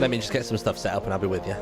Let me just get some stuff set up and I'll be with you.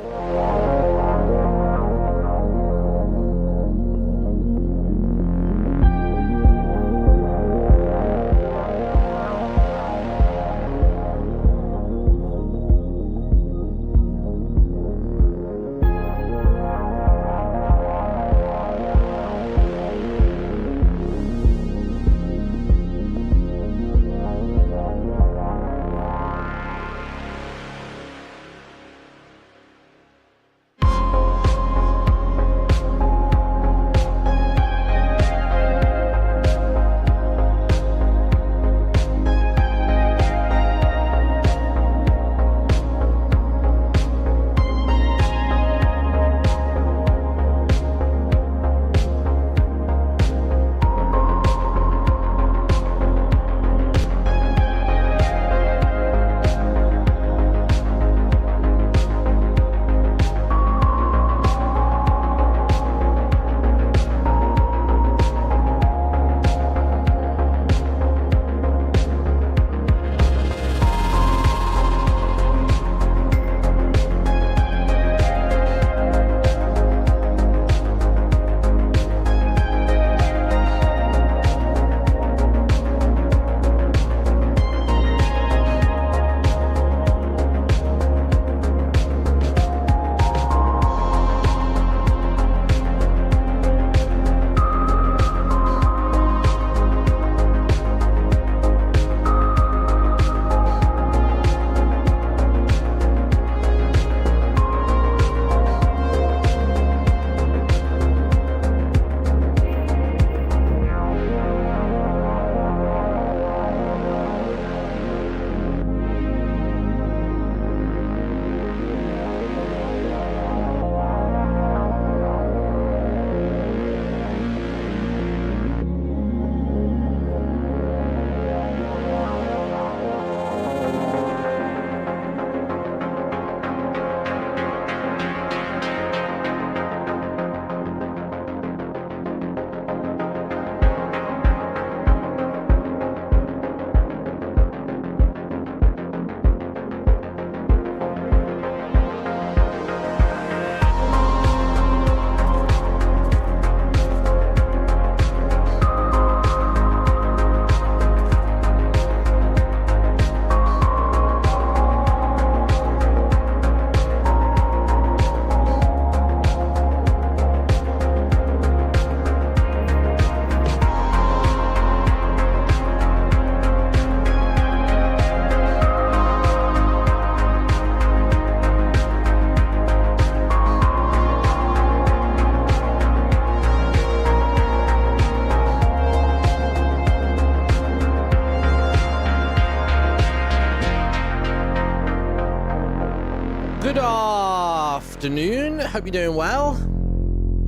Good afternoon. Hope you're doing well.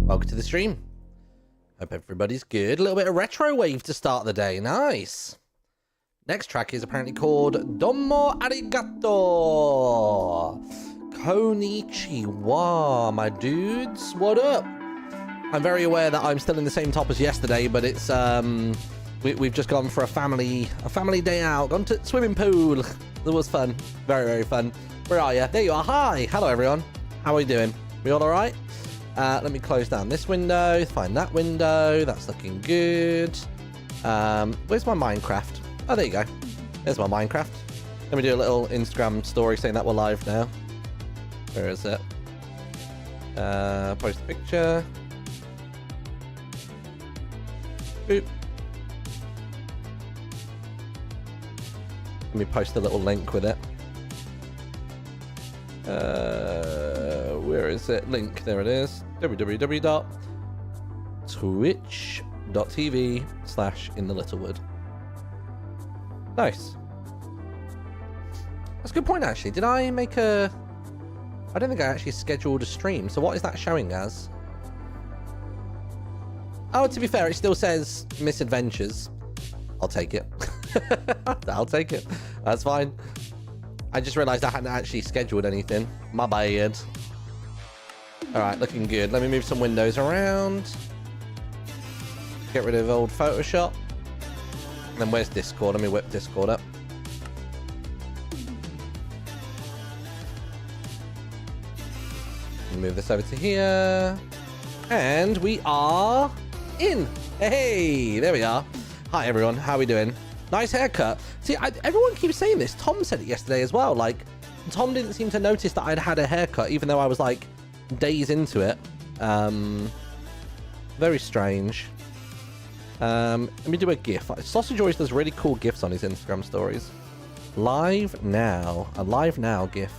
Welcome to the stream. Hope everybody's good. A little bit of retro wave to start the day. Nice. Next track is apparently called Domo Arigato. Konnichiwa, my dudes. What up? I'm very aware that I'm still in the same top as yesterday, but it's we've just gone for a family day out. Gone to swimming pool. It was fun. Very, very fun. Where are you? There you are. Hi. Hello, everyone. How are you doing? We all right? Let me close down this window. Find that window. That's looking good. Where's my Minecraft? Oh, there you go. There's my Minecraft. Let me do a little Instagram story saying that we're live now. Where is it? Post a picture. Boop. Let me post a little link with it. Where is it? Link. There it is. www.twitch.tv/InTheLittleWood. Nice. That's a good point, actually. Did I make a... I don't think I actually scheduled a stream. So what is that showing as? Oh, to be fair, it still says Misadventures. I'll take it. I'll take it. That's fine. I just realized I hadn't actually scheduled anything. My bad. All right, looking good. Let me move some windows around. Get rid of old Photoshop. And then where's Discord? Let me whip Discord up. Move this over to here. And we are in. Hey, there we are. Hi, everyone. How are we doing? Nice haircut. See, everyone keeps saying this. Tom said it yesterday as well. Like, Tom didn't seem to notice that I'd had a haircut, even though I was, like, days into it. Very strange. Let me do a GIF. Sausage always does really cool GIFs on his Instagram stories. Live now. A live now GIF.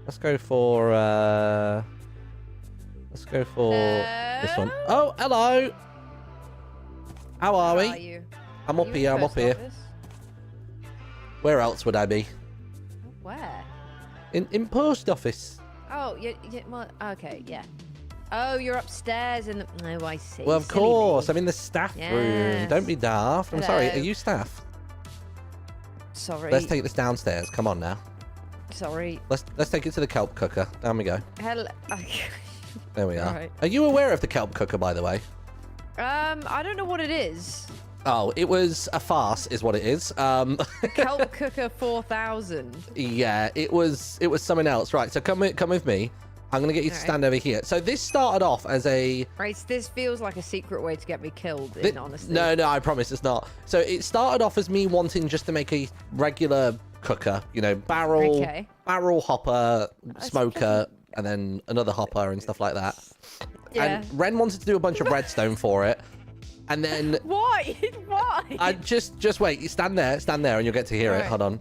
Let's go for this one. Oh, hello. How are we? Are you? I'm up here. I'm up here. Where else would I be? Where? In post office. Oh, well, okay, yeah. Oh, you're upstairs in the... Oh, I see. Well, of Silly course. me. I'm in the staff room. Yes. Don't be daft. I'm sorry. Are you staff? Sorry. Let's take this downstairs. Come on now. Sorry. Let's take it to the kelp cooker. Down we go. Hello. There we are. Right. Are you aware of the kelp cooker, by the way? I don't know what it is. Oh, it was a farce, is what it is. Kelp Cooker 4000. Yeah, it was something else. Right, so come with me. I'm gonna get you to stand over here. So this started off as a... Right, this feels like a secret way to get me killed, honestly. No, I promise it's not. So it started off as me wanting just to make a regular cooker, you know, barrel hopper, smoker, and then another hopper and stuff like that. Yeah. And Ren wanted to do a bunch of redstone for it. And then... Why? Why? I just wait. You stand there, and you'll get to hear it. Hold on.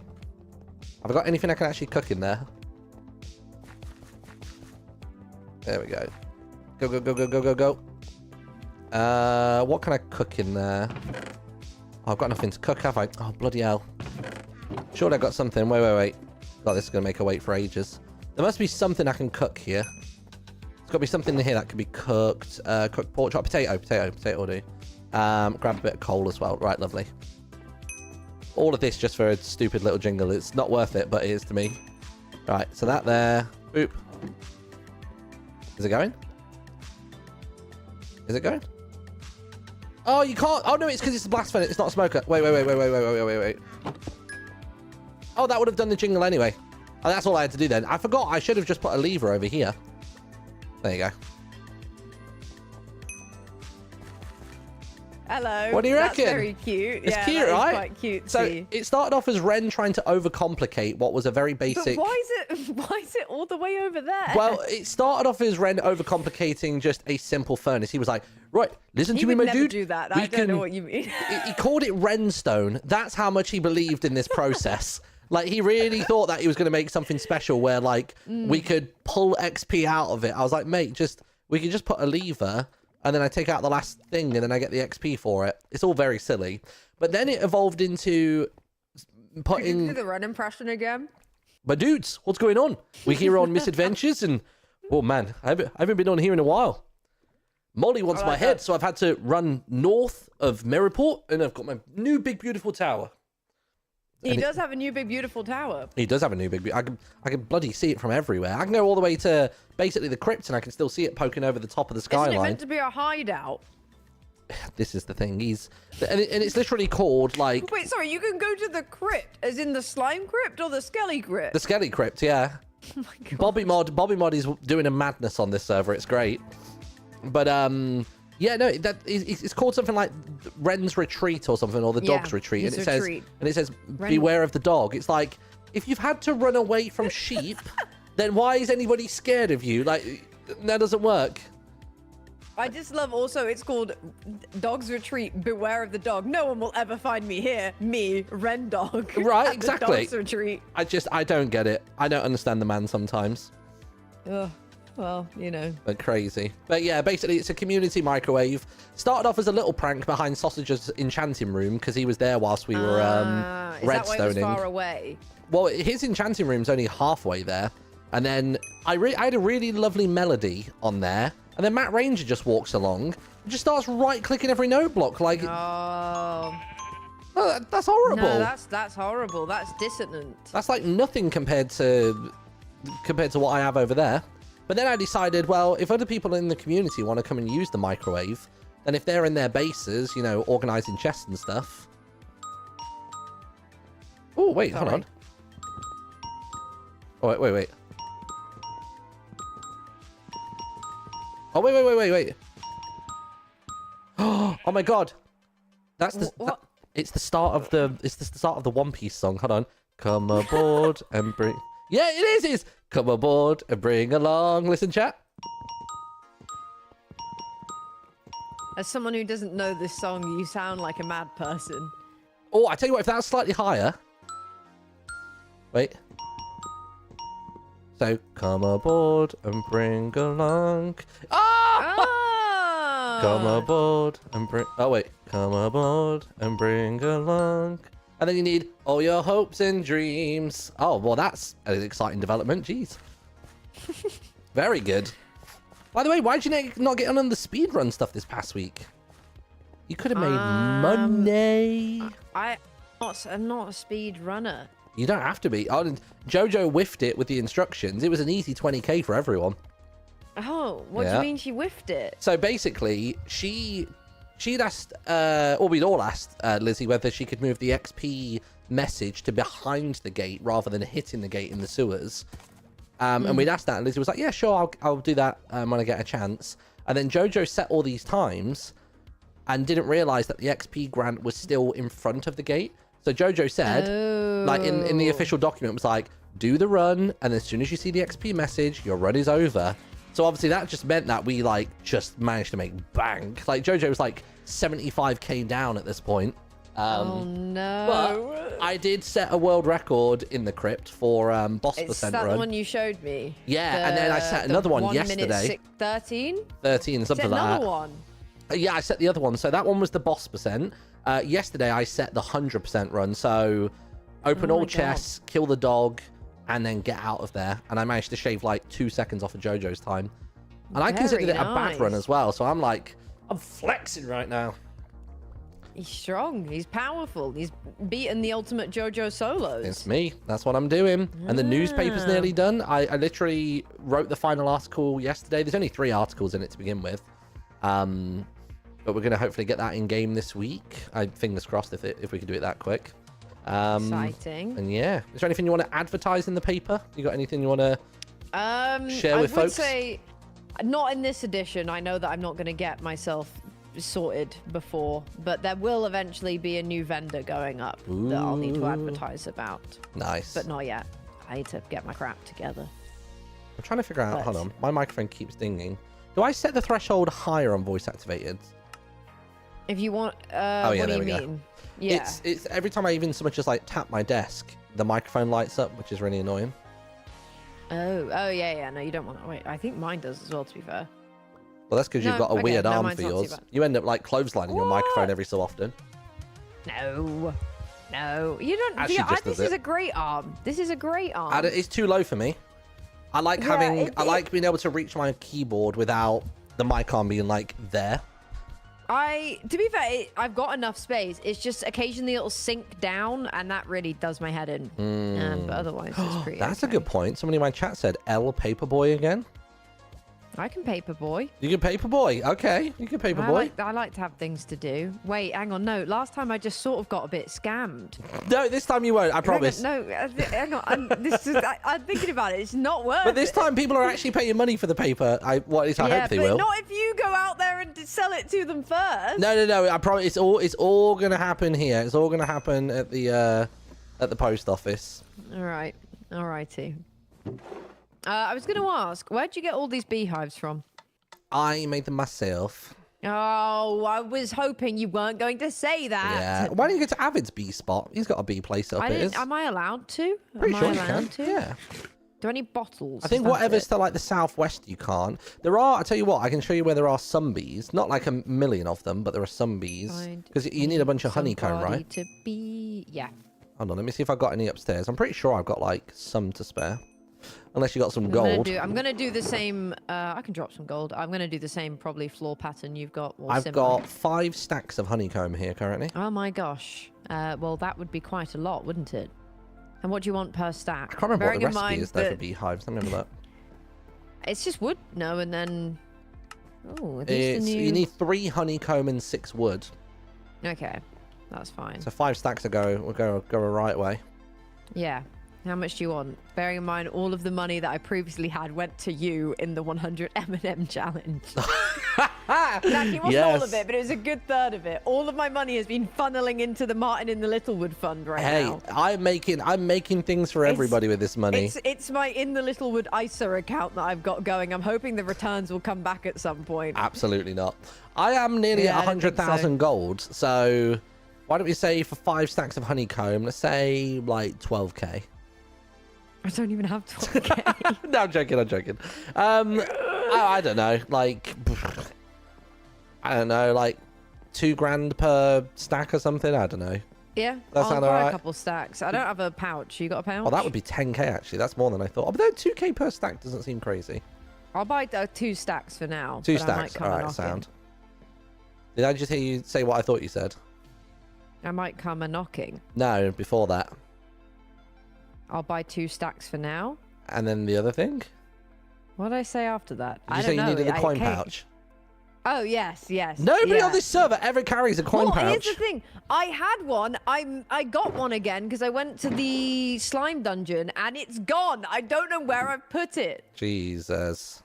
Have I got anything I can actually cook in there? There we go. Go. What can I cook in there? Oh, I've got nothing to cook, have I? Oh, bloody hell. Surely I got something. Wait. God, this is going to make her wait for ages. There must be something I can cook here. There's got to be something in here that can be cooked. Cooked pork chop. Potato will do. Grab a bit of coal as well. Right, lovely. All of this just for a stupid little jingle. It's not worth it, but it is to me. Right, so that there. Boop. Is it going? Is it going? Oh, you can't. Oh, no, it's because it's a blast furnace. It's not a smoker. Wait. Oh, that would have done the jingle anyway. Oh, that's all I had to do then. I forgot. I should have just put a lever over here. There you go. Hello. What do you reckon? That's very cute. It's cute, that right? Is quite cute. So it started off as Ren trying to overcomplicate what was a very basic. But why is it all the way over there? Well, it started off as Ren overcomplicating just a simple furnace. He was like, right, listen to me, my dude. He would never do that. I don't know what you mean. He called it Renstone. That's how much he believed in this process. Like, he really thought that he was going to make something special where, like, we could pull XP out of it. I was like, mate, we could just put a lever, and then I take out the last thing, and then I get the XP for it. It's all very silly. But then it evolved into putting... Can you do the Ren impression again? But dudes, what's going on? We're here on Misadventures, and... Oh, man, I haven't been on here in a while. Molly wants my head, so I've had to run north of Merriport, and I've got my new big, beautiful tower. He does have a new big beautiful tower. He does have a new big... I can bloody see it from everywhere. I can go all the way to basically the crypt and I can still see it poking over the top of the skyline. Isn't it meant to be a hideout? This is the thing. And it's literally called like... Wait, sorry, you can go to the crypt, as in the slime crypt or the skelly crypt? The skelly crypt, yeah. Oh my God. Bobby Mod is doing a madness on this server. It's great. But yeah, no, it's called something like Ren's Retreat or something, or the Dog's Retreat, and it says beware of the dog. It's like, if you've had to run away from sheep, then why is anybody scared of you? Like, that doesn't work. I just love also it's called Dog's Retreat, beware of the dog. No one will ever find me here. Me, Ren Dog. Right, at exactly. The Dog's Retreat. I don't get it. I don't understand the man sometimes. Ugh. Well, you know. But crazy. But yeah, basically it's a community microwave. Started off as a little prank behind Sausage's enchanting room because he was there whilst we were redstoning. Is that why it was far away? Well, his enchanting room's only halfway there. And then I had a really lovely melody on there. And then Matt Ranger just walks along and just starts right-clicking every node block. Like, oh. Oh, that's horrible. No, that's horrible. That's dissonant. That's like nothing compared to what I have over there. But then I decided, well, if other people in the community want to come and use the microwave, then if they're in their bases, you know, organizing chests and stuff. Oh, wait, hold on. Oh, wait. Oh, wait. Oh my god. That's the what? It's the start of the One Piece song. Hold on. Come aboard and bring. Yeah, it is. Come aboard and bring along. Listen, chat. As someone who doesn't know this song, you sound like a mad person. Oh, I tell you what, if that was slightly higher. Wait. So, come aboard and bring along. Ah! Come aboard and bring. Oh, wait. Come aboard and bring along. And then you need all your hopes and dreams. Oh, well, that's an exciting development. Jeez. Very good. By the way, why did you not get on the speedrun stuff this past week? You could have made money. I'm not a speed runner. You don't have to be. Oh, Jojo whiffed it with the instructions. It was an easy 20k for everyone. Oh, what do you mean she whiffed it? So basically, she'd asked, or we'd all asked Lizzie whether she could move the XP message to behind the gate rather than hitting the gate in the sewers. And we'd asked that, and Lizzie was like, yeah, sure, I'll do that when I get a chance. And then Jojo set all these times and didn't realize that the XP grant was still in front of the gate. So Jojo said, like in the official document, was like, do the run, and as soon as you see the XP message, your run is over. So obviously that just meant that we like just managed to make bank. Like Jojo was like 75k down at this point. Oh no! But I did set a world record in the crypt for boss percent Is that run. the one you showed me? Yeah, and then I set another one 1 yesterday. minute 13? 13, something like that. Another one. Yeah, I set the other one. So that one was the boss percent. Yesterday I set the 100% run. So open all chests, kill the dog, and then get out of there. And I managed to shave like 2 seconds off of Jojo's time. And I considered it a bad run as well. So I'm like, I'm flexing right now. He's strong. He's powerful. He's beaten the ultimate JoJo solos. It's me. That's what I'm doing. And the newspaper's nearly done. I literally wrote the final article yesterday. There's only 3 articles in it to begin with. But we're going to hopefully get that in game this week. Fingers crossed if we can do it that quick. Exciting. And yeah. Is there anything you want to advertise in the paper? You got anything you want to share with folks? I would say not in this edition. I know that I'm not going to get myself sorted before, but there will eventually be a new vendor going up that I'll need to advertise about. Nice. But not yet. I need to get my crap together. I'm trying to figure out, hold on, my microphone keeps dinging. Do I set the threshold higher on voice activated? If you want, oh yeah, what there do we you go. mean? Yeah. It's every time I even so much as like tap my desk, the microphone lights up, which is really annoying. Oh yeah. No, you don't want to wait. I think mine does as well, to be fair. Well, that's because you've got a weird arm for yours. You end up like clotheslining your microphone every so often. No, you don't. This is a great arm. This is a great arm. It's too low for me. I like I like being able to reach my keyboard without the mic arm being like there. To be fair, I've got enough space. It's just occasionally it'll sink down, and that really does my head in. But otherwise, it's pretty. That's a good point. Somebody in my chat said L Paperboy again. I can paperboy. You can paperboy. Okay, you can paperboy. I like to have things to do. Wait, hang on. No, last time I just sort of got a bit scammed. No, this time you won't. I promise. No, hang on. I'm thinking about it. It's not worth it. But this time people are actually paying money for the paper. At least I hope they will. Not if you go out there and sell it to them first. No. I promise. It's all gonna happen here. It's all gonna happen at the post office. All right. All righty. I was going to ask, where'd you get all these beehives from? I made them myself. Oh, I was hoping you weren't going to say that. Yeah. Why don't you go to Avid's bee spot? He's got a bee place up here. Am I allowed to? Pretty sure you can. Yeah. Do I need bottles? I think whatever's to like the southwest you can't. There are, I tell you what, I can show you where there are some bees. Not like a million of them, but there are some bees. Because you need a bunch of honeycomb, right? Yeah. Hold on, let me see if I've got any upstairs. I'm pretty sure I've got like some to spare. Unless you got some gold. I'm gonna do the same. I can drop some gold. I'm gonna do the same probably floor pattern you've got. Or I've similar. got 5 stacks of honeycomb here currently. Oh my gosh. Well, that would be quite a lot, wouldn't it? And what do you want per stack? I can't remember Bearing what in the recipe mind is though for that beehives. Let me have a look. it's just wood, no, and then. Oh, are these the new... You need 3 honeycomb and 6 wood. Okay, that's fine. So 5 stacks will go a right way. Yeah. How much do you want? Bearing in mind all of the money that I previously had went to you in the 100 M&M challenge. Actually, it wasn't all of it, but it was a good third of it. All of my money has been funneling into the Martyn in the Littlewood fund right now. I'm making things for everybody with this money. It's my in the Littlewood ISA account that I've got going. I'm hoping the returns will come back at some point. Absolutely not. I am nearly at 100,000 gold, so why don't we say for 5 stacks of honeycomb, let's say like 12k. I don't even have 12k. No, I'm joking. I don't know, like $2,000 per stack or something. I don't know. Yeah, That sound I'll buy alright? a couple stacks. I don't have a pouch. You got a pouch? Oh, that would be 10k actually. That's more than I thought. Oh, but then 2k per stack doesn't seem crazy. I'll buy 2 stacks for now. 2 but I might stacks. come All and right, knock sound. Did I just hear you say what I thought you said? I might come a knocking. No, before that. I'll buy 2 stacks for now. And then the other thing? What did I say after that? Did you say you needed a coin pouch? Oh, yes. Nobody on this server ever carries a coin pouch. Here's the thing. I had one. I got one again because I went to the slime dungeon and it's gone. I don't know where I've put it. Jesus.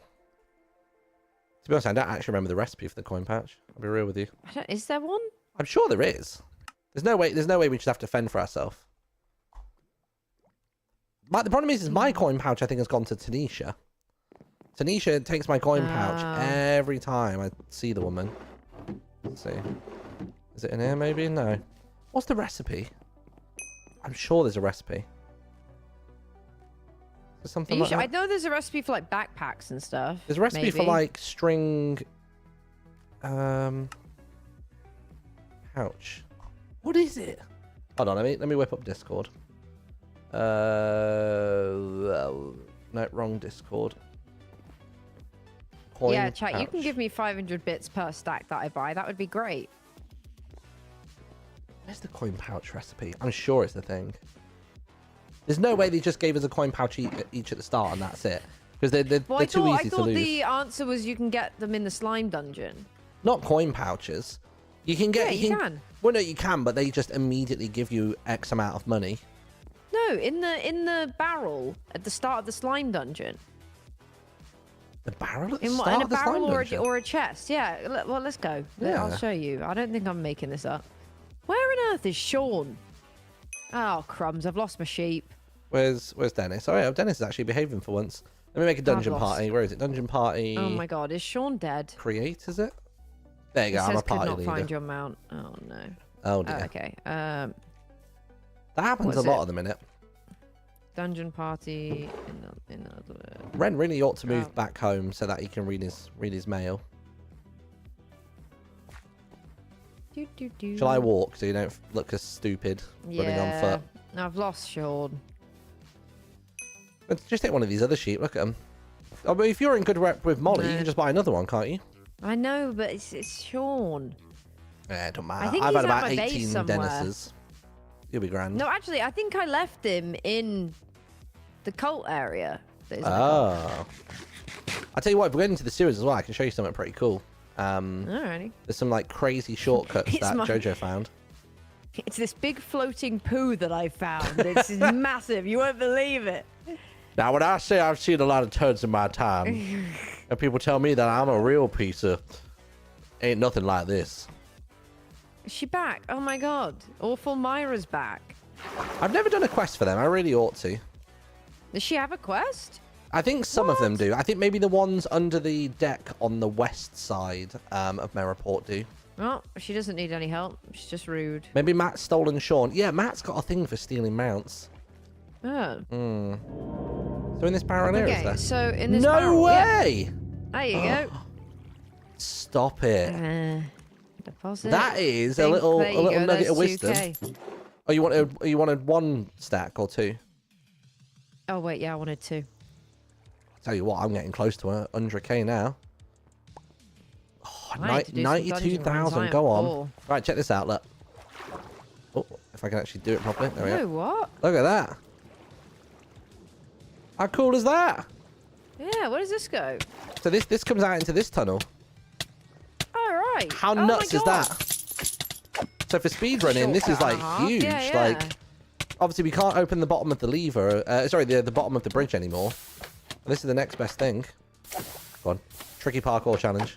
To be honest, I don't actually remember the recipe for the coin pouch. I'll be real with you. Is there one? I'm sure there is. There's no way we should have to fend for ourselves. But the problem is my coin pouch, I think, has gone to Tanisha. Tanisha takes my coin pouch every time I see the woman. Let's see. Is it in here, maybe? No. What's the recipe? I'm sure there's a recipe. Is there something like that? I know there's a recipe for, like, backpacks and stuff. There's a recipe for, like, string... pouch. What is it? Hold on, let me whip up Discord. No, wrong Discord. Yeah, chat, you can give me 500 bits per stack that I buy. That would be great. Where's the coin pouch recipe? I'm sure it's the thing. There's no way they just gave us a coin pouch each at the start and that's it. Because they're too easy to lose. I thought the answer was you can get them in the slime dungeon. Not coin pouches. You can get... Yeah, you can. Well, no, you can, but they just immediately give you X amount of money. No, in the barrel at the start of the slime dungeon. The barrel at the start of the slime dungeon? Or a chest. Yeah, well, let's go. Yeah. I'll show you. I don't think I'm making this up. Where on earth is Sean? Oh, crumbs. I've lost my sheep. Where's Dennis? Oh, yeah, Dennis is actually behaving for once. Let me make a dungeon party. Where is it? Dungeon party. Oh, my God. Is Sean dead? Create, is it? There you go. I'm a party leader. Could not find your mount. Oh, no. Oh, dear. Oh, okay. That happens a lot at the minute. Dungeon party in the Ren really ought to move back home so that he can read his mail. Shall I walk so you don't look as stupid running on foot? I've lost Sean. But just take one of these other sheep. Look at them. I mean, if you're in good rep with Molly, you can just buy another one, can't you? I know, but it's Sean. Yeah, it don't matter. I think I've he's had at about my base 18 somewhere. Dennises. You'll be grand. No, actually, I think I left him in the cult area. Oh. I'll tell you what, if we're going into the series as well, I can show you something pretty cool. Alrighty. There's some like crazy shortcuts that Jojo found. It's this big floating poo that I found. It's massive. You won't believe it. Now, when I say I've seen a lot of turds in my time, and people tell me that I'm a real piece of... Ain't nothing like this. Is she back? Oh my god. Awful Myra's back. I've never done a quest for them. I really ought to. Does she have a quest? I think some of them do. I think maybe the ones under the deck on the west side of Merriport do. Oh, she doesn't need any help. She's just rude. Maybe Matt's stolen Sean. Yeah, Matt's got a thing for stealing mounts. Oh. So in this barrel here, is there? So in this No barrel, way! Yeah. There you go. Stop it. Deposit. That is a little nugget of wisdom. 2K. Oh, you wanted one stack or 2? Oh wait, yeah, I wanted 2. Tell you what, I'm getting close to 100k now. Oh, 92,000. Go on. Right, check this out. Look. Oh, if I can actually do it properly. There we go. What? Look at that. How cool is that? Yeah, where does this go? So this comes out into this tunnel. Oh, right. How nuts is that? So for speedrunning, this is like huge. Yeah. Like, obviously we can't open the bottom of the lever. Sorry, the bottom of the bridge anymore. And this is the next best thing. Go on, tricky parkour challenge.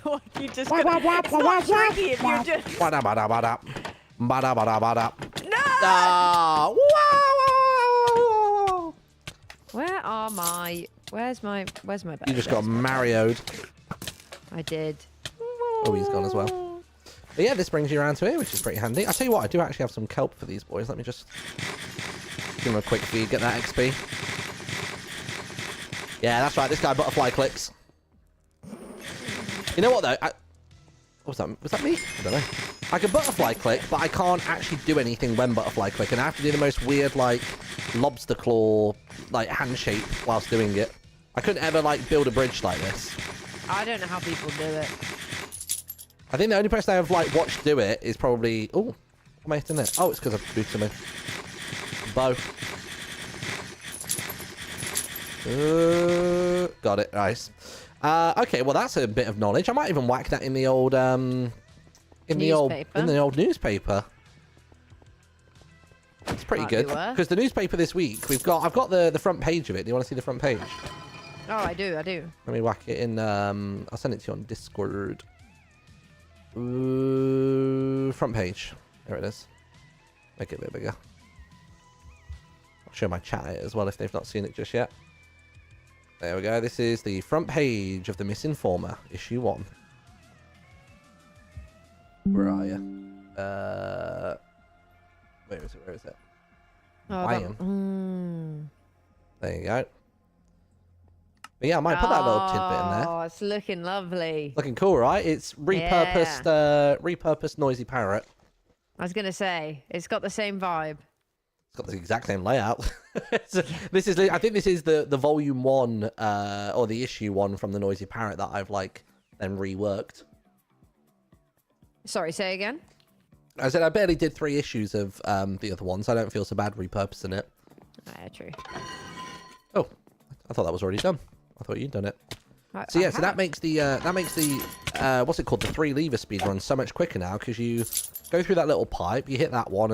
God, you just. It's not tricky if you just. No! Where's my bag? You just got Mario'd. I did. Oh, he's gone as well. But yeah, this brings you around to here, which is pretty handy. I'll tell you what, I do actually have some kelp for these boys. Let me just give them a quick feed, get that XP. Yeah, that's right. This guy butterfly clicks. You know what, though? Was that me? I don't know. I can butterfly click, but I can't actually do anything when butterfly click. And I have to do the most weird, like, lobster claw, like, handshake whilst doing it. I couldn't ever, like, build a bridge like this. I don't know how people do it. I think the only person I've, like, watched do it is probably... Oh, what am I hitting there? Oh, it's because I've boosted me. Bow. Got it. Nice. Okay, well, that's a bit of knowledge. I might even whack that in the old... in the old newspaper. It's pretty good. Because the newspaper this week, I've got the front page of it. Do you want to see the front page? Oh, I do. Let me whack it in. I'll send it to you on Discord. Front page. There it is. Make it a bit bigger. I'll show my chat it as well if they've not seen it just yet. There we go. This is the front page of the Misinformer, issue 1. Where are you? Where is it? Oh, I am. There you go. But yeah, I might put that little tidbit in there. Oh, it's looking lovely. Looking cool, right? It's repurposed, repurposed noisy parrot. I was gonna say it's got the same vibe. It's got the exact same layout. This is, I think, this is the volume 1 or the issue 1 from the noisy parrot that I've like then reworked. Sorry, say again. I said I barely did 3 issues of the other ones. I don't feel so bad repurposing it. Yeah, true. Oh, I thought that was already done. I thought you'd done it. So yeah, so that makes the what's it called, the 3 lever speed run so much quicker now, because you go through that little pipe, you hit that one,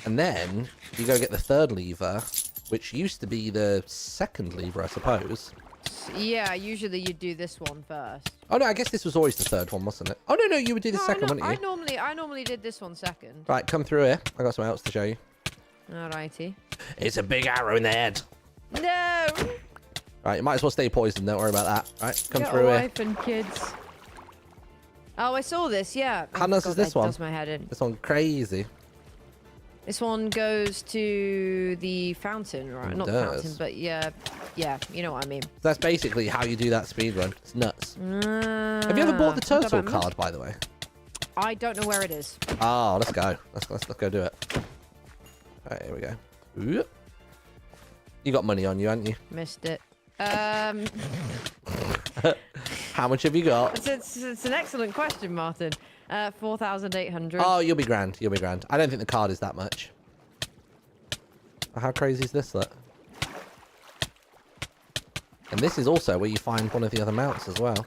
and then you go get the 3rd lever, which used to be the 2nd lever, I suppose. Yeah, usually you do this one first. Oh no, I guess this was always the 3rd one, wasn't it? Oh no, you would do the 2nd, wouldn't you? I normally did this one second. Right, come through here. I got something else to show you. Alrighty. It's a big arrow in the head. No. Right, you might as well stay poisoned. Don't worry about that. Right, come Got through a here. wife and kids. Oh, I saw this. Yeah. How nuts is this one? Does my head in. This one crazy. This one goes to the fountain, right? Not the fountain, but yeah, you know what I mean. That's basically how you do that speedrun. It's nuts. Have you ever bought the turtle card, by the way? I don't know where it is. Oh, let's go. Let's go do it. All right, here we go. Ooh. You got money on you, haven't you? Missed it. How much have you got? It's an excellent question, Martyn. 4,800. Oh, you'll be grand. You'll be grand. I don't think the card is that much. How crazy is this, look? And this is also where you find one of the other mounts as well.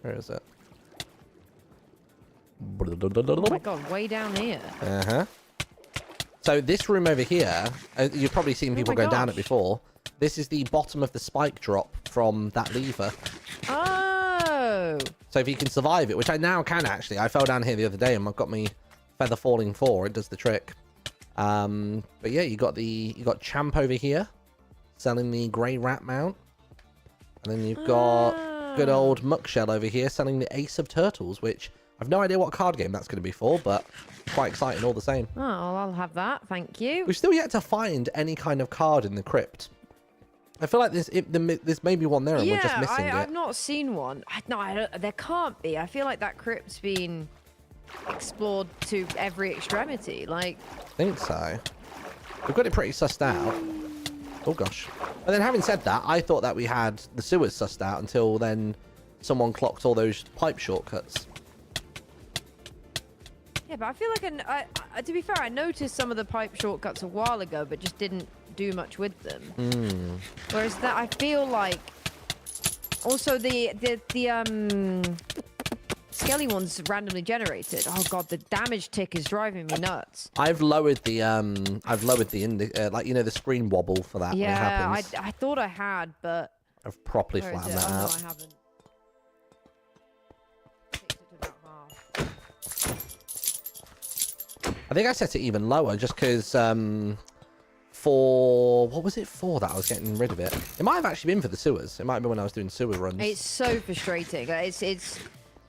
Where is it? Oh my god, way down here. Uh-huh. So this room over here, you've probably seen people go down it before. This is the bottom of the spike drop from that lever. Oh. So if you can survive it, which I now can actually. I fell down here the other day and I've got me feather falling 4. It does the trick. But yeah, you got Champ over here selling the grey rat mount. And then you've got good old Muckshell over here selling the Ace of Turtles, which I've no idea what card game that's going to be for, but quite exciting all the same. Oh, well, I'll have that. Thank you. We've still yet to find any kind of card in the crypt. I feel like there's maybe one there and we're just missing it. I've not seen one. There can't be. I feel like that crypt's been explored to every extremity. Like, I think so. We've got it pretty sussed out. Oh, gosh. And then having said that, I thought that we had the sewers sussed out until then someone clocked all those pipe shortcuts. Yeah, but I feel like, to be fair, I noticed some of the pipe shortcuts a while ago, but just didn't do much with them. Whereas that, I feel like, also the skelly ones randomly generated. Oh god, the damage tick is driving me nuts. I've lowered the like, you know, the screen wobble for that when it happens. I thought I had, but I've properly flattened that out. No, I haven't. Fixed it to about half. I think I set it even lower just because for what was it for that I was getting rid of it? It might have actually been for the sewers. It might have been when I was doing sewer runs. It's so frustrating. It's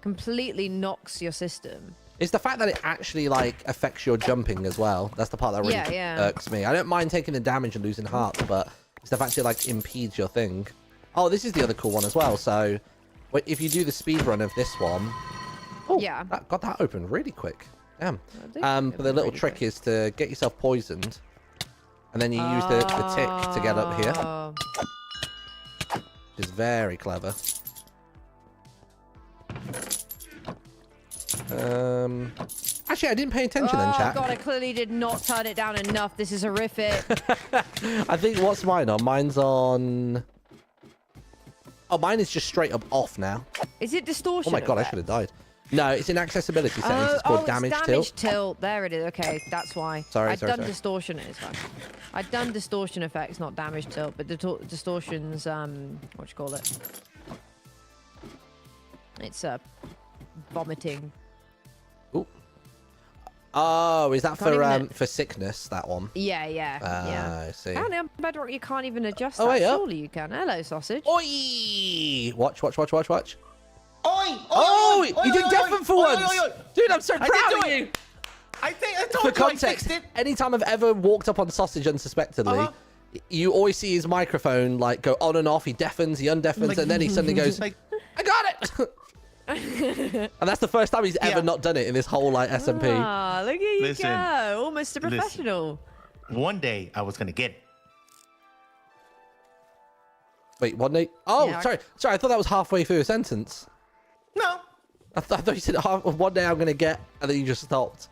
completely knocks your system. It's the fact that it actually like affects your jumping as well. That's the part that really irks me. I don't mind taking the damage and losing hearts, but it's the fact it like impedes your thing. Oh, this is the other cool one as well. So if you do the speed run of this one, that got that open really quick. Damn. But the little trick is to get yourself poisoned, and then you use the tick to get up here, which is very clever. Actually, I didn't pay attention then, chat. Oh god, I clearly did not turn it down enough. This is horrific. I think what's mine on? Mine's on. Oh, mine is just straight up off now. Is it distortion? Oh my god, I should have died. No, it's in accessibility settings. It's called damage tilt. There it is. Okay, that's why. Sorry. I'd done distortion. It's fine. I'd done distortion effects, not damage tilt, but distortion's what you call it? It's vomiting. Ooh. Oh, is that for sickness? That one? Yeah. I see. Apparently on Bedrock you can't even adjust that. Surely you can. Hello, sausage. Oi! Watch. Oi! Oh, you did deafen for once! Dude, I'm so proud of you! I told For you context, I fixed it. anytime I've ever walked up on Sausage unsuspectedly, you always see his microphone like go on and off. He deafens, he undeafens, and then he suddenly goes, like, I got it! And that's the first time he's ever not done it in this whole like SMP. Ah, look at you go. Almost a professional. One day I was going to get it. Wait, one day? Oh, Yeah, sorry. I thought that was halfway through a sentence. No. I thought you said one day I'm going to get, and then you just stopped.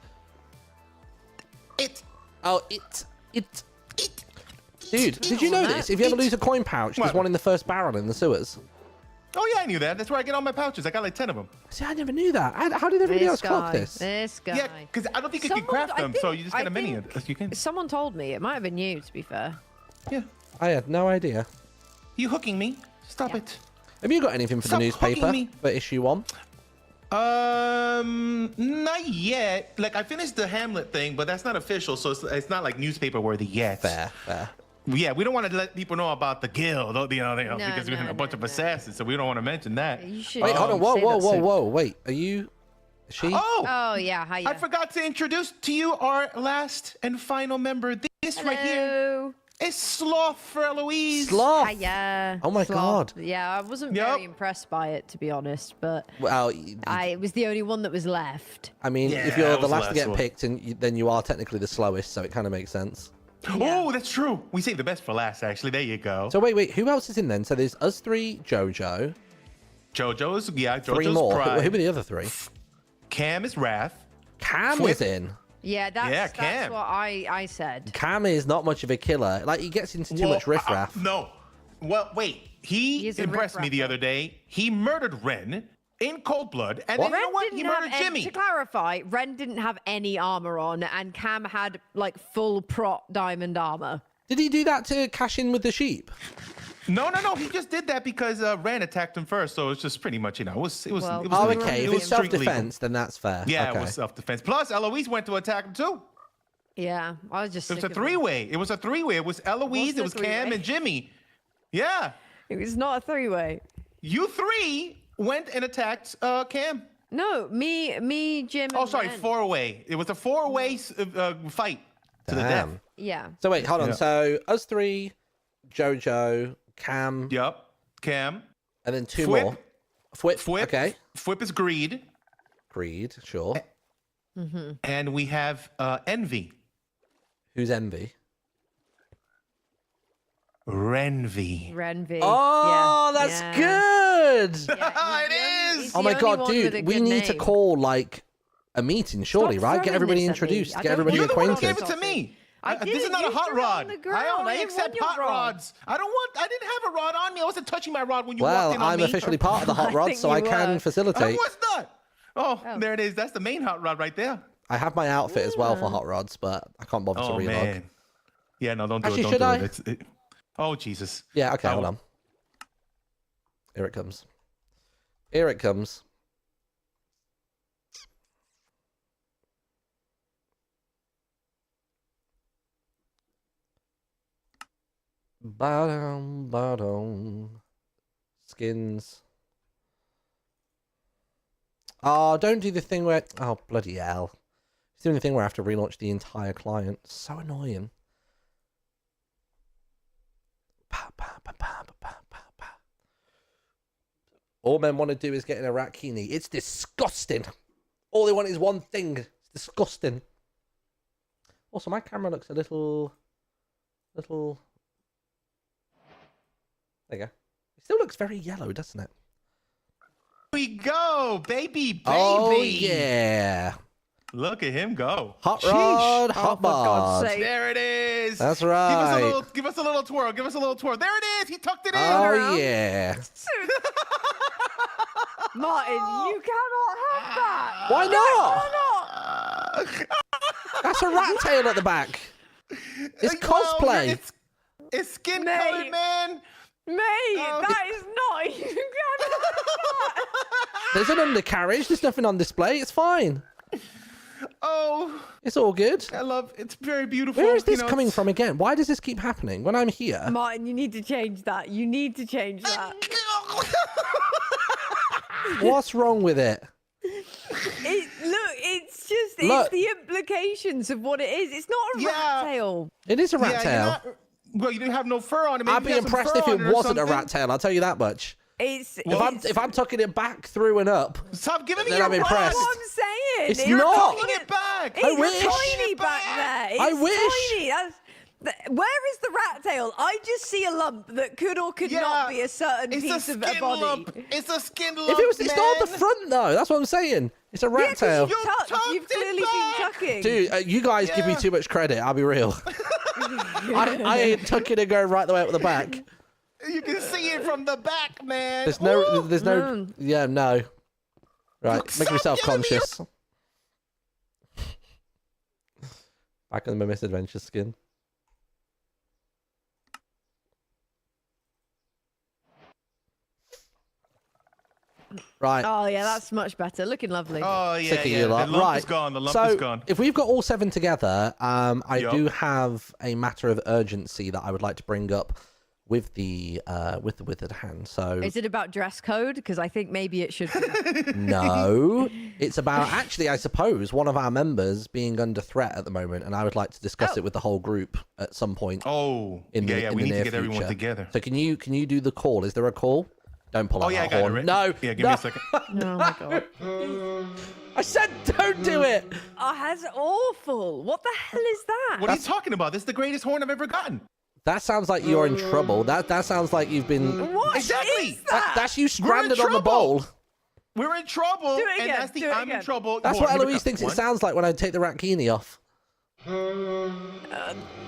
It. Oh, it. Dude, did you know this? If you ever lose a coin pouch, there's one in the first barrel in the sewers. Oh, yeah, I knew that. That's where I get all my pouches. I got like 10 of them. See, I never knew that. How did everybody else clock this? This guy. Yeah, because I don't think you can craft them, so you just get a mini as you can. Someone told me. It might have been you, to be fair. Yeah. I had no idea. You hooking me? Stop it. Have you got anything for the newspaper for issue 1? Not yet. Like, I finished the Hamlet thing, but that's not official, so it's not like newspaper worthy yet. Fair. Yeah, we don't want to let people know about the guild, because we're a bunch of assassins, so we don't want to mention that. You should. Wait, hold on. Whoa. Wait, are you? Is she? Oh yeah. Hiya. I forgot to introduce to you our last and final member. This right here is Sloth for Eloise. Sloth. Hiya. Oh my god. Yeah, I wasn't very impressed by it, to be honest, but well, it was the only one that was left. I mean, if you're the last to get picked, then you are technically the slowest, so it kind of makes sense. Yeah. Oh, that's true. We saved the best for last, actually. There you go. So wait, who else is in then? So there's us three, Jojo's, Jojo's three more. Pride. Who are the other three? Cam is Wrath. Cam is in. Yeah, that's Cam. what I said. Cam is not much of a killer. Like, he gets into too much riffraff. No. Well, wait. He impressed me the other day. He murdered Ren in cold blood, and then you know what? He murdered Jimmy. To clarify, Ren didn't have any armor on, and Cam had like full prot diamond armor. Did he do that to cash in with the sheep? No. He just did that because Ren attacked him first, so it's just pretty much, it was. Oh, okay. If it's self-defense, then that's fair. Yeah, okay. It was self-defense. Plus, Eloise went to attack him too. Yeah, I was just. It was a three-way. It was Eloise, it was Cam, and Jimmy. Yeah. It was not a three-way. You three went and attacked Cam. No, me, Jim. Oh, sorry, Ren. four-way. It was a four-way fight to the death. Yeah. So wait, hold on. So us three, Jojo, Cam. Yep. Cam. And then two Fwip. more. Fwip. Okay. Fwip is Greed. Greed, sure. And we have Envy. Who's Envy? Renvy. Oh, that's good. Yeah, It is. Oh my god, dude, we need to call like a meeting, surely, right? Get everybody introduced, get everybody You're the one who acquainted. gave it to me. I This is not a hot rod. I only didn't accept want your hot rod. rods. I didn't have a rod on me. I wasn't touching my rod when you Well, walked in on I'm me. officially part of the hot I rod, think so I you can were. I facilitate. was not. Oh, there it is. That's the main hot rod right there. I have my outfit as well for hot rods, but I can't bother to Oh relog. man. Yeah, no, don't do Actually, it. should Don't I? do it. Oh Jesus. Yeah, okay, hold on. Here it comes. Here it comes. Bottom. Skins. Oh, don't do the thing where... Oh, bloody hell. It's doing the thing where I have to relaunch the entire client. So annoying. All men want to do is get in a rakini. It's disgusting. All they want is one thing. It's disgusting. Also, my camera looks a little... There you go. It still looks very yellow, doesn't it? Here we go, baby. Oh, yeah. Look at him go. Hot Sheesh. rod, Oh, hot for God's bod. sake. There it is. That's right. Give us a little twirl. Give us a little twirl. There it is. He tucked it in. Oh, yeah. Martyn, you cannot have that. Why not? Why That's a rat tail at the back. It's Well, cosplay. It's skin Mate. colored, man. Mate, that is not. You cannot have that. There's an undercarriage. There's nothing on display. It's fine. Oh, It's all good. I love. It's very beautiful. Where is this You know, coming it's- from again? Why does this keep happening when I'm here? Martyn, you need to change that. You need to change that. What's wrong with it? It's just Look. it's the implications of what it is. It's not a Yeah. rat tail. It is a rat Yeah, tail. you're not, well, you didn't have no fur on it. Maybe I'd be you had some impressed fur if on it or wasn't a something. rat tail. I'll tell you that much. It's If I'm tucking it back through and up, Stop giving me Then your I'm rod. impressed. That's what I'm saying. It's You're not. Tucking it back. It's wish. tiny back there. It's I wish. tiny. Where is the rat tail? I just see a lump that could or could not be a certain It's piece a of skin a body. lump. It's a skin lump. if it was, it's not on the man. front though. That's what I'm saying. It's a rat Yeah, 'cause tail. you've tucked. tucked You've it clearly back. been tucking. Dude, you guys give me Yeah. too much credit. I'll be real. I ain't tucking and going right the way up the back. You can see it from the back, man. There's no, Ooh. there's no, yeah, no. Right, make Stop yourself giving me your- conscious. Back in the Misadventures skin. Right. Oh yeah, that's much better. Looking lovely. Oh yeah, Sick of yeah. you The lot. lump Right. is gone. The lump So is gone. if we've got all 7 together, I Yup. do have a matter of urgency that I would like to bring up with the withered hand. So Is it about dress code? Because I think maybe it should be. no, it's about actually, I suppose, one of our members being under threat at the moment, and I would like to discuss it with the whole group at some point. Oh, in the, yeah. in We the need near to get everyone future. together. So can you do the call? Is there a call? Don't pull out Oh yeah, I that got it. horn. Right? No. Yeah, give no. me a second. Oh my god. I said don't do it. Oh, that's awful. What the hell is that? What are you talking about? This is the greatest horn I've ever gotten. That sounds like you're in trouble. That sounds like you've been. What Exactly. is that? That's you stranded on the trouble. bowl. We're in trouble, Do it and again, that's the do it I'm in again. trouble. That's Hold what on, here we Eloise go. thinks it One. sounds like when I take the rakini off.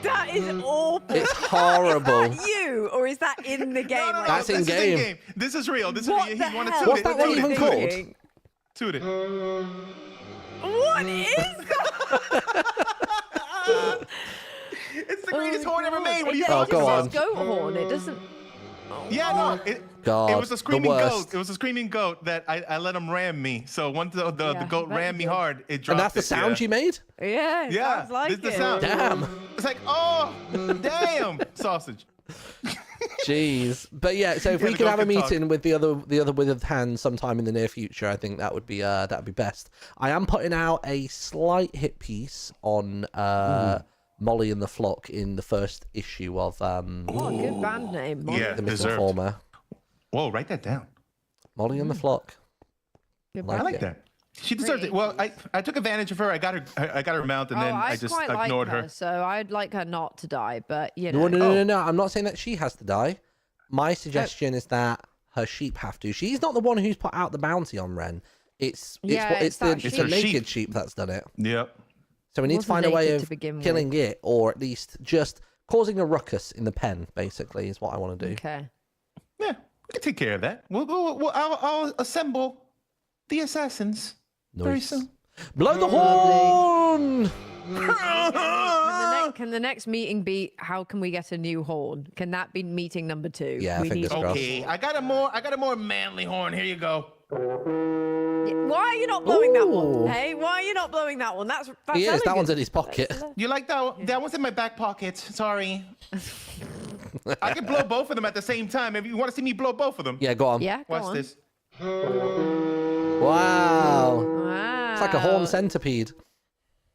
That is awful. It's horrible. Is that you, or is that in the game? No, no, no, Like, That's this is in-game. in-game. This is real. This what is the real. He wanted hell? to What's that one even called? Toot it. What is that? It's the greatest horn ever made. What are you It Oh, talking go about? on. just goat horn. It doesn't. Yeah, no. God, it was a the screaming worst. goat. It was a screaming goat that I let him ram me. So once the Yeah, goat I bet rammed me you did. hard, it dropped. And that's the it, sound yeah. you made? Yeah, it Yeah, sounds like this is the it. sound. Damn. It's like, oh, damn, sausage. Jeez. But yeah, so if Yeah, we the could goat have a can talk. meeting with the other withered hand sometime in the near future, I think that'd be best. I am putting out a slight hit piece on Molly and the Flock in the first issue of What a good band name. Molly. Yeah. The deserved. Misinformer. Whoa, write that down. Molly and the Flock. Good Like I like it. that. She deserves it. Well, I took advantage of her. I got her mount, and then I just ignored her. So I'd like her not to die, but you know. No. I'm not saying that she has to die. My suggestion is that her sheep have to. She's not the one who's put out the bounty on Ren. It's the naked sheep that's done it. Yep. So we need to find a way of killing it, or at least just causing a ruckus in the pen. Basically, is what I want to do. Okay. Yeah, we can take care of that. I'll assemble the assassins very soon. Blow the horn! Can the next meeting be how can we get a new horn? Can that be meeting number 2? Yeah, fingers crossed. Okay, I got a more manly horn. Here you go. Why are you not blowing that one? Hey, why are you not blowing that one? That's he is. That one's in his pocket. You like that? That one's in my back pocket. Sorry. I can blow both of them at the same time. If you want to see me blow both of them. Yeah, go on. Yeah, Watch this. Wow. It's like a horn centipede.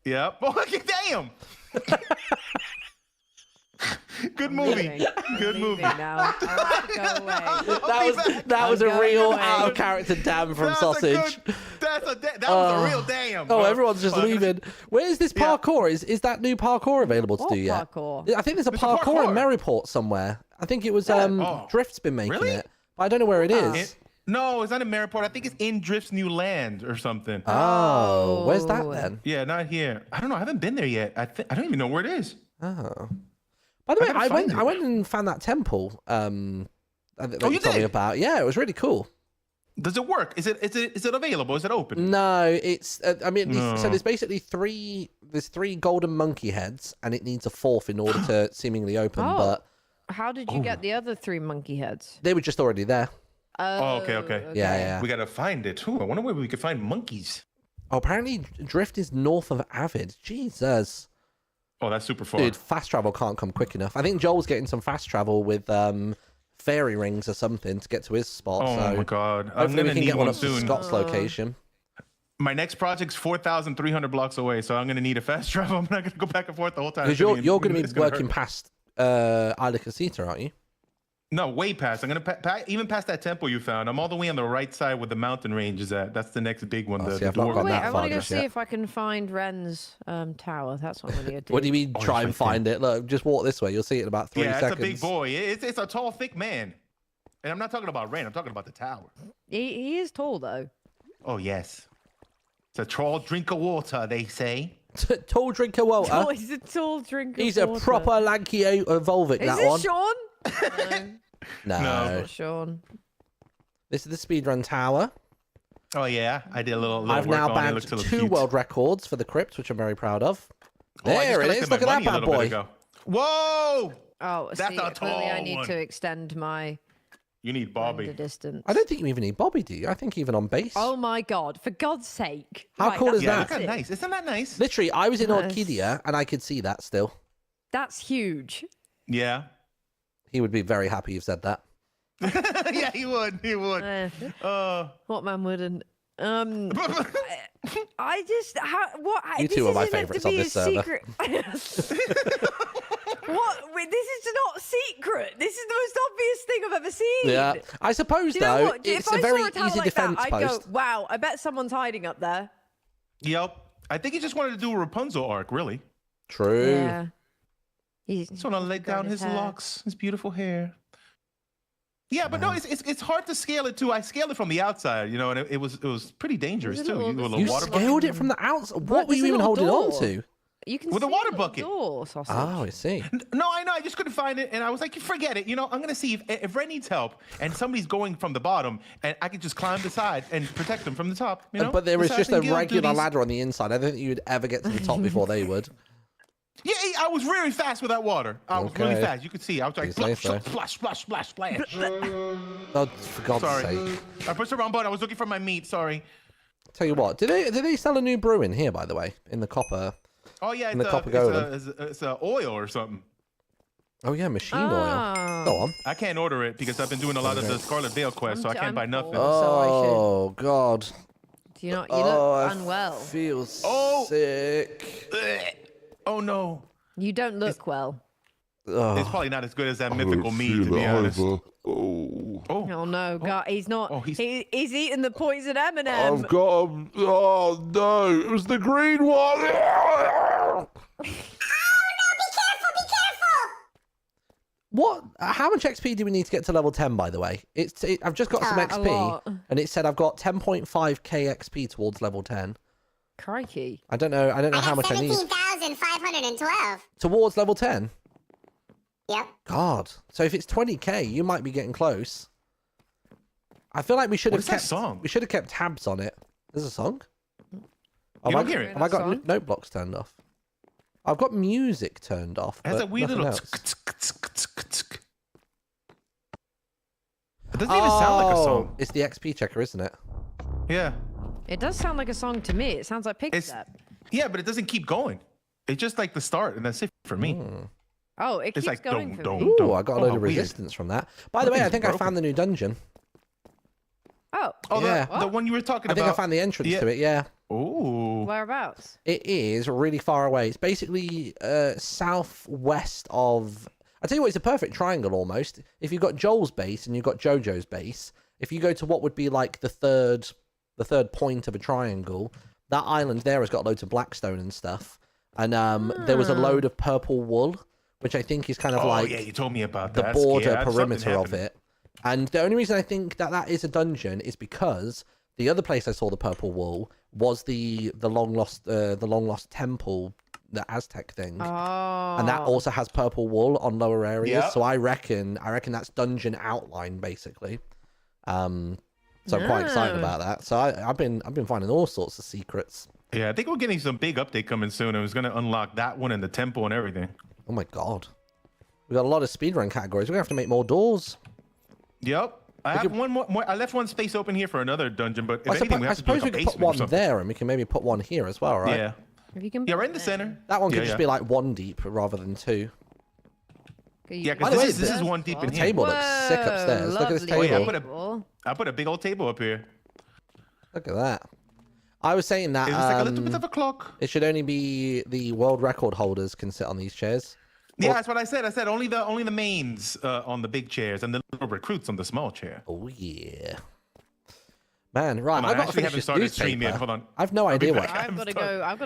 Yep. Oh, damn. Good movie. Good movie. Now. That was a real out of character damn from Sausage. That was a real damn. Oh, everyone's just leaving. Where's this parkour? Is that new parkour available to do yet? Parkour? I think there's a parkour in Maryport somewhere. I think it was Drift's been making it, but I don't know where it is. No, it's not in Maryport. I think it's in Drift's new land or something. Oh, where's that then? Yeah, not here. I don't know. I haven't been there yet. I don't even know where it is. Oh. By the way, I went and found that temple that you told me about. Yeah, it was really cool. Does it work? Is it available? Is it open? No, it's so there's basically three golden monkey heads, and it needs a fourth in order to seemingly open. But how did you get the other 3 monkey heads? They were just already there. Oh, okay. Yeah. We gotta find it. Ooh, I wonder where we could find monkeys. Oh, apparently Drift is north of Avid. Jesus. Oh, that's super far. Dude, fast travel can't come quick enough. I think Joel's getting some fast travel with fairy rings or something to get to his spot. Oh my god! Hopefully we can get one up soon. to Scott's location. My next project's 4,300 blocks away, so I'm gonna need a fast travel. I'm not gonna go back and forth the whole time. Because you're gonna be working past Isla Casita, aren't you? No, way past. I'm gonna even past that temple you found. I'm all the way on the right side where the mountain range is at. That's the next big one. I've not gone that I far want to go just see yet. if I can find Ren's tower. That's what I'm gonna do. What do you mean try and find it? Look, just walk this way. You'll see it in about 3 seconds. Yeah, it's a big boy. It's a tall, thick man. And I'm not talking about Ren. I'm talking about the tower. He is tall though. Oh yes. It's a tall drink of water, they say. Tall drink of water. Oh, he's a tall drink of water. He's a proper lanky Volvic, that one. Is this Sean? No. Not Sean. This is the Speedrun tower. Oh yeah, I did a little I've work now on it. bagged It 2 world records for the crypt, which I'm very proud of. Oh, there it is. Look at that bad boy. Whoa! Oh, that's a tall clearly I need one. to extend my You need Bobby. distance. I don't think you even need Bobby, do you? I think even on base. Oh my god! For God's sake! How cool is that? Look how nice. Isn't that nice? Literally, I was in Yes. Orchidia and I could see that still. That's huge. Yeah. He would be very happy you've said that. Yeah, he would. He would. What man wouldn't? I just You two are my favourites on this server. What? Wait, this is not secret. This is the most obvious thing I've ever seen. Yeah, I suppose Do you know though what? it's If a I very saw a tower easy like defense that, post. I'd go, wow, I bet someone's hiding up there. Yep. I think he just wanted to do a Rapunzel arc, really. True. Yeah. Just want to lay down his locks, his beautiful hair. Yeah, but no, it's hard to scale it too. I scaled it from the outside, you know, and it was pretty dangerous too. You scaled it from the outside. What were you even holding on to? You can with a water bucket. Door, sausage. Oh, I see. No, I know. I just couldn't find it, and I was like, forget it. You know, I'm gonna see if Ren needs help, and somebody's going from the bottom, and I could just climb the side and protect them from the top. You know? But there was just a Assassin Guild regular duties. ladder on the inside. I don't think you'd ever get to the top before they would. Yeah, I was really fast with that water. I was really fast. You could see. I was like, You say so. splash, splash, splash, splash. Oh, for God's Sorry. sake. I pushed the wrong button. I was looking for my meat. Sorry. Tell you what, did they sell a new brew in here, by the way, in the copper? Oh, yeah. In the copper golem. It's a oil or something. Oh, yeah, machine oil. Go on. I can't order it because I've been doing a lot of the Scarlet Veil quest, so I can't buy nothing. Oh, God. Do you not? You look unwell. I feel sick. Oh, no. You don't look well. It's probably not as good as that mythical meat, to be honest. Oh. Oh no, God, he's not. Oh, he's eating the poison M&M. I've got him. Oh no, it was the green one. What? How much XP do we need to get to level 10, by the way? I've just got some XP, and it said I've got 10.5k XP towards level 10. Crikey. I don't know how much I need. 17,512. Towards level 10? Yep. God. So if it's 20k, you might be getting close. I feel like we should have kept tabs on it. There's a song? You don't hear it? Have I got note blocks turned off? I've got music turned off. It has a weird little. else. It doesn't even sound like a song. It's the XP checker, isn't it? Yeah. It does sound like a song to me. It sounds like Pigstep. Yeah, but it doesn't keep going. It's just like the start, and that's it for me. Oh, it keeps like, going for me. Ooh, I got a load of resistance from that. By the way, I think I found the new dungeon. Oh. Yeah. The one you were talking about. I think I found the entrance to it, yeah. Ooh. Whereabouts? It is really far away. It's basically southwest of... I tell you what, it's a perfect triangle almost. If you've got Joel's base and you've got Jojo's base, if you go to what would be like the third point of a triangle, that island there has got loads of blackstone and stuff. And there was a load of purple wool, which I think is kind of like... yeah, you told me about the that. border perimeter of it. And the only reason I think that is a dungeon is because the other place I saw the purple wool was the long lost temple, the Aztec thing. Oh. And that also has purple wool on lower areas. Yep. So I reckon that's dungeon outline basically. So I'm quite excited about that. So I've been finding all sorts of secrets. Yeah, I think we're getting some big update coming soon. It was going to unlock that one and the temple and everything. Oh my god. We got a lot of speedrun categories. We're gonna have to make more doors. Yep. I have one more. I left one space open here for another dungeon, but if anything, we have to do like a we could basement put one there, and we can maybe put one here as well, right? Yeah. If you can right in the center. That one could just be like one deep rather than two. Yeah, because this is one deep in here. Table looks sick upstairs. Look at this table. Yeah, I put a big old table up here. Look at that. I was saying that it's like a little bit of a clock. It should only be the world record holders can sit on these chairs. Yeah, that's what I said. I said only the mains on the big chairs and the little recruits on the small chair. Oh yeah, man! Right, I actually haven't started stream yet. Hold on, I've no idea what. I've got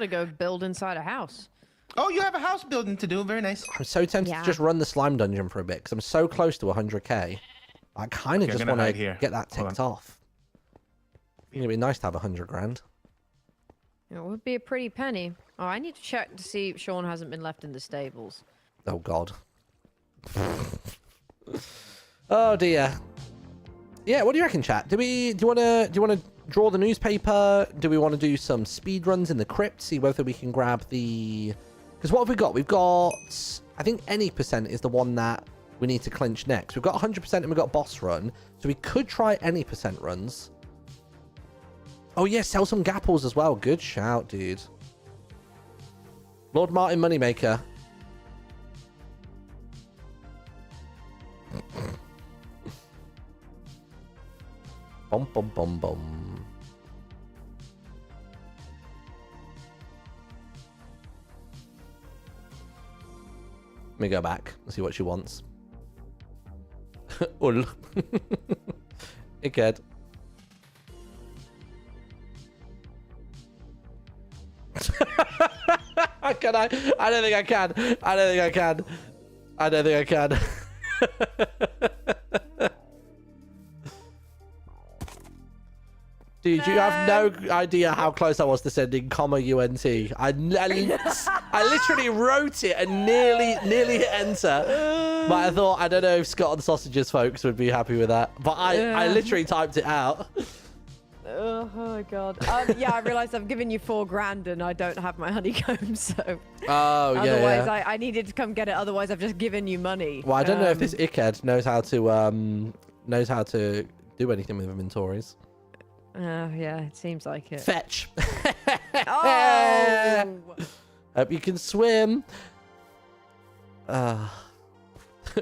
to go build inside a house. Oh, you have a house building to do. Very nice. I'm so tempted to just run the slime dungeon for a bit because I'm so close to 100k. I kind of just want to get that ticked off. It'd be nice to have 100 grand. It would be a pretty penny. Oh, I need to check to see if Sean hasn't been left in the stables. Oh God. Oh dear. Yeah, what do you reckon, chat? Do you want to draw the newspaper? Do we want to do some speed runs in the crypt? See whether we can grab the... Because what have we got? We've got... I think any percent is the one that we need to clinch next. We've got 100% and we've got boss run. So we could try any percent runs. Oh yeah, sell some gapples as well. Good shout, dude. Lord Martyn Moneymaker. Bum bum bum bum. Let me go back and see what she wants. Ul. Ickhead. Can I? I don't think I can. I don't think I can. I don't think I can. Dude, you have no idea how close I was to sending comma UNT. I literally wrote it and nearly hit enter. But I thought, I don't know if Scott and Sausages folks would be happy with that. But I literally typed it out. Oh my God. Yeah, I realized I've given you $4,000 and I don't have my honeycomb, so. Oh, yeah. Otherwise, I needed to come get it. Otherwise, I've just given you money. Well, I don't know if this Ickhead knows how to do anything with inventories. Yeah, it seems like it. Fetch. Oh! Hope you can swim.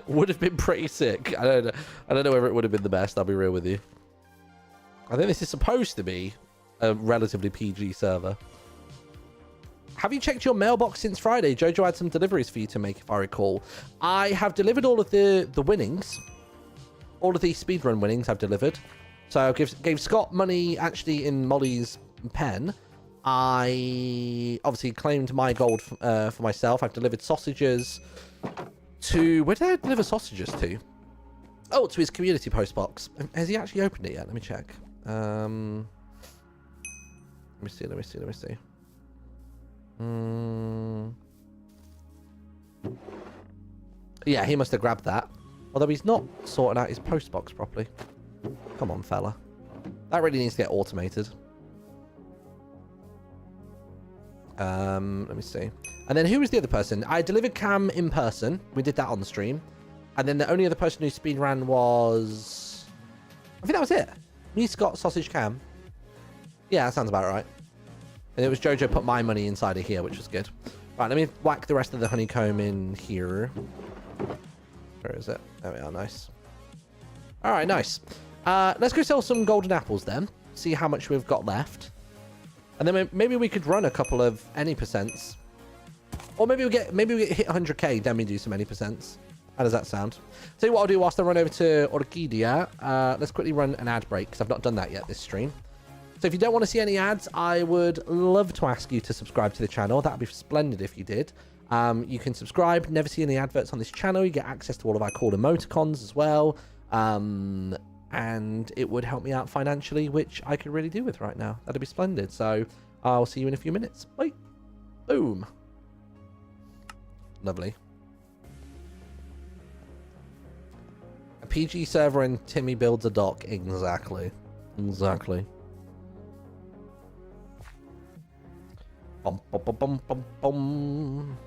Would have been pretty sick. I don't know whether it would have been the best. I'll be real with you. I think this is supposed to be a relatively PG server. Have you checked your mailbox since Friday? Jojo had some deliveries for you to make, if I recall. I have delivered all of the winnings. all of these speedrun winnings I've delivered. So gave Scott money actually in Molly's pen. I obviously claimed my gold for myself. I've delivered sausages to... Where did I deliver sausages to? Oh, to his community post box. Has he actually opened it yet? Let me check. Let me see. Yeah, he must have grabbed that. Although he's not sorting out his post box properly. Come on, fella. That really needs to get automated. Let me see. And then who was the other person? I delivered Cam in person. We did that on the stream. And then the only other person who speedran was... I think that was it. Me, Scott, Sausage, Cam. Yeah, that sounds about right. And it was Jojo put my money inside of here, which was good. Right, let me whack the rest of the honeycomb in here. Where is it? There we are, nice. All right, nice. Let's go sell some golden apples then. See how much we've got left. And then maybe we could run a couple of any percents. Or maybe we get hit 100k, then we do some any percents. How does that sound? Tell you what I'll do whilst I run over to Orchidia. Let's quickly run an ad break because I've not done that yet this stream. So if you don't want to see any ads, I would love to ask you to subscribe to the channel. That would be splendid if you did. You can subscribe, never see any adverts on this channel. You get access to all of our cool emoticons as well. And it would help me out financially, which I could really do with right now. That'd be splendid. So I'll see you in a few minutes. Bye. Boom. Lovely. A PG server and Timmy builds a dock. Exactly. Exactly. Bum, bum, bum, bum, bum, bum.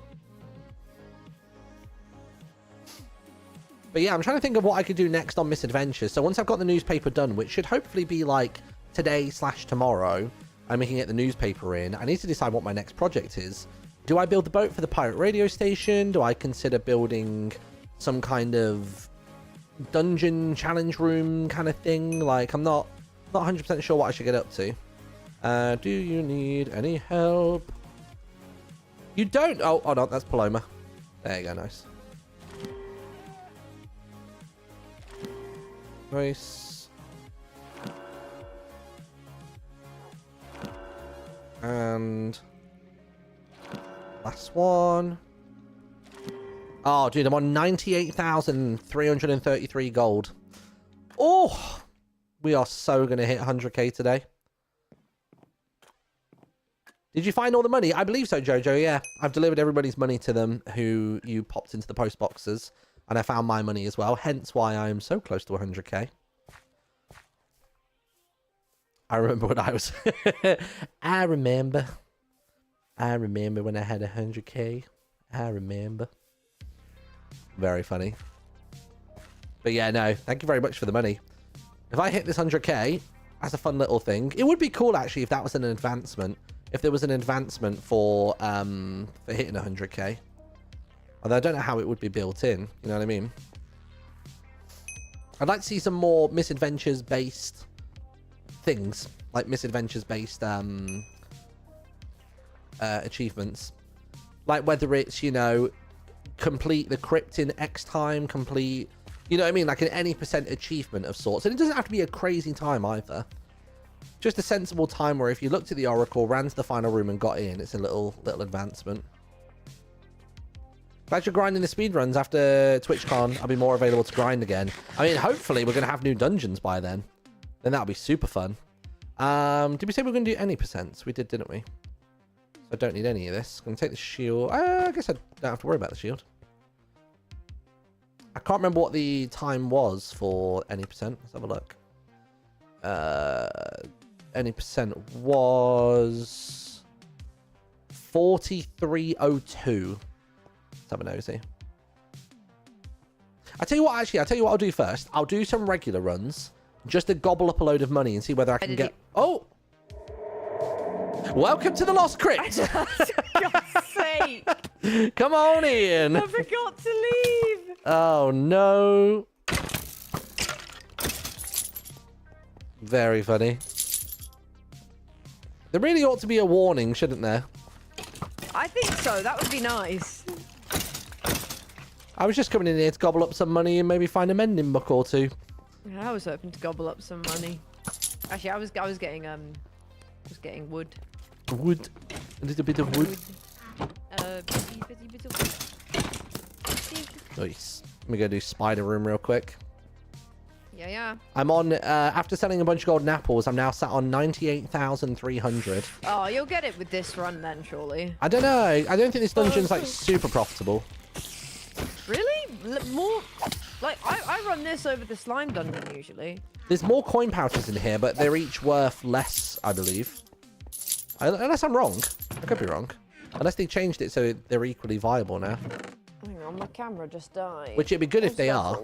But yeah, I'm trying to think of what I could do next on Misadventures. So once I've got the newspaper done, which should hopefully be like today/tomorrow, I'm making it the newspaper in. I need to decide what my next project is. Do I build the boat for the pirate radio station? Do I consider building some kind of dungeon challenge room kind of thing? Like, I'm not 100% sure what I should get up to. Do you need any help? You don't? Oh, hold on. That's Paloma. There you go. Nice. Nice. And last one. Oh, dude, I'm on 98,333 gold. Oh, we are so going to hit 100k today. Did you find all the money? I believe so, Jojo, yeah. I've delivered everybody's money to them who you popped into the post boxes. And I found my money as well, hence why I am so close to 100k. I remember when I was... I remember when I had 100k. I remember. Very funny. But yeah, no, thank you very much for the money. If I hit this 100k, that's a fun little thing. It would be cool, actually, if that was an advancement. If there was an advancement for hitting 100k. Although I don't know how it would be built in. You know what I mean? I'd like to see some more Misadventures-based things. Like Misadventures-based achievements. Like whether it's, you know, complete the crypt in X time, complete... You know what I mean? Like an any percent achievement of sorts. And it doesn't have to be a crazy time either. Just a sensible time where if you looked at the Oracle, ran to the final room and got in, it's a little advancement. Glad you're grinding the speedruns after TwitchCon. I'll be more available to grind again. I mean, hopefully we're going to have new dungeons by then. Then that'll be super fun. Did we say we were going to do any percents? We did, didn't we? So I don't need any of this. I'm going to take the shield. I guess I don't have to worry about the shield. I can't remember what the time was for any percent. Let's have a look. Any percent was 4302. Let's have a nosy. I'll tell you what I'll do first. I'll do some regular runs just to gobble up a load of money and see whether I can get... Oh! Welcome to the Lost Crypt! For God's sake! Come on in! I forgot to leave! Oh, no. Very funny. There really ought to be a warning, shouldn't there? I think so. That would be nice. I was just coming in here to gobble up some money and maybe find a mending book or two. I was hoping to gobble up some money. Actually, I was getting wood. Wood. A little bit of wood. Bitty bit of wood. Nice. Let me go do spider room real quick. Yeah. I'm on, after selling a bunch of golden apples, I'm now sat on 98,300. Oh, you'll get it with this run then, surely. I don't know. I don't think this dungeon's like super profitable. Really? More? Like, I run this over the slime dungeon usually. There's more coin pouches in here, but they're each worth less, I believe. Unless I'm wrong. I could be wrong. Unless they changed it so they're equally viable now. Hang on, my camera just died. Which it'd be good if they are.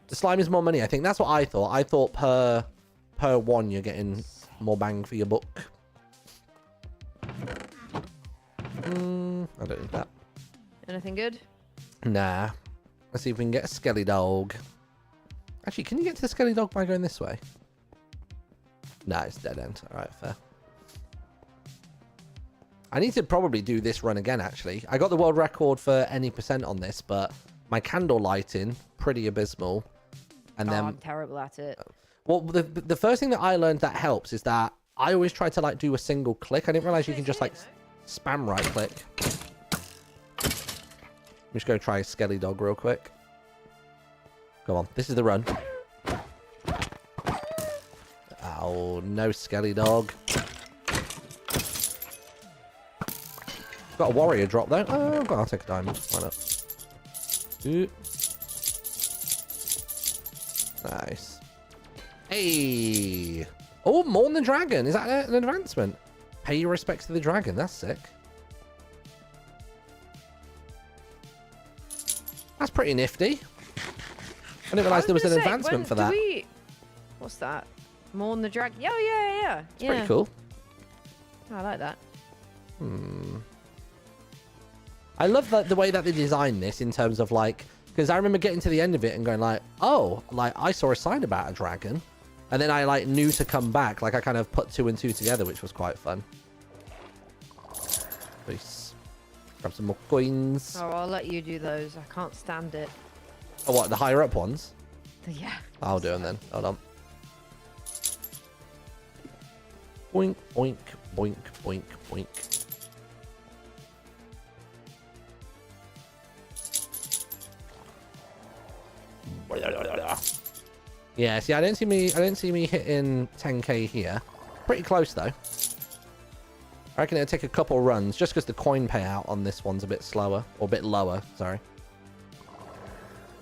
The slime is more money, I think. That's what I thought. I thought per one you're getting more bang for your buck. I don't need that. Anything good? Nah. Let's see if we can get a skelly dog. Actually, can you get to the skelly dog by going this way? Nah, it's dead end. Alright, fair. I need to probably do this run again, actually. I got the world record for any percent on this, but my candle lighting, pretty abysmal. And then I'm terrible at it. Well, the first thing that I learned that helps is that I always try to like do a single click. I didn't realize you can just like spam right click. I'm just going to try Skelly Dog real quick. Go on. This is the run. Oh, no Skelly Dog. Got a warrior drop though. Oh, God, I'll take a diamond. Why not? Ooh. Nice. Hey. Oh, more than the dragon. Is that an advancement? Pay your respects to the dragon. That's sick. That's pretty nifty. I didn't realize there was an advancement for that. What's that? More than the dragon. Yeah. It's pretty cool. I like that. I love the way that they designed this in terms of like, because I remember getting to the end of it and going like, oh, like I saw a sign about a dragon. And then I like knew to come back. Like I kind of put 2 and 2 together, which was quite fun. Nice. Grab some more coins. Oh, I'll let you do those. I can't stand it. Oh, what? The higher up ones? Yeah. I'll do them then. Hold on. Boink, boink, boink, boink, boink. Yeah, see, I don't see me hitting 10k here. Pretty close though. I reckon it'll take a couple runs just because the coin payout on this one's a bit slower or a bit lower. Sorry.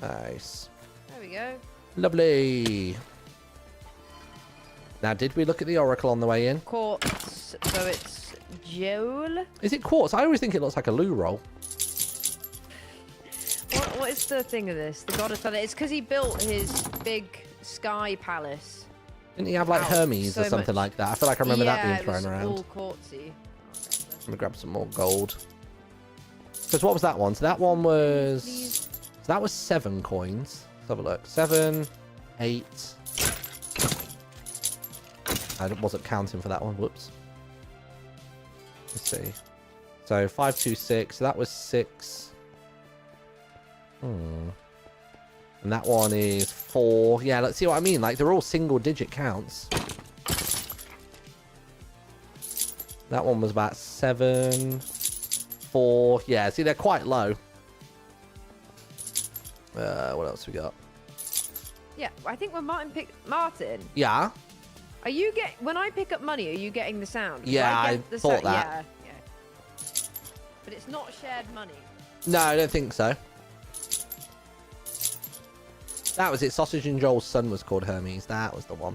Nice. There we go. Lovely. Now, did we look at the oracle on the way in? Quartz. So it's Joel. Is it quartz? I always think it looks like a loo roll. What is the thing of this? The god of thunder. It's because he built his big sky palace. Didn't he have like Hermes or something like that? I feel like I remember that being thrown around. All quartzy. Let me grab some more gold. Because what was that one? So that one was... So that was 7 coins. Let's have a look. 7, 8. I wasn't counting for that one. Whoops. Let's see. So 5, 2, 6. So that was 6. And that one is 4. Yeah, let's see what I mean. Like, they're all single-digit counts. That one was about 7, 4. Yeah, see, they're quite low. What else we got? Yeah, I think when Martyn Yeah. Are you when I pick up money, are you getting the sound? Yeah, I thought that. Yeah. But it's not shared money. No, I don't think so. That was it. Sausage and Joel's son was called Hermes. That was the one.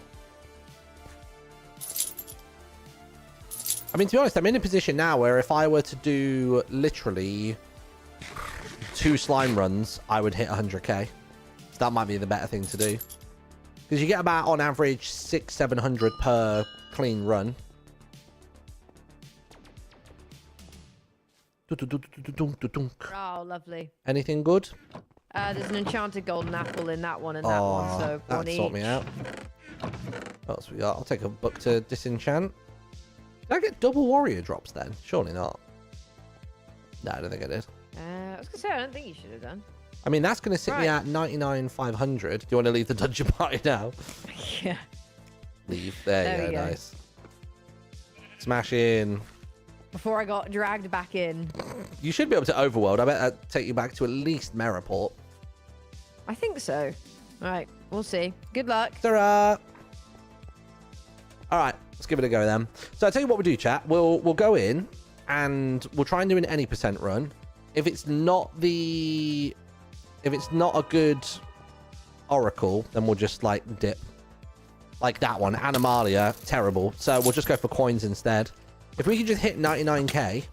I mean, to be honest, I'm in a position now where if I were to do literally 2 slime runs, I would hit 100k. So that might be the better thing to do. Because you get about, on average, 600-700 per clean run. Oh, lovely. Anything good? There's an enchanted golden apple in that one and that one, so one that'd each. sort me out. What else we got? I'll take a book to disenchant. Did I get double warrior drops then? Surely not. No, I don't think I did. I was going to say, I don't think you should have done. I mean, that's going to sit me at 99,500. Do you want to leave the dungeon party now? Yeah. Leave. There you go. Nice. Smash in. Before I got dragged back in. You should be able to overworld. I bet that'd take you back to at least Merriport. I think so. All right. We'll see. Good luck. Ta-ra! All right. Let's give it a go then. So I'll tell you what we'll do, chat. We'll go in and we'll try and do an any percent run. If it's not a good oracle, then we'll just like dip. Like that one, Animalia, terrible. So we'll just go for coins instead. If we can just hit 99k,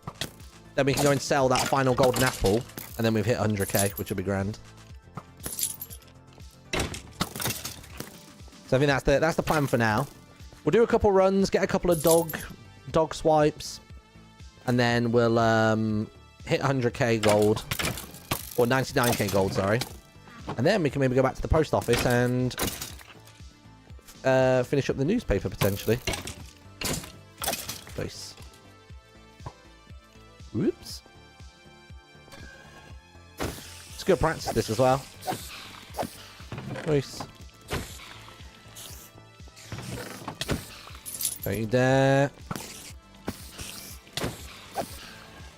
then we can go and sell that final golden apple, and then we've hit 100k, which will be grand. So I think that's the plan for now. We'll do a couple runs, get a couple of dog swipes, and then we'll hit 100k gold, or 99k gold, sorry. And then we can maybe go back to the post office and finish up the newspaper potentially. Nice. Whoops. It's good practice this as well. Nice. Don't you dare.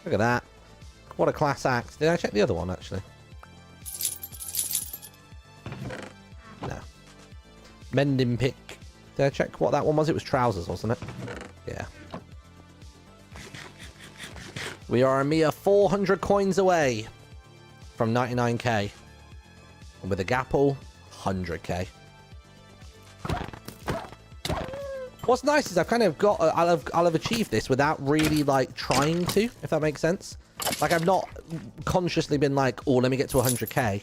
Look at that. What a class act. Did I check the other one actually? No. Mending pick. Did I check what that one was? It was trousers, wasn't it? Yeah. We are a mere 400 coins away from 99k. And with a gapple, 100k. What's nice is I've kind of got... I'll have achieved this without really, like, trying to, if that makes sense. Like, I've not consciously been like, oh, let me get to 100k.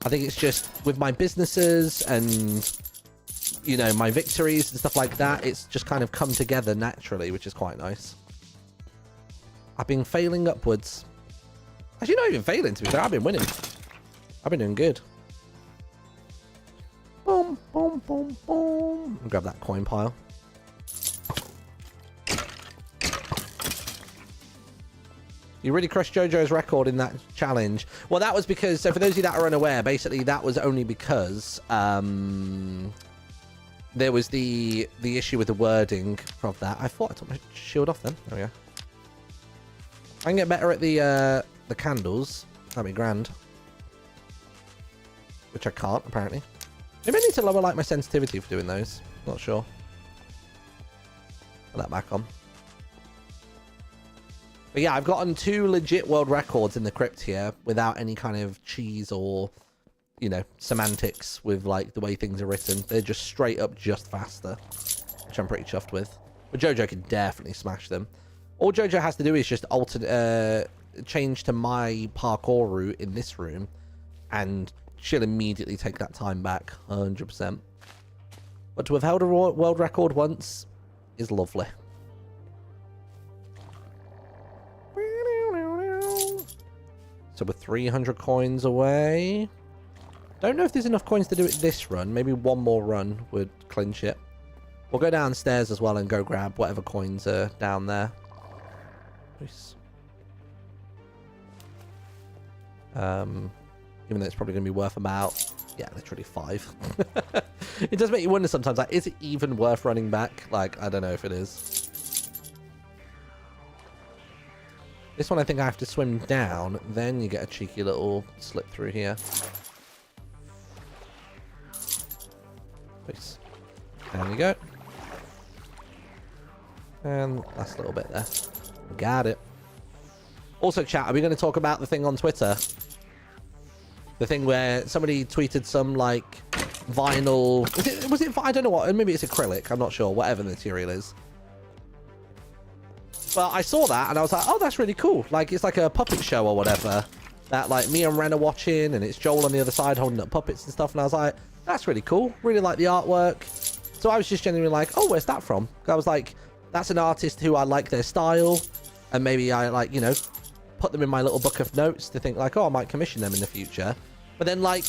I think it's just with my businesses and, you know, my victories and stuff like that, it's just kind of come together naturally, which is quite nice. I've been failing upwards. Actually, not even failing, to be fair. I've been winning. I've been doing good. Boom, boom, boom, boom. I'll grab that coin pile. You really crushed JoJo's record in that challenge. Well, that was because, so for those of you that are unaware, basically that was only because there was the issue with the wording of that. I thought I took my shield off then. There we go. I can get better at the candles. That'd be grand. Which I can't, apparently. Maybe I need to lower like my sensitivity for doing those. Not sure. Put that back on. But yeah, I've gotten 2 legit world records in the crypt here without any kind of cheese or, you know, semantics with like the way things are written. They're just straight up just faster, which I'm pretty chuffed with. But JoJo can definitely smash them. All JoJo has to do is just change to my parkour route in this room, and she'll immediately take that time back, 100%. But to have held a world record once is lovely. So we're 300 coins away. Don't know if there's enough coins to do it this run. Maybe one more run would clinch it. We'll go downstairs as well and go grab whatever coins are down there. Nice. Even though it's probably going to be worth about, yeah, literally 5. It does make you wonder sometimes, like, is it even worth running back? Like, I don't know if it is. This one I think I have to swim down, then you get a cheeky little slip through here. Nice. There we go. And last little bit there. Got it. Also, chat, are we going to talk about the thing on Twitter? The thing where somebody tweeted some, like, vinyl... Was it... I don't know what. Maybe it's acrylic. I'm not sure. Whatever the material is. But I saw that, and I was like, oh, that's really cool. Like, it's like a puppet show or whatever. That, like, me and Ren are watching, and it's Joel on the other side holding up puppets and stuff. And I was like, that's really cool. Really like the artwork. So I was just genuinely like, oh, where's that from? I was like, that's an artist who I like their style. And maybe I, like, you know, put them in my little book of notes to think, like, oh, I might commission them in the future. But then, like,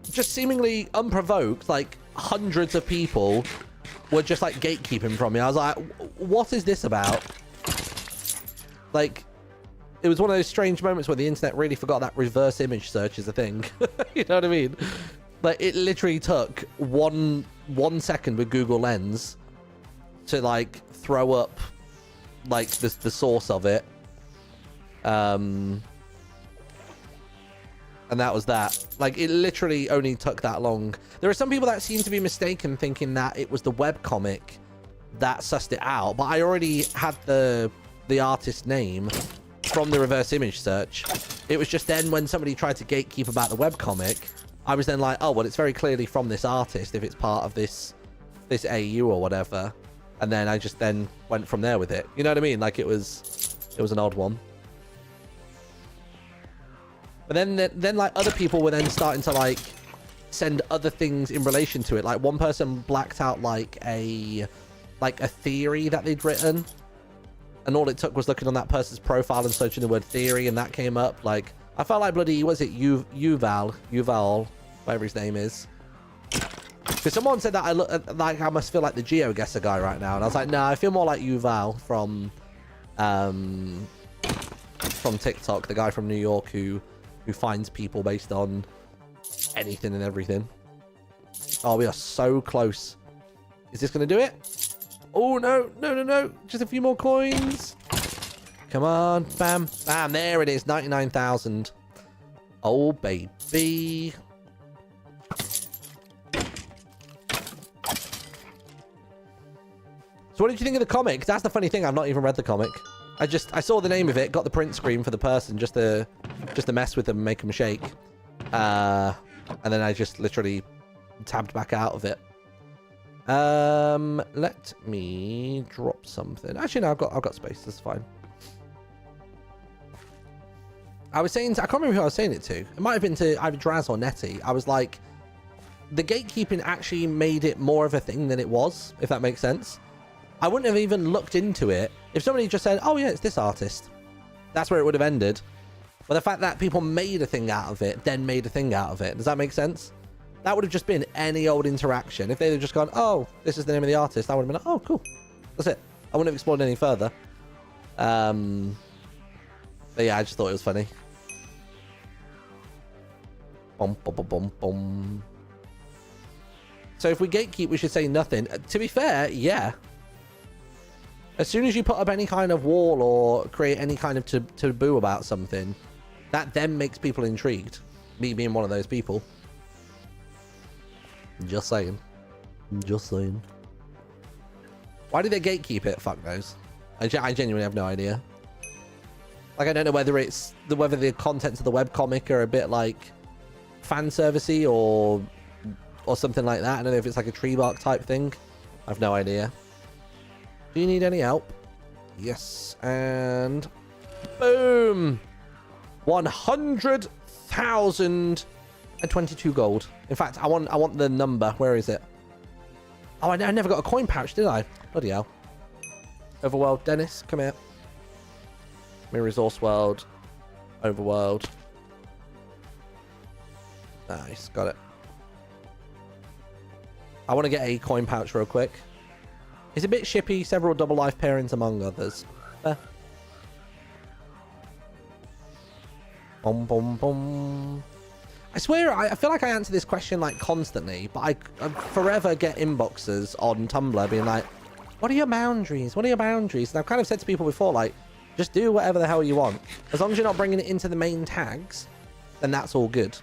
just seemingly unprovoked, like, hundreds of people were just, like, gatekeeping from me. I was like, what is this about? Like, it was one of those strange moments where the internet really forgot that reverse image search is a thing. You know what I mean? Like, it literally took one second with Google Lens to like throw up like the source of it. And that was that. Like, it literally only took that long. There are some people that seem to be mistaken, thinking that it was the webcomic that sussed it out, but I already had the artist name from the reverse image search. It was just then when somebody tried to gatekeep about the webcomic, I was then like, oh, well, it's very clearly from this artist if it's part of this AU or whatever. And then I just then went from there with it. You know what I mean? Like, it was an odd one. But then like other people were then starting to like send other things in relation to it. Like, one person blacked out like a theory that they'd written, and all it took was looking on that person's profile and searching the word theory, and that came up. Like, I felt like bloody, was it Yuval, whatever his name is. Because someone said that I look like I must feel like the GeoGuessr guy right now, and I was like, no, I feel more like Yuval from TikTok, the guy from New York who finds people based on anything and everything. Oh, we are so close. Is this going to do it? Oh, no. Just a few more coins. Come on. Bam. Bam. There it is. 99,000. Oh, baby. So what did you think of the comic? That's the funny thing. I've not even read the comic. I saw the name of it, got the print screen for the person just to mess with them and make them shake. And then I just literally tabbed back out of it. Let me drop something. Actually, no, I've got space. That's fine. I was saying, I can't remember who I was saying it to. It might have been to either Draz or Nettie. I was like, the gatekeeping actually made it more of a thing than it was, if that makes sense. I wouldn't have even looked into it if somebody just said, oh yeah, it's this artist. That's where it would have ended. But the fact that people made a thing out of it, then made a thing out of it. Does that make sense? That would have just been any old interaction. If they'd have just gone, oh, this is the name of the artist, I would have been like, oh, cool. That's it. I wouldn't have explored any further. But yeah, I just thought it was funny. Bum, bum, bum, bum, bum. So if we gatekeep, we should say nothing. To be fair, yeah. As soon as you put up any kind of wall or create any kind of taboo about something, that then makes people intrigued. Me being one of those people. Just saying. Just saying. Why do they gatekeep it? Fuck knows. I genuinely have no idea. Like, I don't know whether it's whether the contents of the webcomic are a bit like fan servicey or something like that. I don't know if it's like a tree bark type thing. I've no idea. Do you need any help? Yes, and boom! 100,022 gold. In fact, I want the number. Where is it? Oh, I never got a coin pouch, did I? Bloody hell. Overworld, Dennis, come here. Mirror Resource World. Overworld. Nice, got it. I want to get a coin pouch real quick. It's a bit shippy, several double life pairings among others. Boom, boom, boom. I swear, I feel like I answer this question like constantly, but I forever get inboxes on Tumblr being like, what are your boundaries? What are your boundaries? And I've kind of said to people before, like, just do whatever the hell you want. As long as you're not bringing it into the main tags, then that's all good.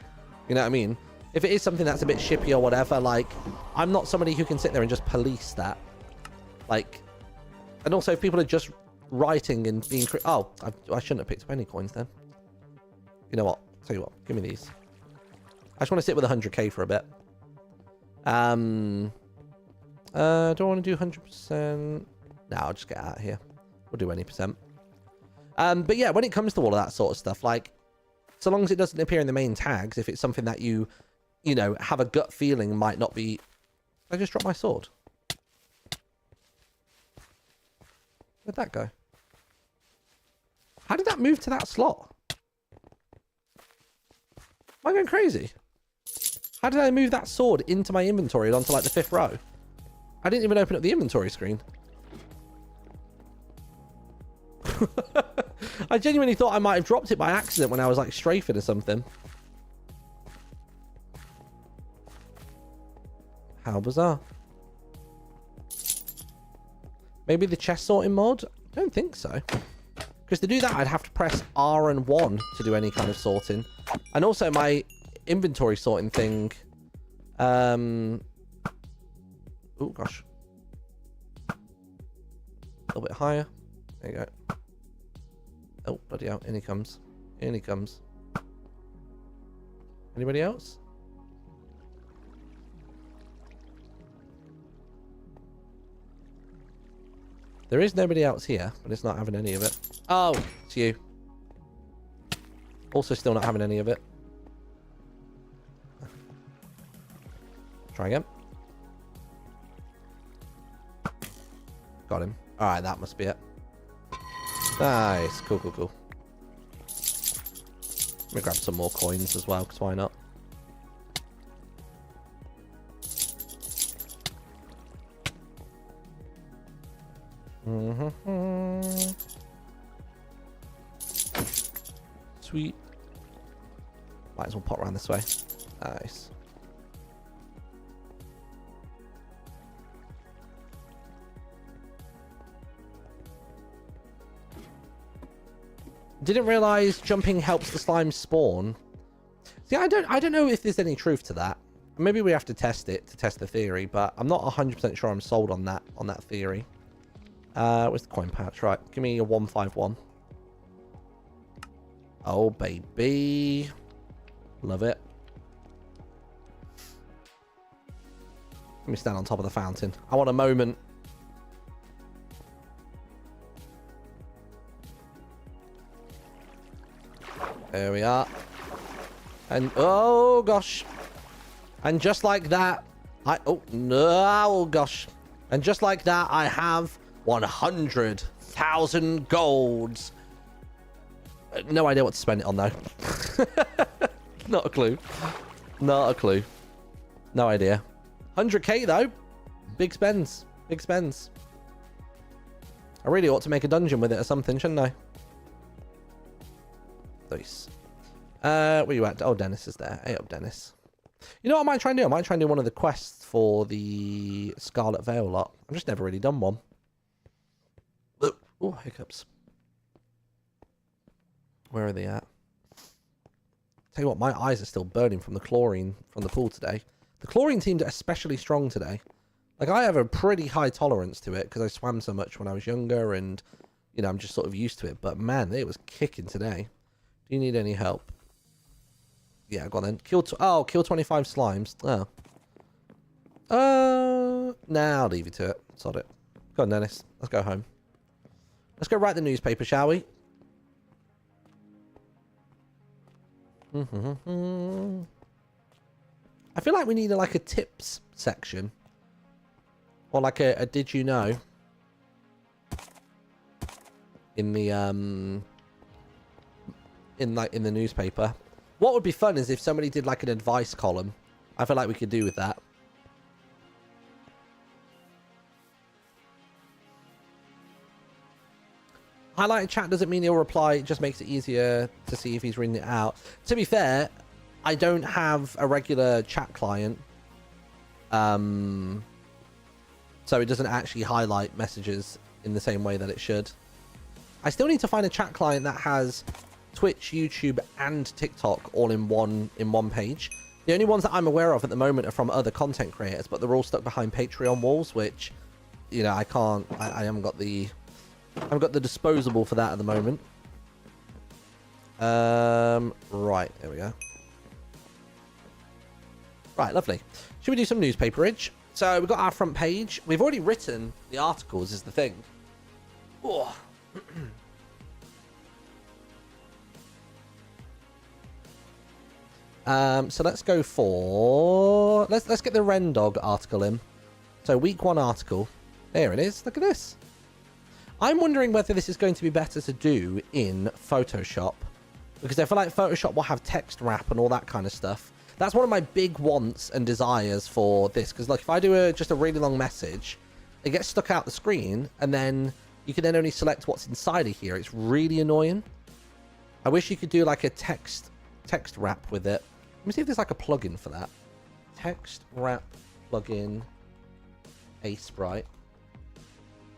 You know what I mean? If it is something that's a bit shippy or whatever, like, I'm not somebody who can sit there and just police that. Like, and also if people are just writing and being... Oh, I shouldn't have picked up any coins then. You know what? Tell you what, give me these. I just want to sit with 100k for a bit. Do I want to do 100%? No, I'll just get out of here. We'll do any percent. But yeah, when it comes to all of that sort of stuff, like, so long as it doesn't appear in the main tags, if it's something that you know, have a gut feeling might not be... I just dropped my sword. Where'd that go? How did that move to that slot? Am I going crazy? How did I move that sword into my inventory and onto like the 5th row? I didn't even open up the inventory screen. I genuinely thought I might have dropped it by accident when I was like strafing or something. How bizarre. Maybe the chest sorting mod? I don't think so. Because to do that, I'd have to press R and 1 to do any kind of sorting. And also my inventory sorting thing. Oh, gosh. A little bit higher. There you go. Oh, bloody hell. In he comes. In he comes. Anybody else? There is nobody else here, but it's not having any of it. Oh, it's you. Also still not having any of it. Try again. Got him. Alright, that must be it. Nice. Cool, cool, cool. Let me grab some more coins as well, because why not? Sweet. Might as well pop around this way. Nice. Didn't realize jumping helps the slime spawn. See, I don't know if there's any truth to that. Maybe we have to test it to test the theory, but I'm not 100% sure I'm sold on that theory. Where's the coin pouch? Right, give me a 151. Oh, baby. Love it. Let me stand on top of the fountain. I want a moment. There we are. And, oh, gosh. And just like that, oh, no, oh, gosh. And just like that, I have 100,000 golds. No idea what to spend it on, though. Not a clue. Not a clue. No idea. 100k, though. Big spends. Big spends. I really ought to make a dungeon with it or something, shouldn't I? Nice. Where you at? Oh, Dennis is there. Hey up, Dennis. You know what I might try and do? I might try and do one of the quests for the Scarlet Veil lot. I've just never really done one. Oh, hiccups. Where are they at? Tell you what, my eyes are still burning from the chlorine from the pool today. The chlorine seemed especially strong today. Like, I have a pretty high tolerance to it because I swam so much when I was younger and, you know, I'm just sort of used to it. But, man, it was kicking today. Do you need any help? Yeah, go on then. Kill 25 slimes. Oh. Nah, I'll leave you to it. Sod it. Go on, Dennis. Let's go home. Let's go write the newspaper, shall we? I feel like we need like a tips section. Or like a did you know? In the in the newspaper. What would be fun is if somebody did like an advice column. I feel like we could do with that. Highlighted chat doesn't mean he'll reply. It just makes it easier to see if he's reading it out. To be fair, I don't have a regular chat client. So it doesn't actually highlight messages in the same way that it should. I still need to find a chat client that has Twitch, YouTube, and TikTok all in one page. The only ones that I'm aware of at the moment are from other content creators, but they're all stuck behind Patreon walls, which, you know, I haven't got the disposable for that at the moment. Right, there we go. Right, lovely. Should we do some newspaperage? So we've got our front page. We've already written the articles, is the thing. Oh. So let's go for... Let's get the Rendog article in. So week 1 article. There it is. Look at this. I'm wondering whether this is going to be better to do in Photoshop. Because I feel like Photoshop will have text wrap and all that kind of stuff. That's one of my big wants and desires for this. Because like if I do just a really long message, it gets stuck out the screen. And then, you can then only select what's inside of here. It's really annoying. I wish you could do like a text wrap with it. Let me see if there's like a plugin for that. Text wrap plugin, a sprite.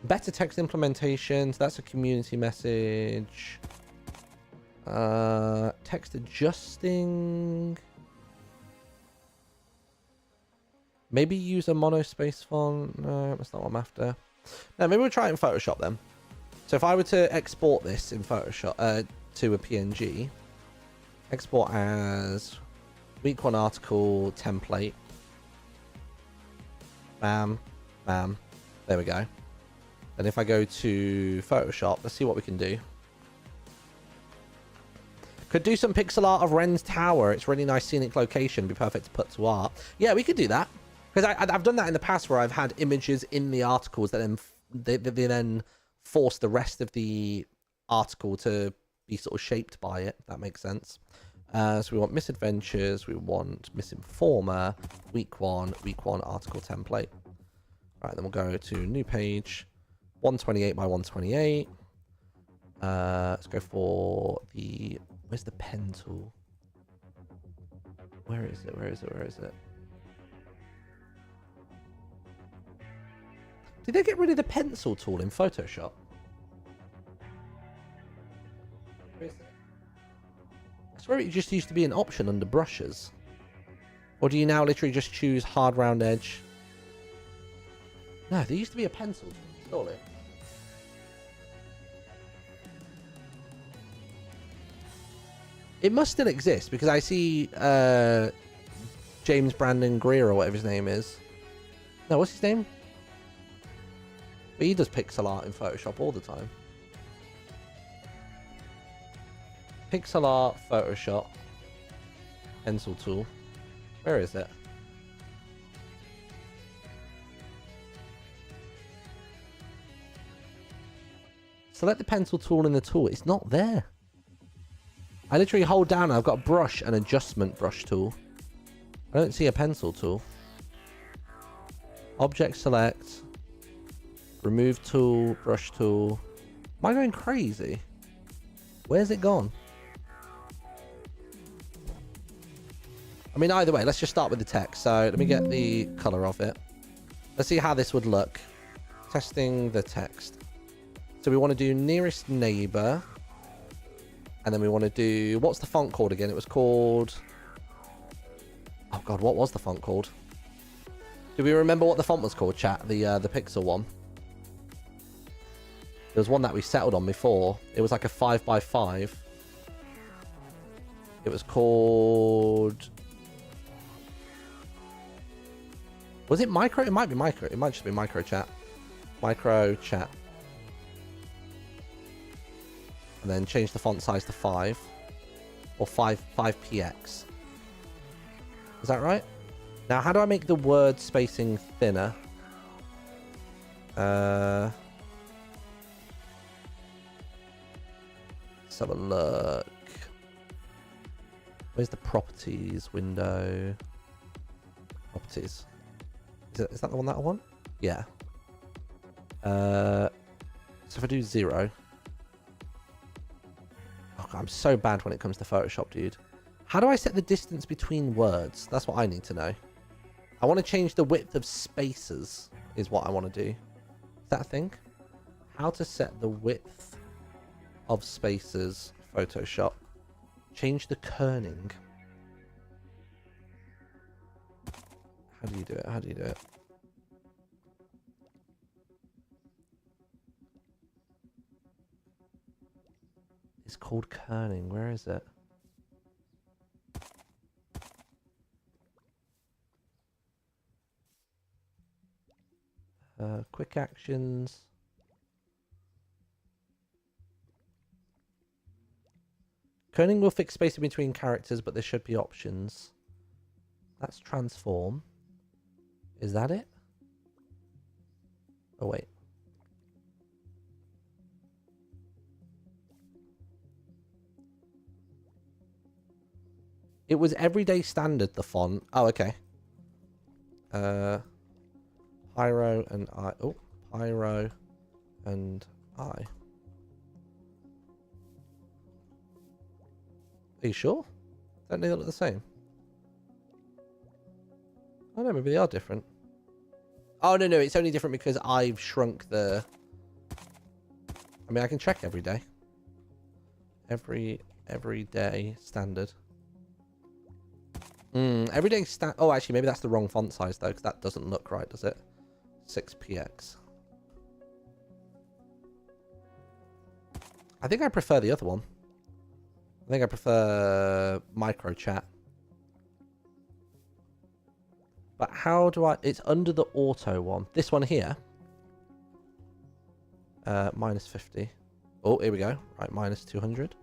Better text implementations. That's a community message. Text adjusting. Maybe use a monospace font. No, that's not what I'm after. No, maybe we'll try it in Photoshop then. So if I were to export this in Photoshop to a PNG, export as week 1 article template. Bam, bam. There we go. And if I go to Photoshop, let's see what we can do. Could do some pixel art of Wren's Tower. It's a really nice scenic location. Be perfect to put to art. Yeah, we could do that. Because I've done that in the past where I've had images in the articles that then they then force the rest of the article to be sort of shaped by it, if that makes sense. So we want Misadventures, we want Misinformer, week one article template. All right, then we'll go to new page, 128 by 128. Let's go for the, where's the pen tool? Where is it? Did they get rid of the pencil tool in Photoshop? Where is it? I swear it just used to be an option under brushes. Or do you now literally just choose hard round edge? No, there used to be a pencil tool, surely. It must still exist because I see James Brandon Greer or whatever his name is. No, what's his name? But he does pixel art in Photoshop all the time. Pixel art, Photoshop, pencil tool. Where is it? Select the pencil tool in the tool. It's not there. I literally hold down and I've got a brush and adjustment brush tool. I don't see a pencil tool. Object select. Remove tool, brush tool. Am I going crazy? Where's it gone? I mean, either way, let's just start with the text. So let me get the color of it. Let's see how this would look. Testing the text. So we want to do nearest neighbor. And then we want to do, what's the font called again? It was called, oh God, what was the font called? Do we remember what the font was called, chat? The pixel one. There was one that we settled on before. It was like a 5x5. It was called, was it micro? It might be micro. It might just be micro chat. Micro chat. And then change the font size to 5. Or 5px. Is that right? Now, how do I make the word spacing thinner? Let's have a look. Where's the properties window? Properties. Is that the one that I want? Yeah. So if I do 0. Oh God, I'm so bad when it comes to Photoshop, dude. How do I set the distance between words? That's what I need to know. I want to change the width of spaces is what I want to do. Is that a thing? How to set the width of spaces, Photoshop. Change the kerning. How do you do it? How do you do it? It's called kerning. Where is it? Quick actions. Kerning will fix spacing between characters, but there should be options. That's transform. Is that it? Oh, wait. It was everyday standard, the font. Oh, okay. Pyro and eye. Are you sure? Don't they look the same? Oh no, maybe they are different. Oh no, it's only different because I've shrunk the... I mean, I can check every day. Every day standard. Everyday oh, actually, maybe that's the wrong font size though, because that doesn't look right, does it? 6px. I think I prefer the other one. I think I prefer micro chat. But how do I... It's under the auto one. This one here. Minus 50. Oh, here we go. Right, minus 200.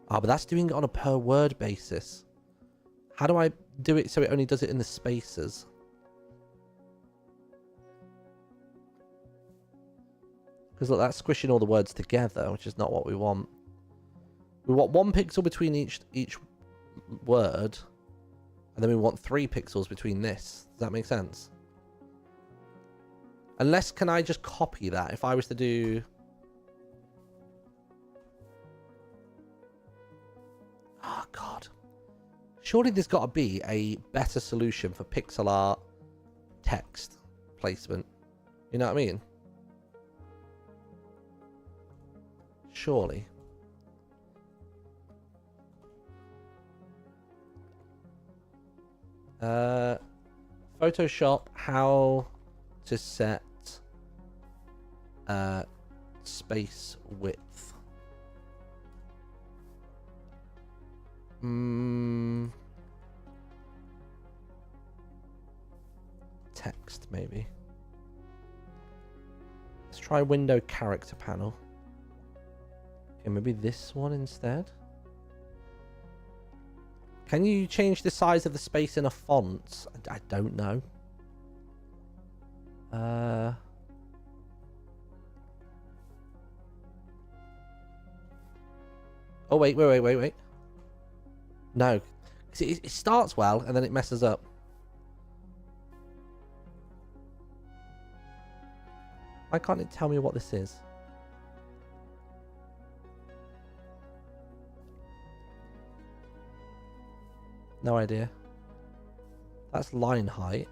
Ah, but that's doing it on a per word basis. How do I do it so it only does it in the spaces? Because look, that's squishing all the words together, which is not what we want. We want 1 pixel between each word, and then we want 3 pixels between this. Does that make sense? Unless, can I just copy that? If I was to do... Oh, God. Surely there's got to be a better solution for pixel art text placement. You know what I mean? Surely. Photoshop, how to set space width. Text, maybe. Let's try window character panel. Okay, maybe this one instead. Can you change the size of the space in a font? I don't know. Oh, wait. No. It starts well, and then it messes up. Why can't it tell me what this is? No idea. That's line height.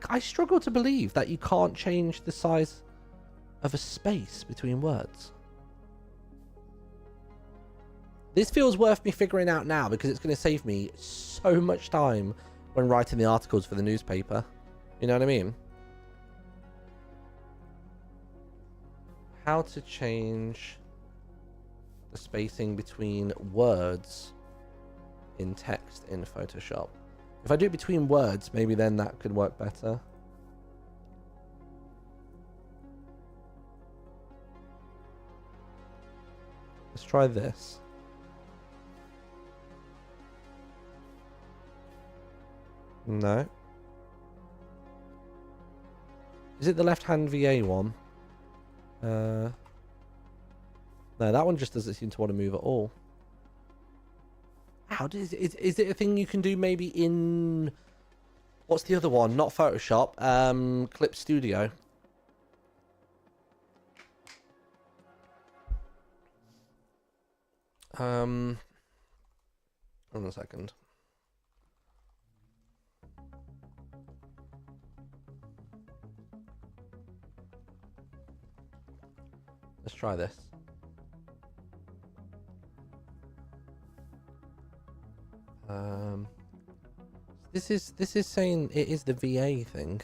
I struggle to believe that you can't change the size of a space between words. This feels worth me figuring out now because it's going to save me so much time when writing the articles for the newspaper. You know what I mean? How to change the spacing between words in text in Photoshop. If I do it between words, maybe then that could work better. Let's try this. No. Is it the left-hand VA one? No, that one just doesn't seem to want to move at all. How does is it a thing you can do maybe in what's the other one? Not Photoshop, Clip Studio. Hold on a second. Let's try this. This is saying it is the VA thing.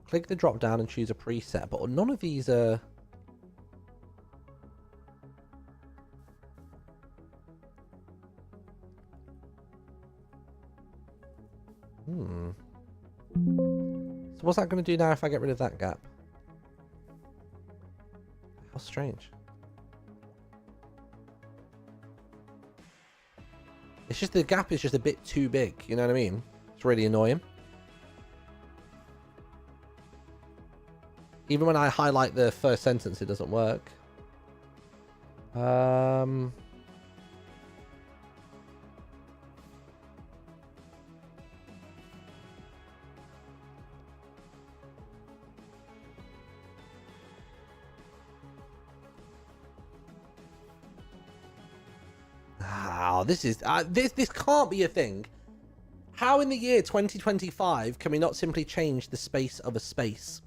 Click the drop down and choose a preset, but none of these are. So what's that going to do now if I get rid of that gap? How strange. It's just the gap is just a bit too big, you know what I mean? It's really annoying. Even when I highlight the first sentence, it doesn't work. Oh, this is this can't be a thing. How in the year 2025 can we not simply change the space of a space?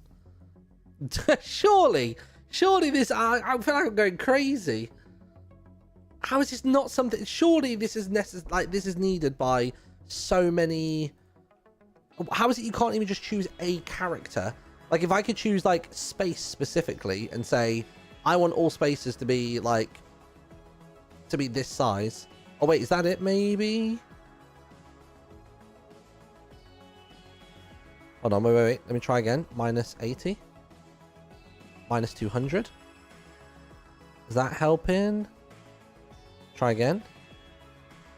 surely this. I feel like I'm going crazy. How is this not something? Surely this is this is needed by so many. How is it you can't even just choose a character? Like if I could choose like space specifically and say I want all spaces to be like this size. Oh wait, is that it? Maybe. Hold on, wait. Let me try again. Minus 80. Minus 200. Is that helping? Try again.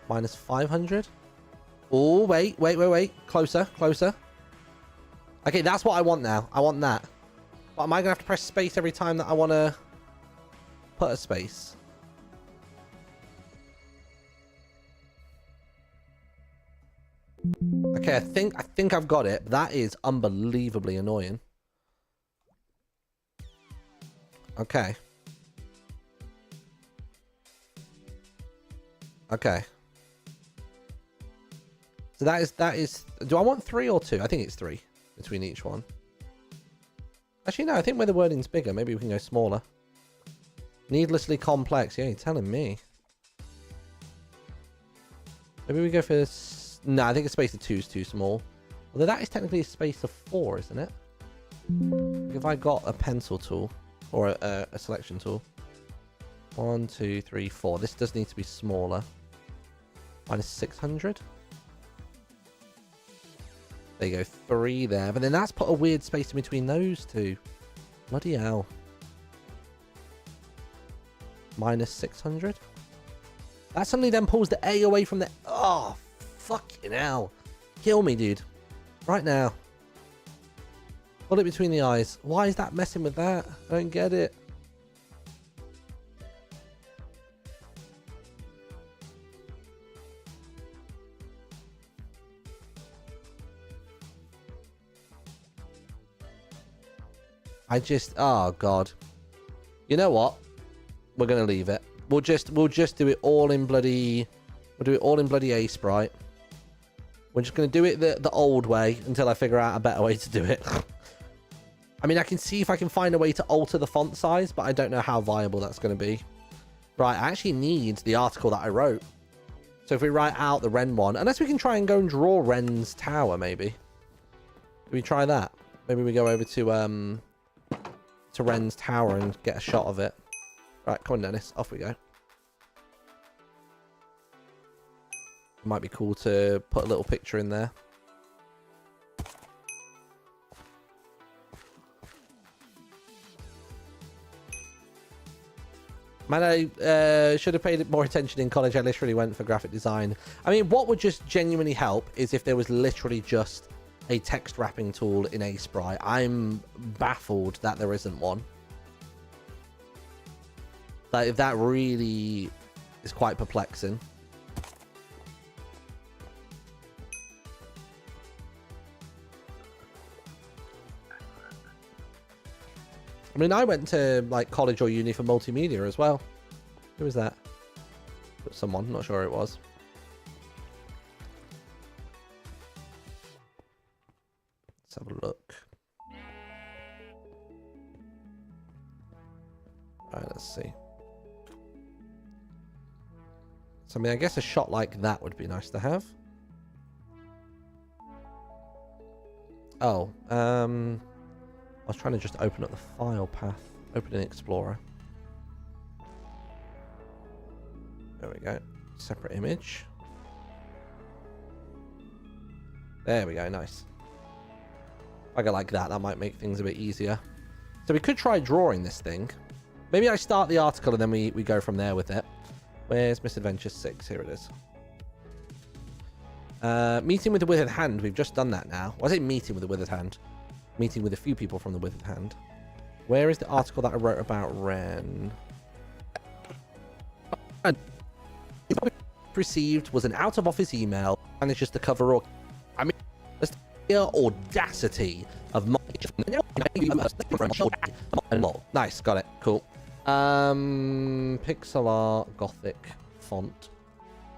Minus 500. Oh, wait. Closer. Okay, that's what I want now. I want that. But am I going to have to press space every time that I want to put a space? Okay, I think I've got it. That is unbelievably annoying. Okay. So that is. Do I want 3 or 2? I think it's 3 between each one. Actually, no. I think where the wording's bigger, maybe we can go smaller. Needlessly complex. Yeah, you're telling me. Maybe we go for this. No, I think a space of 2 is too small. Although that is technically a space of 4, isn't it? If I got a pencil tool or a selection tool. 1, 2, 3, 4. This does need to be smaller. Minus 600. There you go, 3 there. But then that's put a weird space in between those two. Bloody hell. Minus 600. That suddenly then pulls the A away from the... Oh, fucking hell. Kill me, dude. Right now. Put it between the eyes. Why is that messing with that? I don't get it. Oh god. You know what? We're gonna leave it. We'll just do it all in bloody. We'll do it all in bloody A sprite. We're just gonna do it the old way until I figure out a better way to do it. I mean, I can see if I can find a way to alter the font size, but I don't know how viable that's gonna be. Right, I actually need the article that I wrote. So if we write out the Wren one, unless we can try and go and draw Wren's tower, maybe. Do we try that? Maybe we go over to Wren's tower and get a shot of it. Right, come on, Dennis. Off we go. It might be cool to put a little picture in there. Man, I should have paid more attention in college. I literally went for graphic design. I mean, what would just genuinely help is if there was literally just a text wrapping tool in a sprite. I'm baffled that there isn't one. Like, if that really is quite perplexing. I mean, I went to like college or uni for multimedia as well. Who was that? Someone, not sure who it was. Let's have a look. Alright, let's see. So, I mean, I guess a shot like that would be nice to have. Oh, I was trying to just open up the file path. Open in Explorer. There we go. Separate image. There we go, nice. If I go like that, that might make things a bit easier. So we could try drawing this thing. Maybe I start the article and then we go from there with it. Where's Misadventures 6? Here it is. Meeting with the Withered Hand. We've just done that now. Well, I say meeting with the Withered Hand. Meeting with a few people from the Withered Hand. Where is the article that I wrote about Wren? And received was an out-of-office email. Manages to cover all. I mean, the audacity of my... Nice, got it. Cool. Pixel art, gothic, font.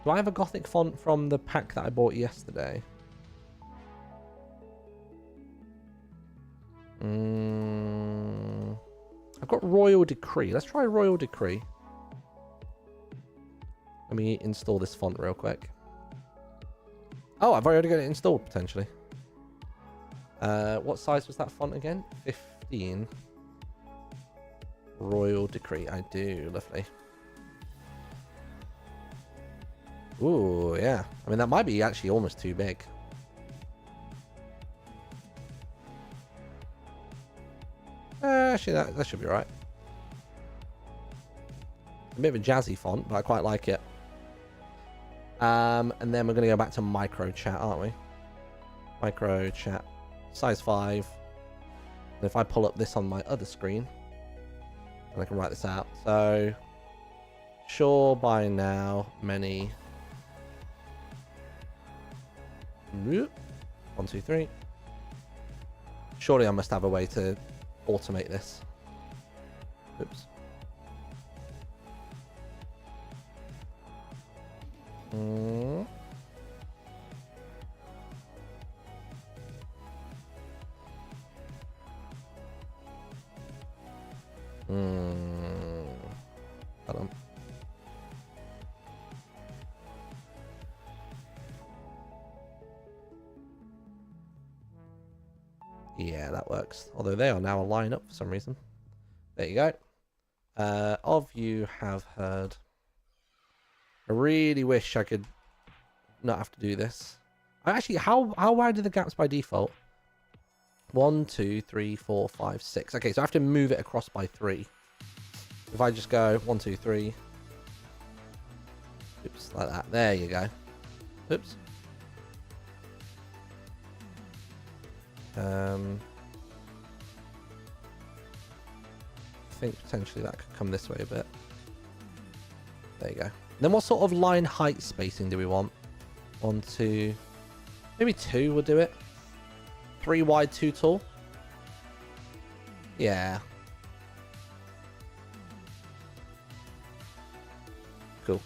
Do I have a Gothic font from the pack that I bought yesterday? I've got Royal Decree. Let's try Royal Decree. Let me install this font real quick. Oh, I've already got it installed, potentially. What size was that font again? 15. Royal Decree. I do. Lovely. Ooh, yeah. I mean, that might be actually almost too big. Actually, that should be right. A bit of a jazzy font, but I quite like it. And then we're going to go back to micro chat, aren't we? Micro chat. Size 5. And if I pull up this on my other screen, and I can write this out. So, sure, by now, many. 1, 2, 3. Surely I must have a way to automate this. Oops. Hold on. Yeah, that works. Although they are now aligned up for some reason. There you go. Of you have heard. I really wish I could not have to do this. Actually, how wide are the gaps by default? 1, 2, 3, 4, 5, 6. Okay, so I have to move it across by 3. If I just go 1, 2, 3. Oops, like that. There you go. Oops. I think potentially that could come this way a bit. There you go. Then what sort of line height spacing do we want? 1, 2, maybe 2 will do it. 3 wide, 2 tall. Yeah. Cool.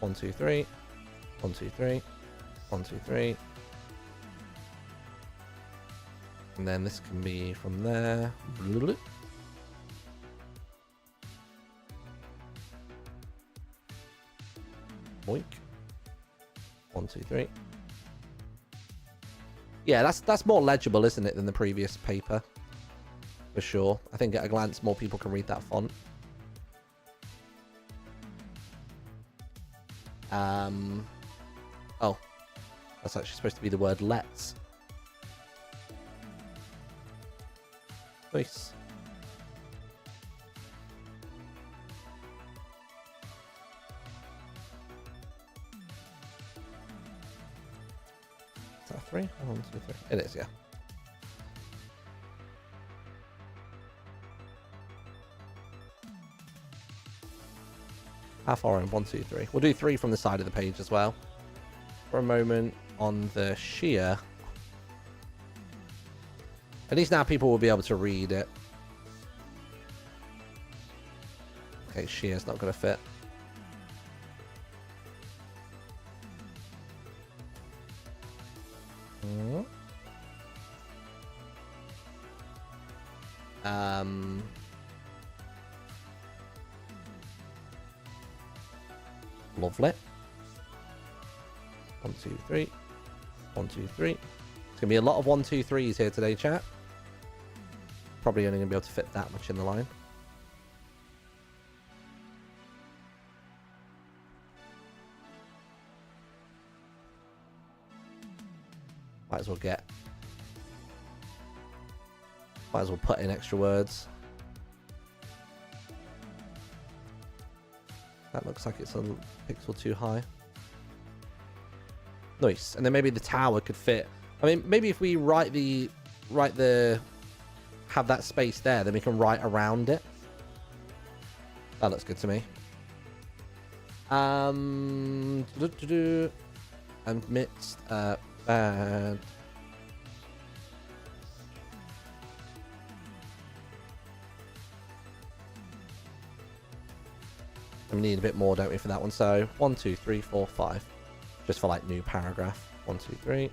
1, 2, 3. 1, 2, 3. 1, 2, 3. And then this can be from there. Boink. 1, 2, 3. Yeah, that's more legible, isn't it, than the previous paper? For sure. I think at a glance, more people can read that font. Oh. That's actually supposed to be the word let's. Nice. Is that 3? 1, 2, 3. It is, yeah. How far in? 1, 2, 3. We'll do 3 from the side of the page as well. For a moment on the sheer. At least now people will be able to read it. Okay, sheer's not going to fit. Lovely. 1, 2, 3. 1, 2, 3. It's gonna be a lot of 1, 2, 3s here today, chat. Probably only gonna be able to fit that much in the line. Might as well put in extra words. That looks like it's a pixel too high. Nice. And then maybe the tower could fit. I mean, maybe if we have that space there, then we can write around it. That looks good to me. Amidst bad. we need a bit more, don't we, for that one? So 1, 2, 3, 4, 5. Just for like new paragraph. 1, 2, 3.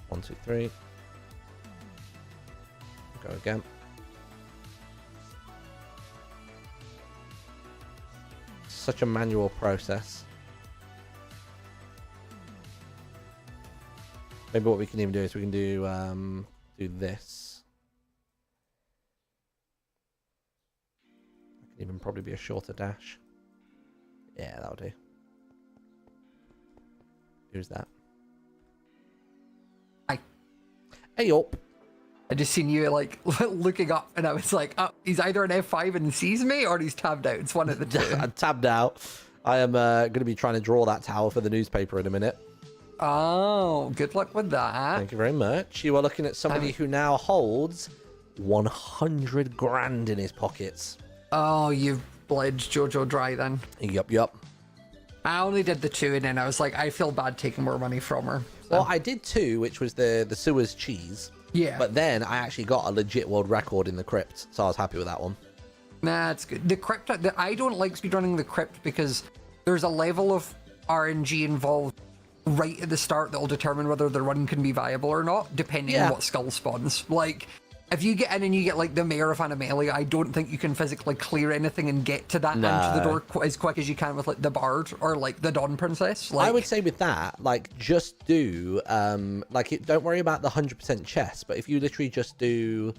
1, 2, 3. Go again. Such a manual process. Maybe what we can even do is we can do this. That can even probably be a shorter dash. Yeah, that'll do. Who's that? Hi. Hey up. I just seen you like looking up, and I was like, oh, he's either an F5 and sees me, or he's tabbed out. It's one of the two. I'm tabbed out. I am going to be trying to draw that tower for the newspaper in a minute. Oh, good luck with that. Thank you very much. You are looking at somebody who now holds 100 grand in his pockets. Oh, you've bled Jojo dry then. Yup. I only did the 2, and then I was like, I feel bad taking more money from her. So. Well, I did 2, which was the sewers cheese. Yeah. But then I actually got a legit world record in the crypt, so I was happy with that one. Nah, it's good. The crypt, I don't like speedrunning the crypt because there's a level of RNG involved right at the start that will determine whether the run can be viable or not, depending on what skull spawns. Like, if you get in and you get like the Mayor of Animalia, I don't think you can physically clear anything and get to that end to the door as quick as you can with like the Bard or like the Dawn Princess. Like, I would say with that, like, just do don't worry about the 100% chest, but if you literally just do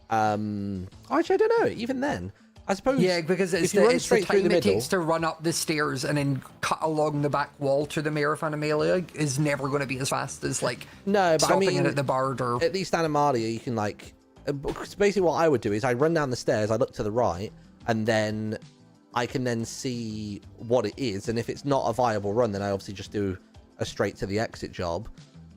actually I don't know, even then I suppose, yeah, because it's the time it takes to run up the stairs and then cut along the back wall to the Mayor of Animalia is never going to be as fast as like stopping it at the Bard or at least Animalia. You can like, because basically what I would do is I run down the stairs, I look to the right, and then I can then see what it is, and if it's not a viable run, then I obviously just do a straight to the exit job.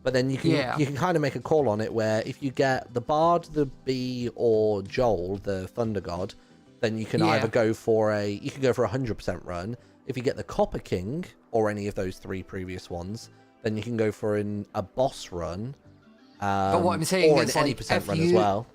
But then you can kind of make a call on it where if you get the Bard, the Bee, or Joel, the Thunder God, then you can either go for a 100% run. If you get the Copper King or any of those 3 previous ones, then you can go for a boss run. But what I'm saying or is an any like, percent run as well.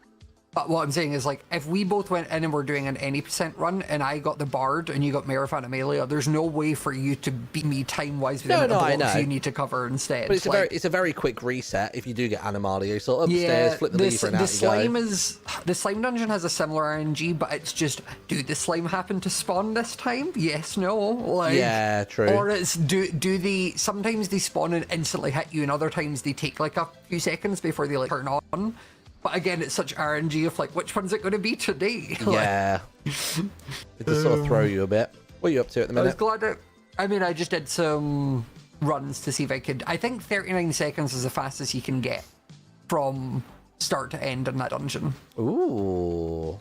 But what I'm saying is, like, if we both went in and we're doing an any percent run, and I got the Bard and you got Mayor of Animalia, there's no way for you to beat me time-wise with the I know. you need to cover instead. But it's a very quick reset if you do get Animalia. So upstairs, flip the lever, and out you go. The slime dungeon has a similar RNG, but it's just, do the slime happen to spawn this time? Yes, no. Like, yeah, true. Or it's sometimes they spawn and instantly hit you, and other times they take like a few seconds before they like turn on. But again, it's such RNG of like, which one's it going to be today? Yeah. It does sort of throw you a bit. What are you up to at the minute? I was glad that, I just did some runs to see if I could. I think 39 seconds is the fastest you can get from start to end in that dungeon. Ooh.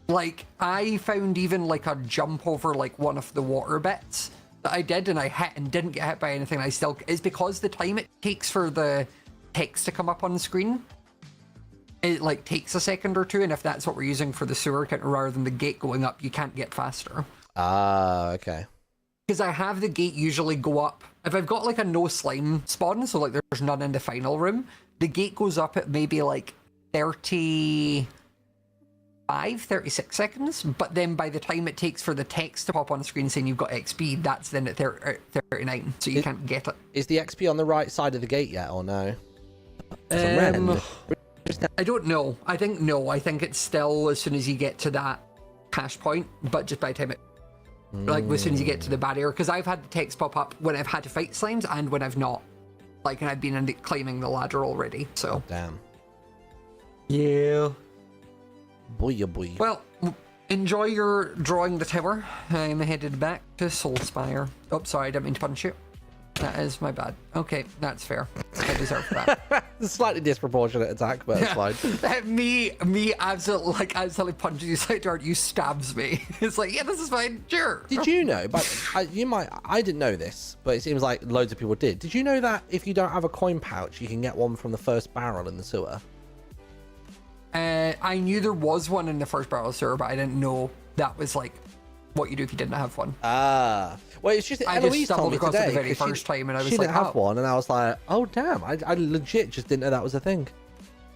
Like, I found even like a jump over like one of the water bits that I did, and I hit and didn't get hit by anything. It's because the time it takes for the text to come up on screen, it like takes a second or two, and if that's what we're using for the sewer counter rather than the gate going up, you can't get faster. Ah, okay. Because I have the gate usually go up. If I've got like a no slime spawn, so like there's none in the final room, the gate goes up at maybe like 36 seconds, but then by the time it takes for the text to pop on screen saying you've got XP, that's then at 39, so you can't get it. Is the XP on the right side of the gate yet, or no? I don't know. I think it's still as soon as you get to that cash point, but just by the time it, like as soon as you get to the barrier, because I've had the text pop up when I've had to fight slimes and when I've not, like, and I've been climbing the ladder already. So oh, damn. Yeah. Boy, oh boy. Well, enjoy your drawing the tower. I'm headed back to Soulspire. Oh, sorry, I didn't mean to punch you. That is my bad. Okay, that's fair. I deserve that. It's a slightly disproportionate attack, but it's fine. me absolutely punches you side to heart. You stabs me. It's like, yeah, this is fine. Sure. Did you know? But I didn't know this, but it seems like loads of people did. Did you know that if you don't have a coin pouch, you can get one from the first barrel in the sewer? I knew there was one in the first barrel sewer, but I didn't know that was like what you do if you didn't have one. Ah. Well, it's just I Eloise just stumbled told me across it today, the very first time, and I was she like, didn't have one, and I was like, oh damn, I legit just didn't know that was a thing.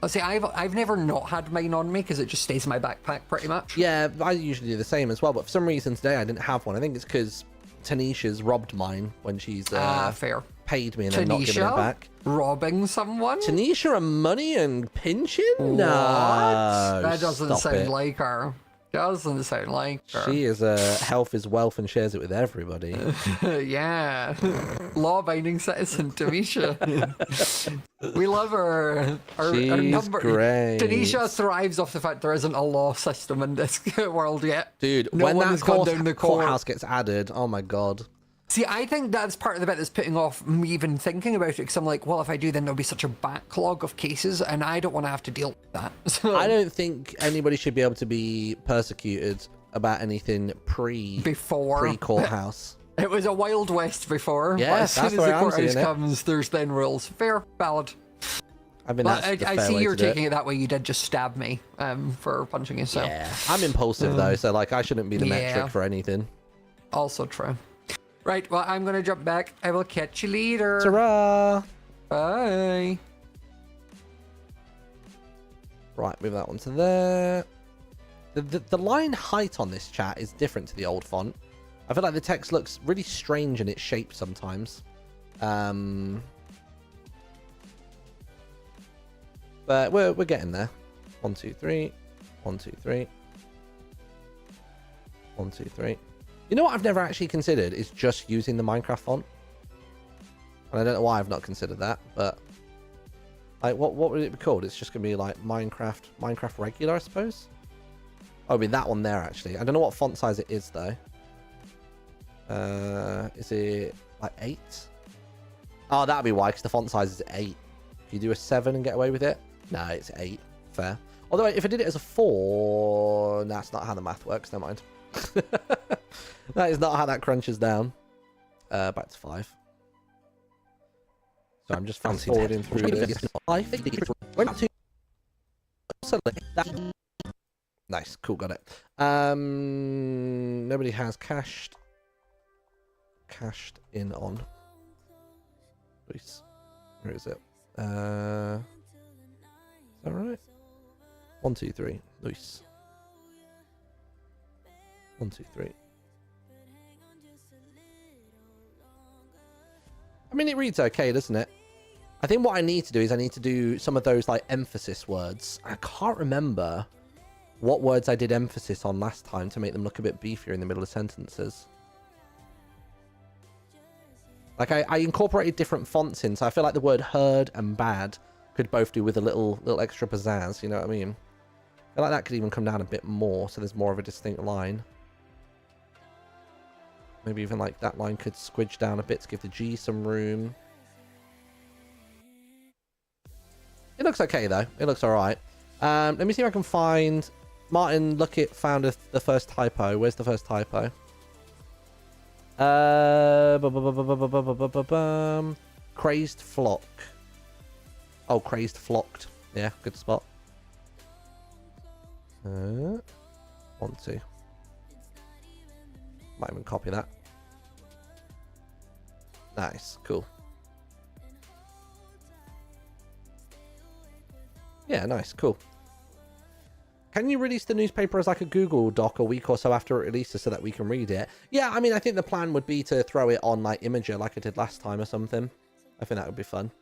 See, I've never not had mine on me because it just stays in my backpack pretty much. Yeah, I usually do the same as well, but for some reason today I didn't have one. I think it's because Tanisha's robbed mine when she's fair. paid me and then not given it back. Robbing someone? Tanisha and money and pinching? What? No, that doesn't sound it. like her. Doesn't sound like her. She is health is wealth and shares it with everybody. Yeah. Law-abiding citizen, Tanisha. We love her. She's great. Tanisha thrives off the fact there isn't a law system in this world yet. Dude, no when one that has gone down the courthouse gets added, oh my god. See, I think that's part of the bit that's putting off me even thinking about it, because I'm like, well, if I do, then there'll be such a backlog of cases, and I don't want to have to deal with that. So, I don't think anybody should be able to be persecuted about anything pre-courthouse. It was a Wild West before. Yeah, but as soon that's as where the I'm courthouse seeing it. comes, there's then rules. Fair, valid. I mean, But that's the I fair see way you're to do taking it that way. You did just stab me for punching you. So yeah, I'm impulsive though, so like I shouldn't be the Yeah. metric for anything. also true. Right, well, I'm going to jump back. I will catch you later. Ta-ra! Bye. Right, move that one to there. The line height on this chat is different to the old font. I feel like the text looks really strange in its shape sometimes. But we're getting there. 1, 2, 3. 1, 2, 3. 1, 2, 3. You know what I've never actually considered is just using the Minecraft font. And I don't know why I've not considered that, but like what would it be called? It's just gonna be like Minecraft regular, I suppose. Oh, it'd be that one there actually. I don't know what font size it is though. Is it like 8? Oh, that'd be why, because the font size is 8. If you do a 7 and get away with it, no, it's 8. Fair. Although if I did it as a 4, that's not how the math works. Never mind. That is not how that crunches down. Back to 5. So I'm just fast forwarding through this. Nice, cool, got it. Nobody has cashed in on. Please, where is it? Is that right? 1, 2, 3. Nice. 1, 2, 3. I mean, it reads okay, doesn't it? I think what I need to do is I need to do some of those like emphasis words. I can't remember what words I did emphasis on last time to make them look a bit beefier in the middle of sentences. Like I incorporated different fonts in, so I feel like the word heard and bad could both do with a little extra pizzazz, you know what I mean? I feel like that could even come down a bit more, so there's more of a distinct line. Maybe even like that line could squidge down a bit to give the G some room. It looks okay though. It looks alright. Let me see if I can find... Martyn, look, it found the first typo. Where's the first typo? Crazed flock. Oh, crazed flocked. Yeah, good spot. 1, 2. Might even copy that. Nice, cool. Yeah, nice, cool. Can you release the newspaper as like a Google Doc a week or so after it releases so that we can read it? Yeah, I mean, I think the plan would be to throw it on like Imager like I did last time or something. I think that would be fun.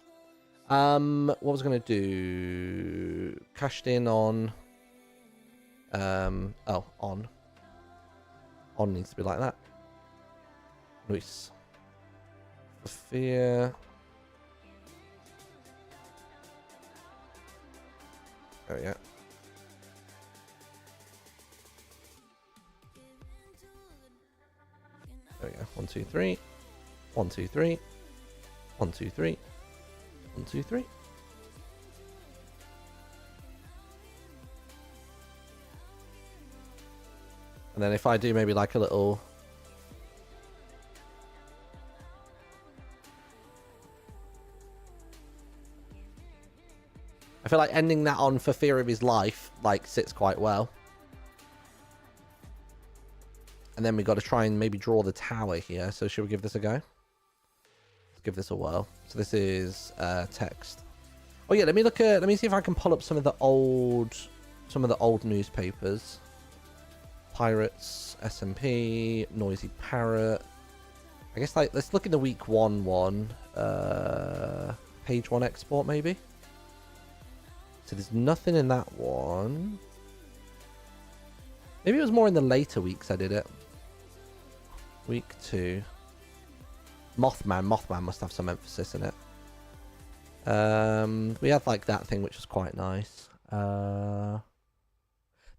What was I going to do? Cashed in on... oh, on. On needs to be like that. Nice. For fear. There we go. There we go. 1, 2, 3. 1, 2, 3. 1, 2, 3. 1, 2, 3. And then if I do maybe like a little... I feel like ending that on for fear of his life, like, sits quite well. And then we got to try and maybe draw the tower here. So should we give this a go? Let's give this a whirl. So this is text. Oh yeah, let me see if I can pull up some of the old newspapers. Pirates, SMP, Noisy Parrot. I guess like let's look at the week one. Page 1 export maybe. So there's nothing in that one. Maybe it was more in the later weeks I did it. Week 2. Mothman must have some emphasis in it. We had like that thing which was quite nice.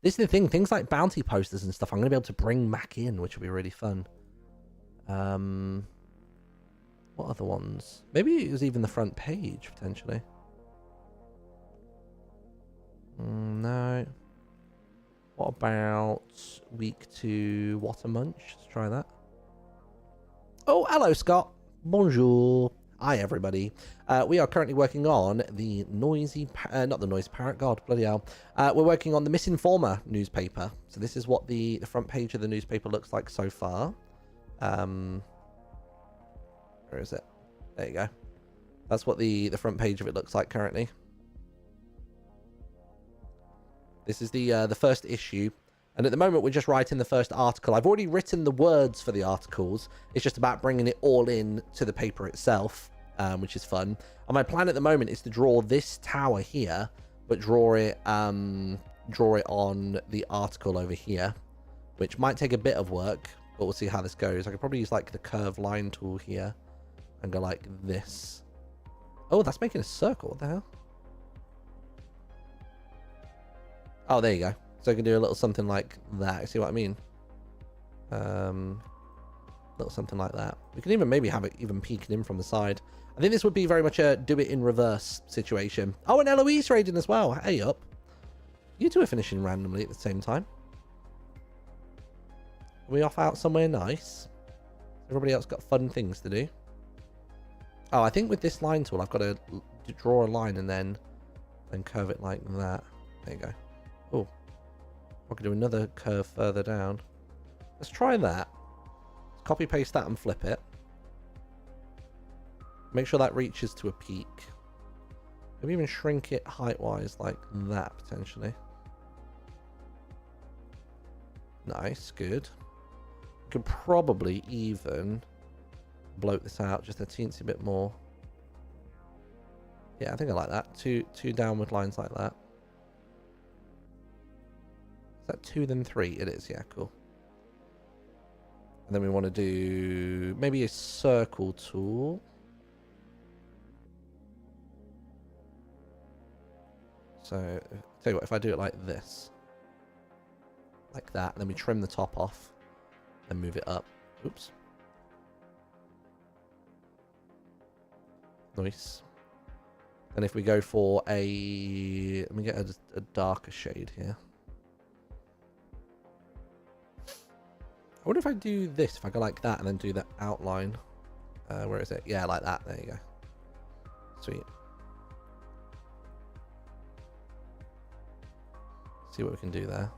This is the thing, things like bounty posters and stuff I'm going to be able to bring back in, which will be really fun. What other ones? Maybe it was even the front page, potentially. No. What about week 2 What a Munch? Let's try that. Oh, hello, Scott. Bonjour. Hi, everybody. We are currently working on the not the Noisy Parrot, God, bloody hell. We're working on the Misinformer newspaper. So this is what the front page of the newspaper looks like so far. Where is it? There you go. That's what the front page of it looks like currently. This is the first issue. And at the moment, we're just writing the first article. I've already written the words for the articles. It's just about bringing it all in to the paper itself, which is fun. And my plan at the moment is to draw this tower here, but draw it on the article over here, which might take a bit of work, but we'll see how this goes. I could probably use like the curve line tool here and go like this. Oh, that's making a circle. What the hell? Oh, there you go. So I can do a little something like that. You see what I mean? Little something like that. We can even maybe have it even peeking in from the side. I think this would be very much a do it in reverse situation. Oh, and Eloise raiding as well. Hey up. You two are finishing randomly at the same time. Are we off out somewhere nice? Everybody else got fun things to do. Oh, I think with this line tool, I've got to draw a line and then curve it like that. There you go. Oh. I could do another curve further down. Let's try that. Let's copy paste that and flip it. Make sure that reaches to a peak. Maybe even shrink it height-wise like that, potentially. Nice, good. We could probably even bloat this out just a teensy bit more. Yeah, I think I like that. Two downward lines like that. Is that 2 then 3? It is, yeah, cool. And then we want to do maybe a circle tool. So, tell you what, if I do it like this, like that, and then we trim the top off, then move it up. Oops. Nice. And if we go for a, let me get a darker shade here. I wonder if I do this, if I go like that and then do the outline. Where is it? Yeah, like that. There you go. Sweet. See what we can do there.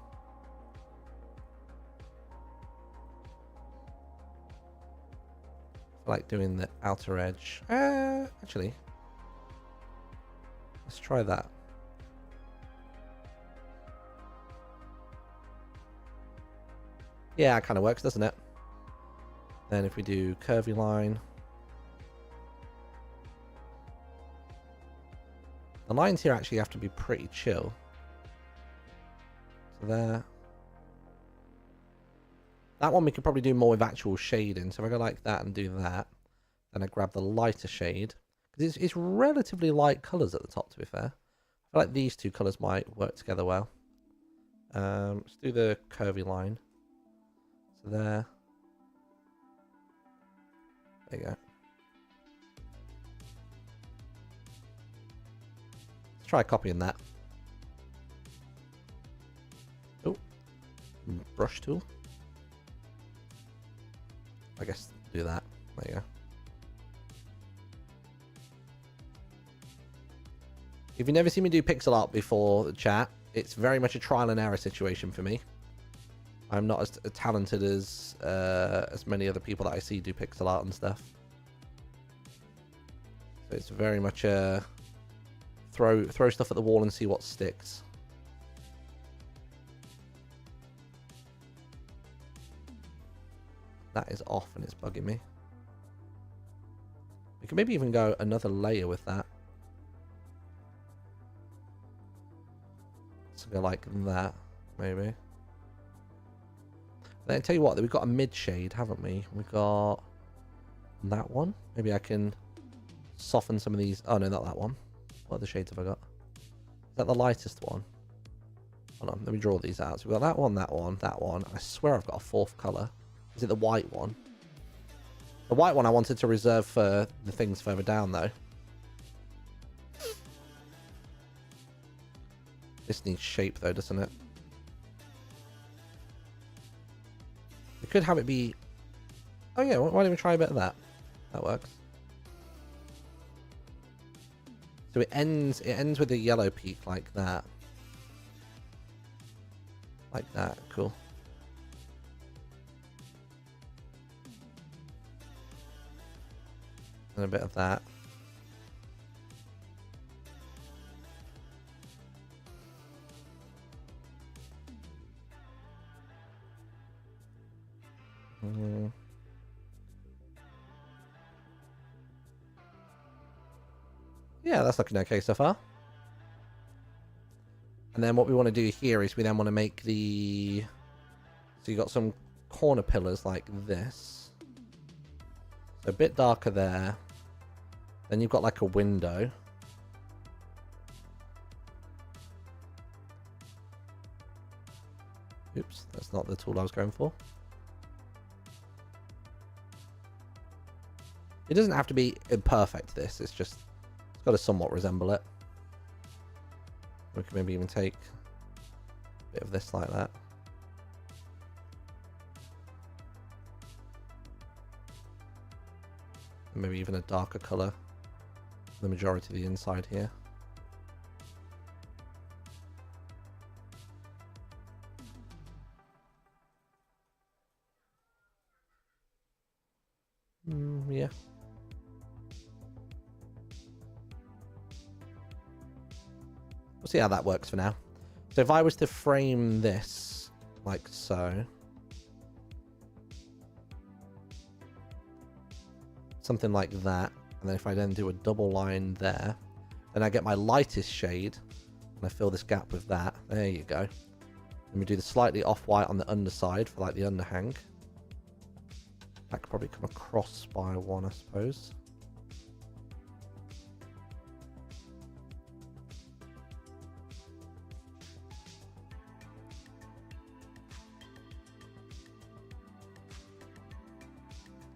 I like doing the outer edge. Actually, let's try that. Yeah, it kind of works, doesn't it? Then if we do curvy line. The lines here actually have to be pretty chill. So there. That one we could probably do more with actual shading. So if I go like that and do that, then I grab the lighter shade. Because it's relatively light colours at the top, to be fair. I feel like these two colours might work together well. Let's do the curvy line. So there. There you go. Let's try copying that. Oh. Brush tool. I guess do that. There you go. If you've never seen me do pixel art before, chat, it's very much a trial and error situation for me. I'm not as talented as many other people that I see do pixel art and stuff. So it's very much a throw stuff at the wall and see what sticks. That is off and it's bugging me. We can maybe even go another layer with that. So go like that, maybe. Then tell you what, we've got a mid shade, haven't we? We've got that one. Maybe I can soften some of these. Oh no, not that one. What other shades have I got? Is that the lightest one? Hold on, let me draw these out. So we've got that one, that one, that one. I swear I've got a fourth colour. Is it the white one? The white one I wanted to reserve for the things further down though. This needs shape though, doesn't it? We could have it be... Oh yeah, why don't we try a bit of that? That works. So it ends with a yellow peak like that. Like that, cool. And a bit of that. Yeah, that's looking okay so far. And then what we want to do here is we then want to make the... So you got some corner pillars like this. So a bit darker there. Then you've got like a window. Oops, that's not the tool I was going for. It doesn't have to be perfect, this. It's just... It's got to somewhat resemble it. We can maybe even take a bit of this like that. And maybe even a darker colour. The majority of the inside here. Yeah. We'll see how that works for now. So if I was to frame this like so. Something like that. And then if I then do a double line there, then I get my lightest shade. And I fill this gap with that. There you go. Then we do the slightly off-white on the underside for like the underhang. That could probably come across by one, I suppose.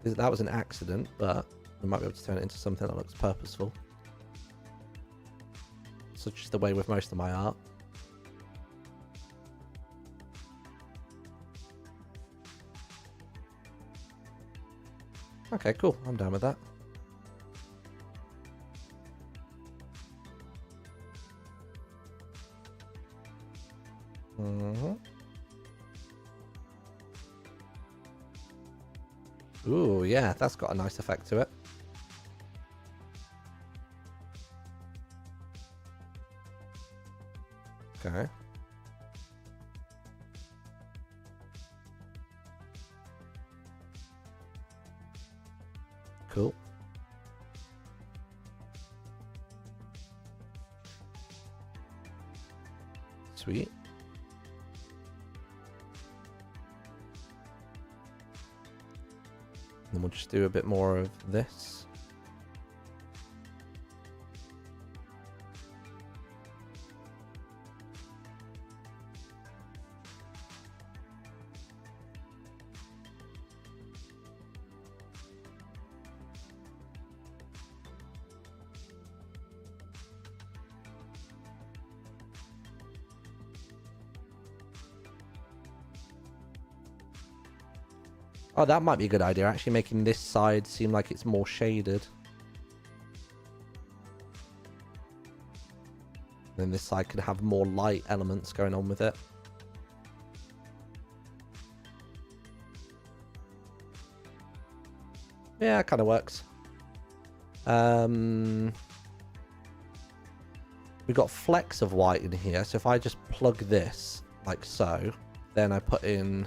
That was an accident, but we might be able to turn it into something that looks purposeful. Such is the way with most of my art. Okay, cool. I'm down with that. Ooh, yeah, that's got a nice effect to it. Okay. Cool. Sweet. And then we'll just do a bit more of this. Oh, that might be a good idea, actually making this side seem like it's more shaded. Then this side could have more light elements going on with it. Yeah, it kind of works. we've got flecks of white in here. So if I just plug this like so, then I put in,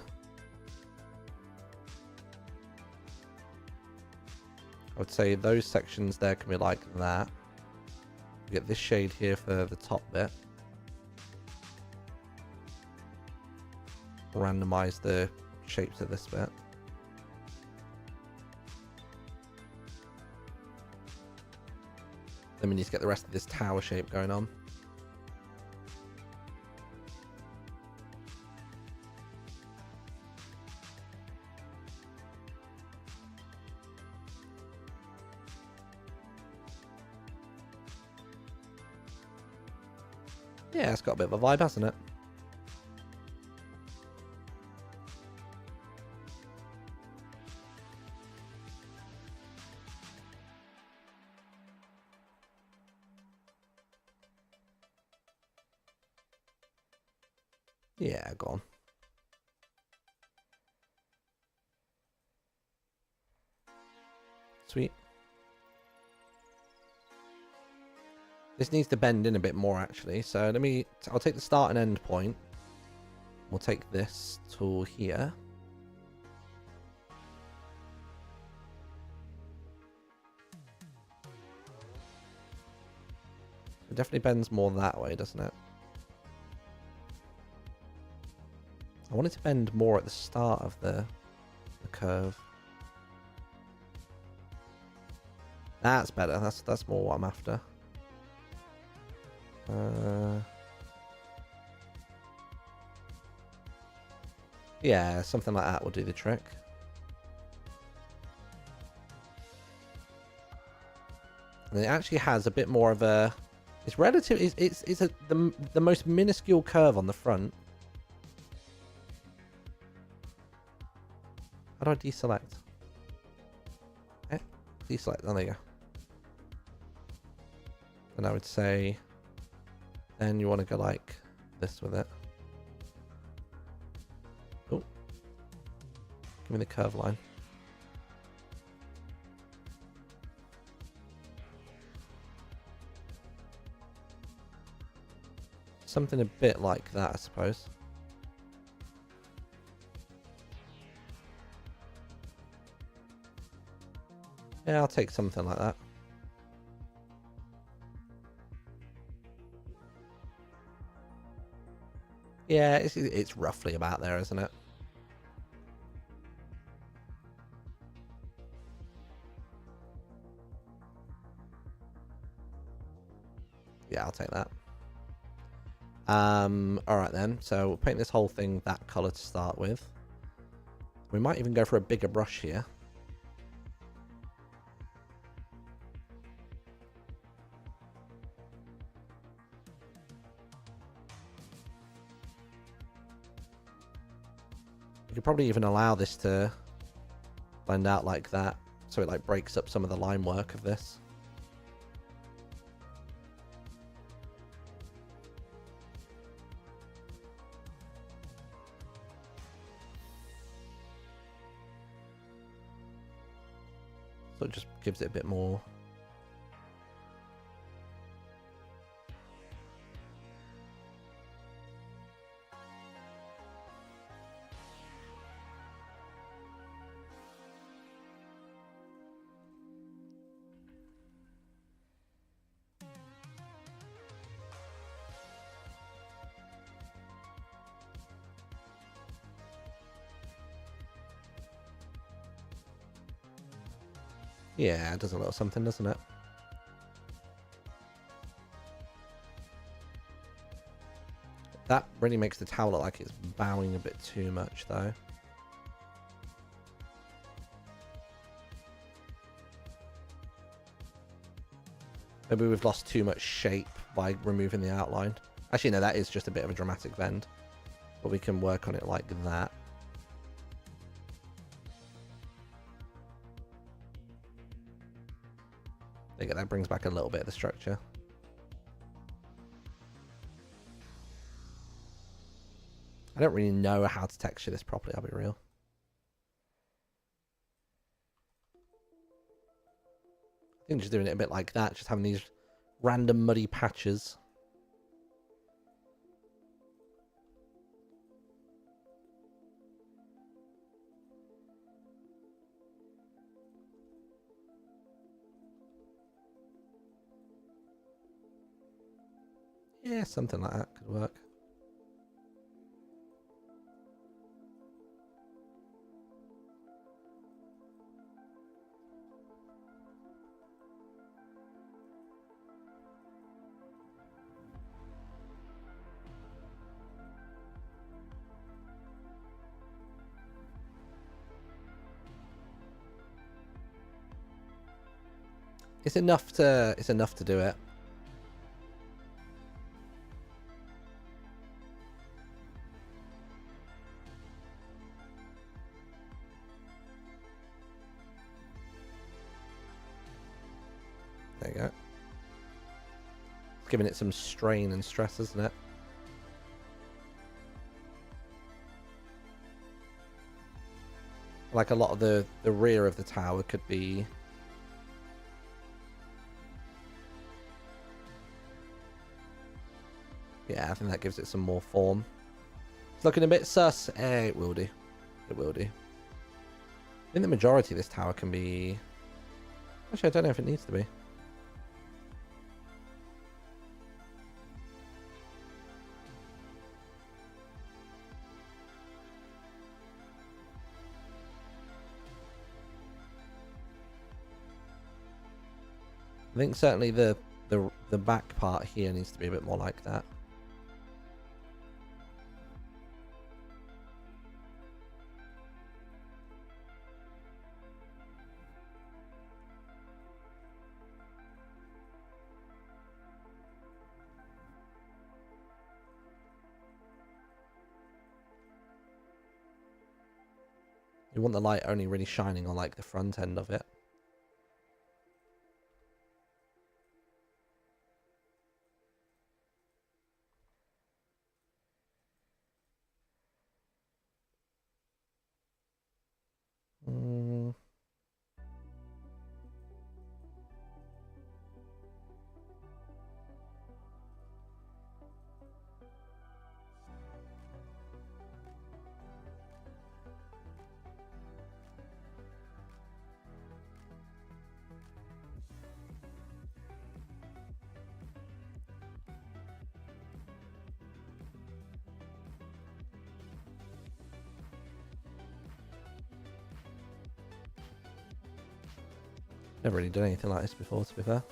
I would say those sections there can be like that. We get this shade here for the top bit. Randomize the shapes of this bit. Then we need to get the rest of this tower shape going on. Yeah, it's got a bit of a vibe, hasn't it? Yeah, go on. Sweet. This needs to bend in a bit more, actually. So I'll take the start and end point. We'll take this tool here. It definitely bends more that way, doesn't it? I want it to bend more at the start of the curve. That's better. That's more what I'm after. Yeah, something like that will do the trick. And it actually has a bit more of a. It's relative. It's the most minuscule curve on the front. How do I deselect? Deselect. Oh, there you go. And I would say, then you want to go like this with it. Oh, give me the curve line. Something a bit like that, I suppose. Yeah, I'll take something like that. Yeah, it's roughly about there, isn't it? Yeah, I'll take that. Alright then, so we'll paint this whole thing that color to start with. We might even go for a bigger brush here. You could probably even allow this to blend out like that, so it like breaks up some of the line work of this. So it just gives it a bit more. Yeah, it does a little something, doesn't it? That really makes the tower look like it's bowing a bit too much, though. Maybe we've lost too much shape by removing the outline. Actually, no, that is just a bit of a dramatic bend. But we can work on it like that. There you go, that brings back a little bit of the structure. I don't really know how to texture this properly, I'll be real. I think just doing it a bit like that, just having these random muddy patches. Yeah, something like that could work. It's enough to do it. There you go. It's giving it some strain and stress, isn't it? Like a lot of the rear of the tower could be... Yeah, I think that gives it some more form. It's looking a bit sus. It will do. It will do. I think the majority of this tower can be... Actually, I don't know if it needs to be. I think certainly the back part here needs to be a bit more like that. You want the light only really shining on like the front end of it. Never really done anything like this before, to be fair.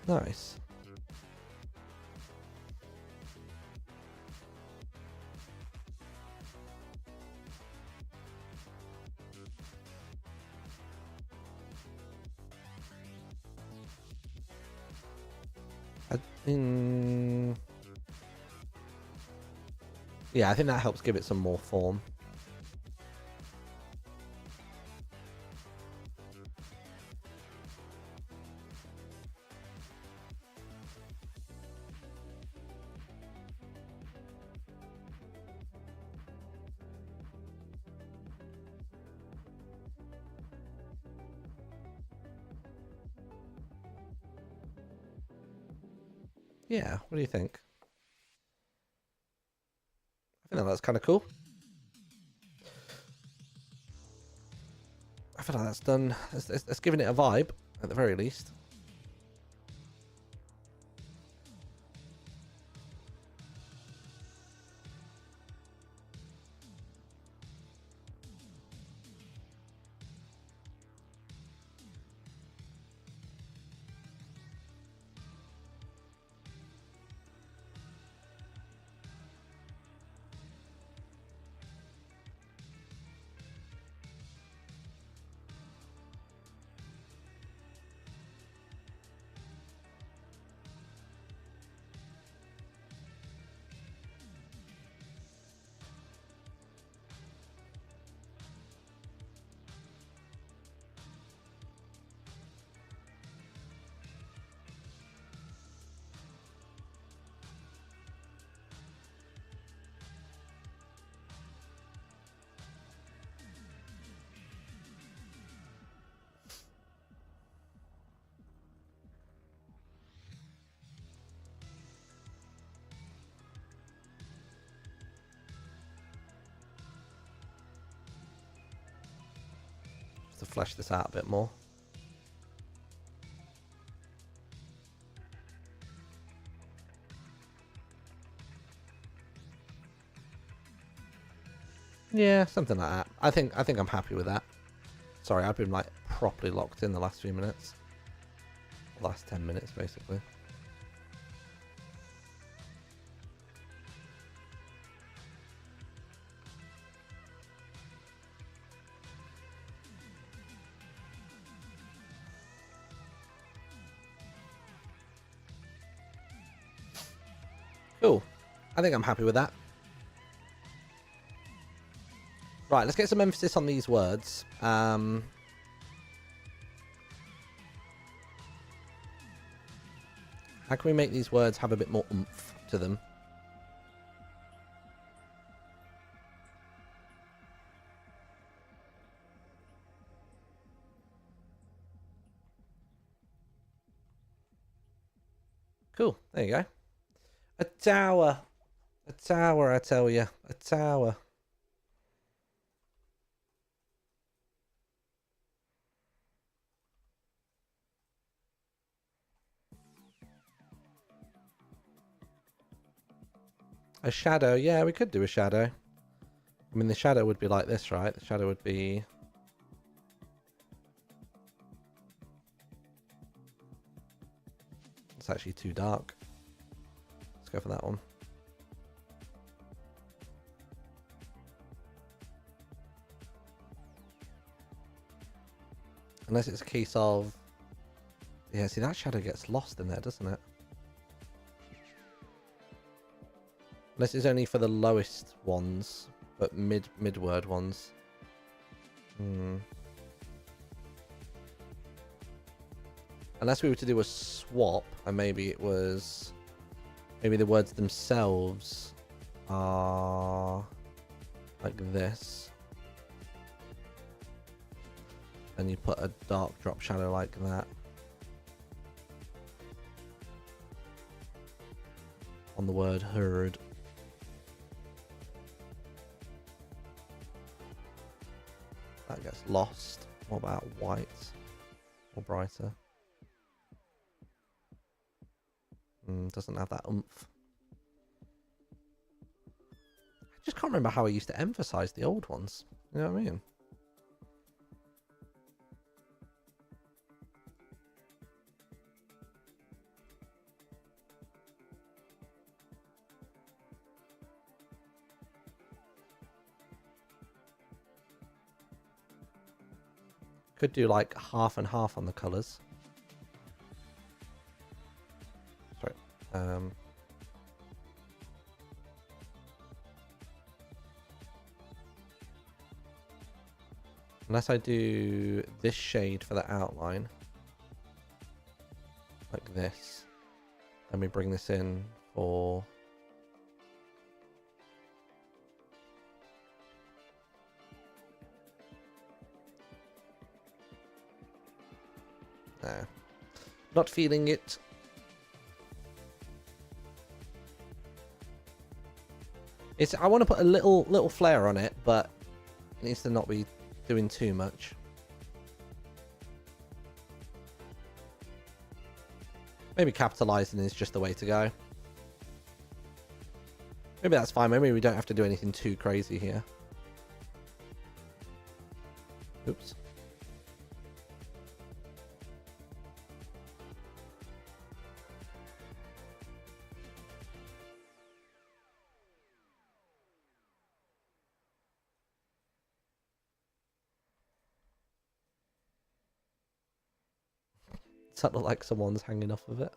Nice. Yeah, I think that helps give it some more form. Yeah, what do you think? think that's kind of cool. I feel like that's done. It's given it a vibe, at the very least. To flesh this out a bit more. Yeah, something like that. I think I'm happy with that. Sorry, I've been like properly locked in the last few minutes. The last 10 minutes basically. Cool. I think I'm happy with that. Right, let's get some emphasis on these words. How can we make these words have a bit more oomph to them? Cool, there you go. A tower. A tower, I tell you. A tower. A shadow. Yeah, we could do a shadow. I mean, the shadow would be like this, right? The shadow would be... It's actually too dark. Let's go for that one. Unless it's a case of... Yeah, see, that shadow gets lost in there, doesn't it? Unless it's only for the lowest ones, but mid-word ones. Unless we were to do a swap, and maybe it was... Maybe the words themselves are like this. And you put a dark drop shadow like that. On the word heard. That gets lost. What about white? Or brighter? Doesn't have that oomph. I just can't remember how I used to emphasize the old ones. You know what I mean? Could do like half and half on the colours. Sorry. Unless I do this shade for the outline. Like this. Then we bring this in for... Not feeling it. I want to put a little flare on it, but it needs to not be doing too much. Maybe capitalizing is just the way to go. Maybe that's fine. Maybe we don't have to do anything too crazy here. Oops. Does that look like someone's hanging off of it?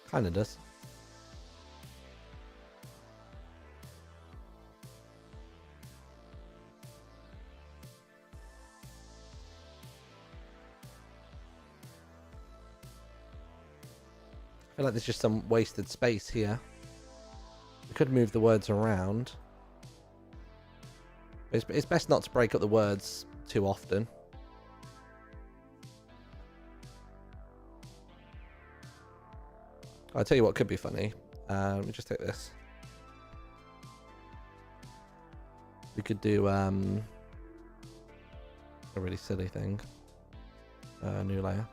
Kinda does. I feel like there's just some wasted space here. We could move the words around. It's best not to break up the words too often. I'll tell you what could be funny. Let me just take this. We could do a really silly thing. New layer.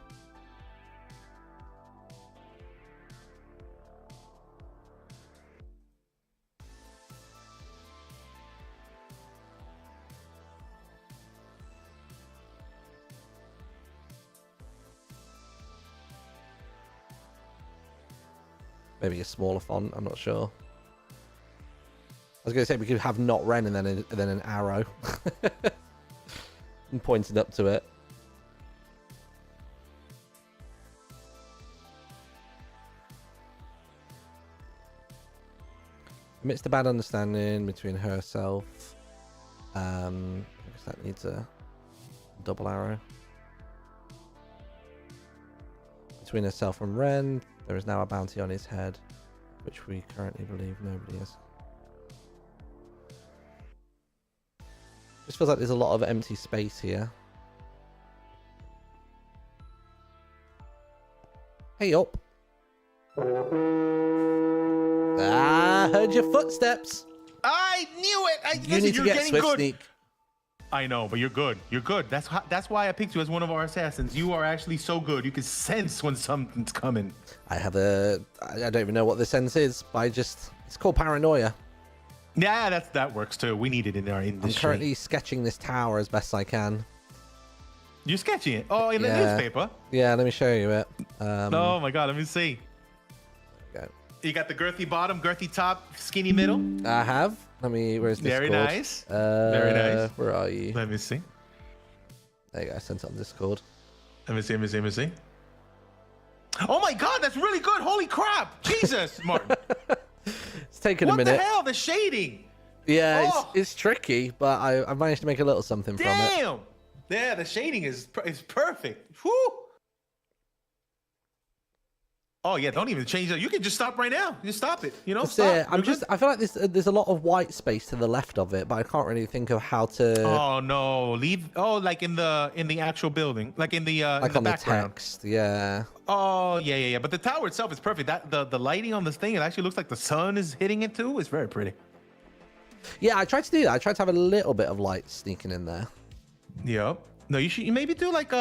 Maybe a smaller font, I'm not sure. I was going to say we could have not Ren and then an arrow. And pointed up to it. Amidst the bad understanding between herself. I guess that needs a double arrow. Between herself and Ren, there is now a bounty on his head, which we currently believe nobody is. Just feels like there's a lot of empty space here. Hey up. Ah, heard your footsteps. I knew it. You need to get Swift Sneak. I know, but you're good. You're good. That's why I picked you as one of our assassins. You are actually so good. You can sense when something's coming. I don't even know what the sense is, but it's called paranoia. Yeah, that works too. We need it in our industry. I'm currently sketching this tower as best I can. You're sketching it? Oh, in the newspaper? Yeah, let me show you it. Oh my God, let me see. There we go. You got the girthy bottom, girthy top, skinny middle? I have. Where's Discord? Very nice. Very nice. Where are you? Let me see. There you go, I sent it on Discord. Let me see. Oh my God, that's really good. Holy crap. Jesus, Martyn. It's taken a minute. What the hell? The shading. Yeah, it's tricky, but I managed to make a little something from it. Damn. Yeah, the shading is perfect. Whew. Oh yeah, don't even change it. You can just stop right now. Just stop it. You know, That's stop. it. I feel like there's a lot of white space to the left of it, but I can't really think of how to. Oh no, leave. Oh, like in the actual building, like in the like in the on background. the text, yeah. Oh yeah. But the tower itself is perfect. That the lighting on this thing, it actually looks like the sun is hitting it too. It's very pretty. Yeah, I tried to do that. I tried to have a little bit of light sneaking in there. Yep. No, you maybe do like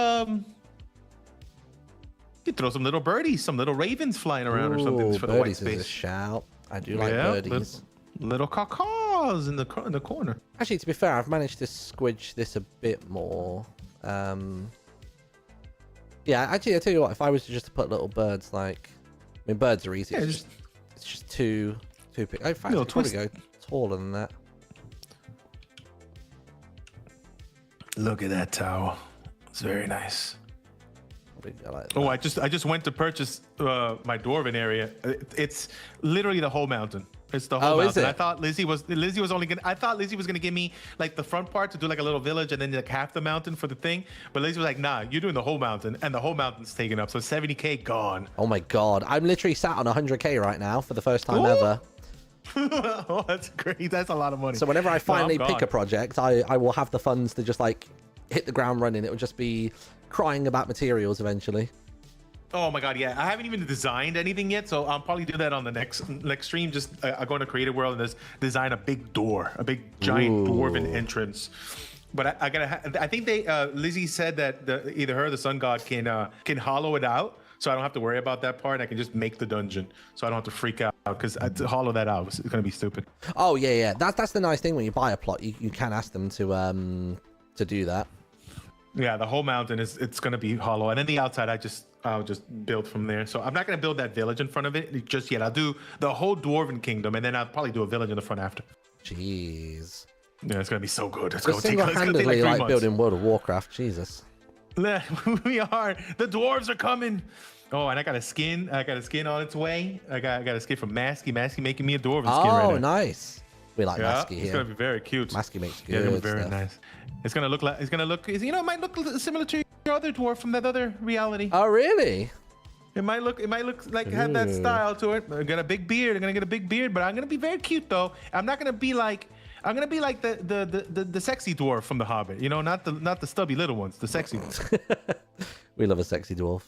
you throw some little birdies, some little ravens flying around or something for the white birdies is a space. shout. I do like birdies. Little cacaws in the corner. Actually, to be fair, I've managed to squidge this a bit more. Yeah, actually, I tell you what, if I was to just put little birds like, birds are easy. Yeah, it's just too big. In fact, Little I'd probably twist. go taller than that. Look at that tower. It's very nice. Like Oh, I just went to purchase my dwarven area. It's literally the whole mountain. It's the whole mountain. Is it? I thought Lizzie was gonna give me like the front part to do like a little village and then like half the mountain for the thing. But Lizzie was like, nah, you're doing the whole mountain, and the whole mountain's taken up. So 70K gone. Oh my god, I'm literally sat on 100K right now for the first time ever. Oh, that's great. That's a lot of money. So whenever I finally I'm pick a gone. project, I will have the funds to just like hit the ground running. It will just be crying about materials eventually. Oh my god, yeah. I haven't even designed anything yet, so I'll probably do that on the next stream. Just I go into Creative World and just design a big door, a big giant dwarven entrance. But I think they Lizzie said that either her or the Sun God can hollow it out, so I don't have to worry about that part. I can just make the dungeon, so I don't have to freak out because to hollow that out is gonna be stupid. Oh yeah. That's the nice thing when you buy a plot, you can ask them to do that. Yeah, the whole mountain it's gonna be hollow, and then the outside I'll just build from there. So I'm not gonna build that village in front of it just yet. I'll do the whole dwarven kingdom, and then I'll probably do a village in the front after. Jeez. Yeah, it's gonna be so good. We're single-handedly like building World of Warcraft. Jesus. We are. The dwarves are coming. Oh, and I got a skin. On its way. I got a skin from Masky. Masky making me a dwarven skin right now. Oh, nice. We like Masky here. It's gonna be very cute. Masky makes good it's gonna be very stuff. nice. It's gonna look. It might look similar to your other dwarf from that other reality. Oh, really? It might look like have that style to it. I got a big beard. I'm gonna get a big beard, but I'm gonna be very cute though. I'm gonna be like the sexy dwarf from The Hobbit. You know, not the stubby little ones, the sexy ones. We love a sexy dwarf.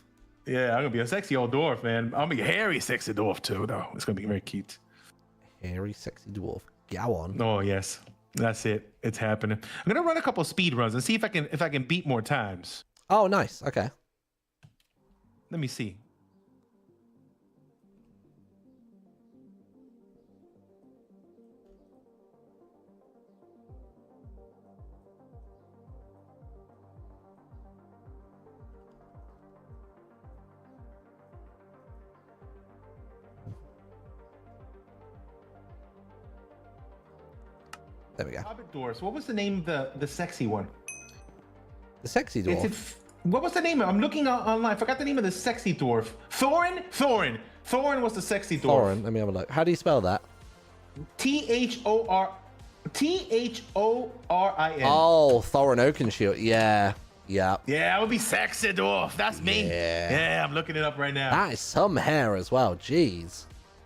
Yeah, I'm gonna be a sexy old dwarf, man. I'm gonna be a hairy, sexy dwarf too, though. It's gonna be very cute. Hairy, sexy dwarf. Go on. Oh yes, that's it. It's happening. I'm gonna run a couple of speed runs and see if I can beat more times. Oh, nice. Okay. Let me see. There we go. Hobbit dwarfs. What was the name of the sexy one? The sexy dwarf. What was the name of? I'm looking online. I forgot the name of the sexy dwarf. Thorin. Thorin was the sexy dwarf. Thorin. Let me have a look. How do you spell that? Thorin. Oh, Thorin Oakenshield. Yeah. Yeah. Yeah, I would be sexy dwarf. That's me. Yeah, I'm looking it up right now. That is some hair as well. Jeez.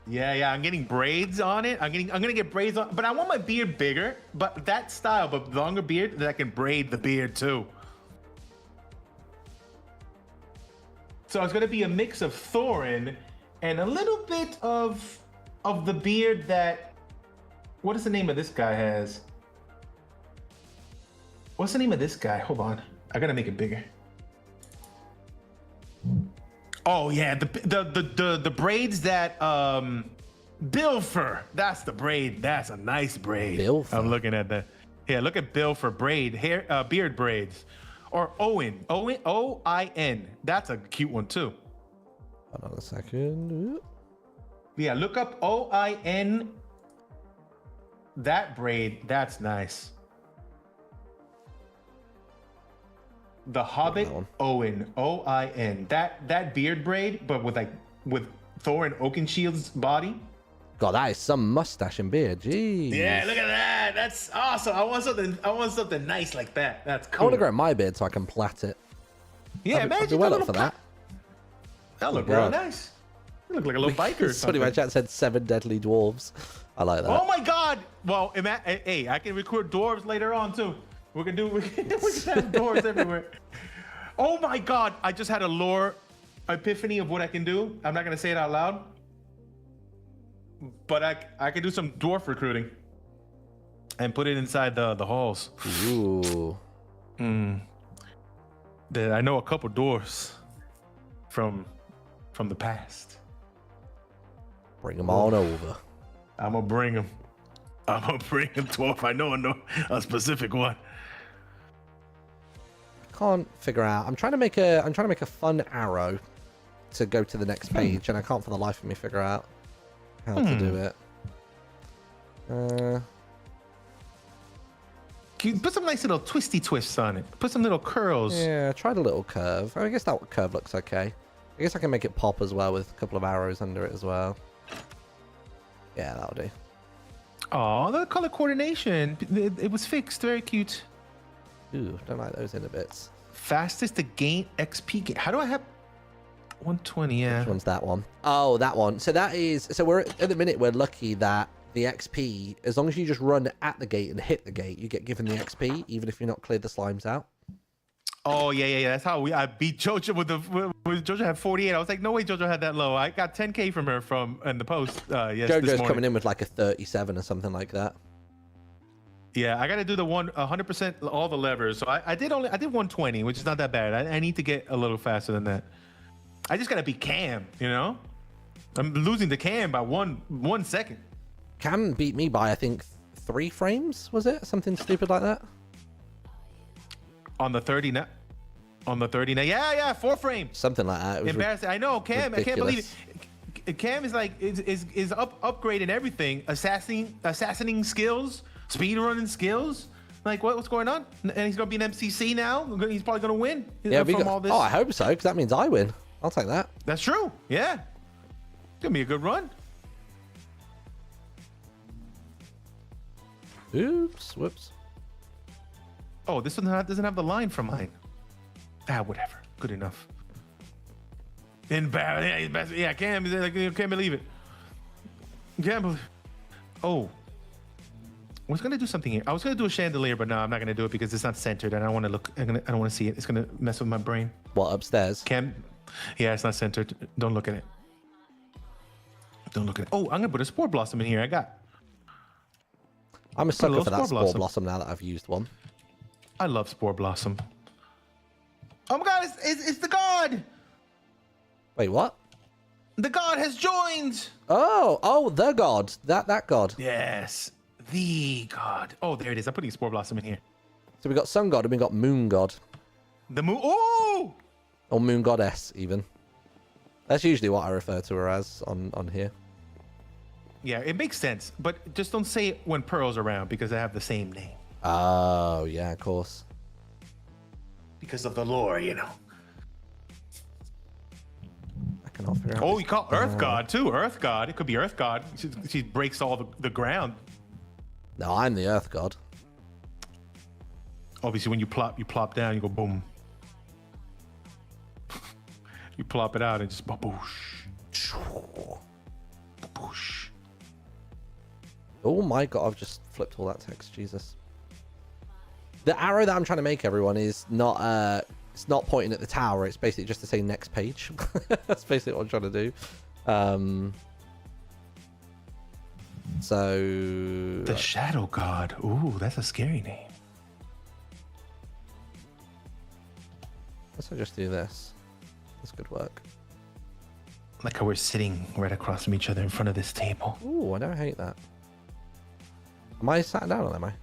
Yeah, I'm getting braids on it. I'm gonna get braids on, but I want my beard bigger, but that style, but longer beard that I can braid the beard too. So it's gonna be a mix of Thorin and a little bit of the beard that. What is the name of this guy has? What's the name of this guy? Hold on, I gotta make it bigger. Oh yeah, the braids that Bilfer. That's the braid. That's a nice braid. Bilfer. I'm looking at that. Yeah, look at Bilfer braid hair, beard braids, or Owen. O-I-N. That's a cute one too. Hold on a second. Yeah, look up O-I-N. That braid. That's nice. The Hobbit Owen, O-I-N. That beard braid, but with Thorin Oakenshield's body. God, that is some mustache and beard. Jeez. Yeah, look at that. That's awesome. I want something nice like that. That's cool. I want to grow my beard so I can plait it. Yeah, I'd be imagine well up for that. That look real nice. You look like a little biker or Somebody something. in my chat said 7 deadly dwarves. I like that. Oh my god. Well, hey, I can record dwarves later on too. We can have dwarves everywhere. Oh my god. I just had a lore epiphany of what I can do. I'm not gonna say it out loud. But I can do some dwarf recruiting and put it inside the halls. Ooh. I know a couple dwarfs from the past. Bring them on over. I'm gonna bring them. Dwarf. I know a specific one. Can't figure out. I'm trying to make a fun arrow to go to the next page, and I can't for the life of me figure out how to do it. Can you put some nice little twisty twists on it? Put some little curls. Yeah, I tried a little curve. I guess that curve looks okay. I guess I can make it pop as well with a couple of arrows under it as well. Yeah, that'll do. Oh, the color coordination. It was fixed. Very cute. Ooh, don't like those inner bits. Fastest to gain XP. How do I have 120? Yeah. Which one's that one? Oh, that one. So that is. So we're at the minute we're lucky that the XP, as long as you just run at the gate and hit the gate, you get given the XP, even if you're not cleared the slimes out. Oh yeah. That's how I beat JoJo with JoJo had 48. I was like, no way, JoJo had that low. I got 10K from her in the post. Yes, this JoJo's morning. coming in with like a 37 or something like that. Yeah, I got to do the 100% all the levers. So I did 120, which is not that bad. I need to get a little faster than that. I just got to beat Cam, you know? I'm losing to Cam by one second. Cam beat me by, I think, 3 frames, was it? Something stupid like that? On the 30 now. On the 30 now. Yeah, 4 frames. Something like that. It was embarrassing. I know, Cam. ridiculous. I can't believe it. Cam is like is upgrading everything. Assassinating skills, speedrunning skills. Like what's going on? And he's gonna be an MCC now. He's probably gonna win. Yeah, from all this. Oh, I hope so, because that means I win. I'll take that. That's true. Yeah, it's gonna be a good run. Oops, whoops. Oh, this one doesn't have the line from mine. Whatever. Good enough. Embarrassing. Yeah, Cam. I can't believe it. Can't believe. Oh. I was gonna do something here. I was gonna do a chandelier, but no, I'm not gonna do it because it's not centered, and I don't want to look. I don't want to see it. It's gonna mess with my brain. What, upstairs? Cam. Yeah, it's not centered. Don't look at it. Don't look at it. Oh, I'm gonna put a spore blossom in here. I'm a sucker little for that spore spore blossom now that I've used one. I love spore blossom. Oh my God! It's the god. Wait, what? The god has joined. Oh, the god. That god. Yes, the god. Oh, there it is. I'm putting spore blossom in here. So we got sun god and we got moon god. The moon. Oh! Or moon goddess, even. That's usually what I refer to her as on here. Yeah, it makes sense, but just don't say it when Pearl's around because they have the same name. Oh, yeah, of course. Because of the lore, you know. I can all figure out. Oh, you call Earth God too. Earth God. It could be Earth God. She breaks all the ground. No, I'm the earth god. Obviously, when you plop down, you go boom. You plop it out and just baboosh. Baboosh. Oh my god, I've just flipped all that text, Jesus. The arrow that I'm trying to make, everyone, is not it's not pointing at the tower, it's basically just to say next page. That's basically what I'm trying to do. So The Shadow God. Ooh, that's a scary name. let's just do this. That's good work. Like how we're sitting right across from each other in front of this table. Ooh, I don't hate that. Am I sat down or am I?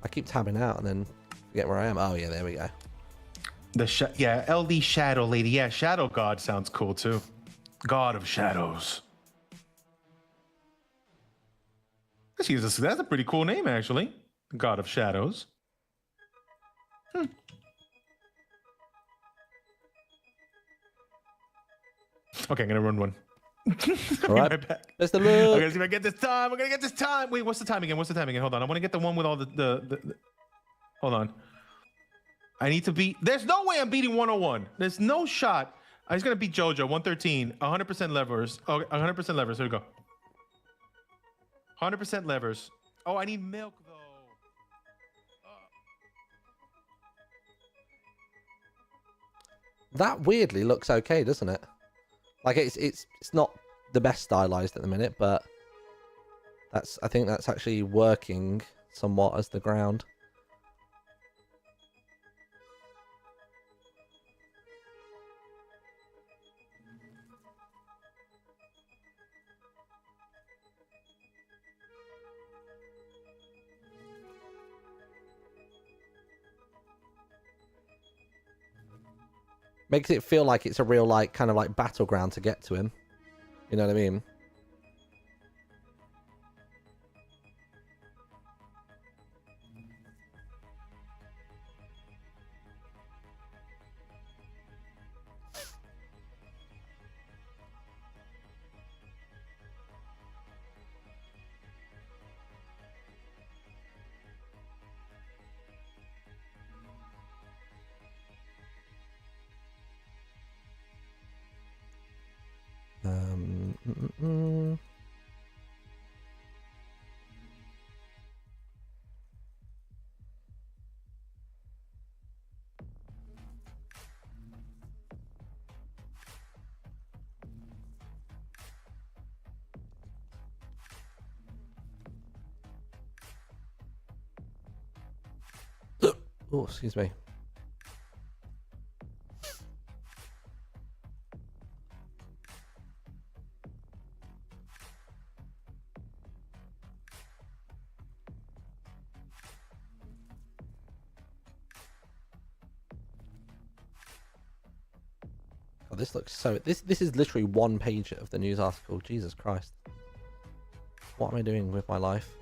I keep tabbing out and then forget where I am. Oh yeah, there we go. Yeah, LD Shadow Lady. Yeah, Shadow God sounds cool too. God of Shadows. That's a pretty cool name, actually. God of Shadows. Okay, I'm gonna run one. All right. Right back. There's the I'm look. gonna see if I get this time. I'm gonna get this time. Wait, what's the time again? Hold on. I want to get the one with all the. Hold on. I need to beat. There's no way I'm beating 101. There's no shot. I'm just gonna beat JoJo 113. 100% levers. Okay, 100% levers. Here we go. 100% levers. Oh, I need milk though. That weirdly looks okay, doesn't it? Like it's not the best stylized at the minute, but I think that's actually working somewhat as the ground. Makes it feel like it's a real, like, kind of like battleground to get to him. You know what I mean? Oh, excuse me. Oh, this looks so... This is literally one page of the news article. Jesus Christ. What am I doing with my life?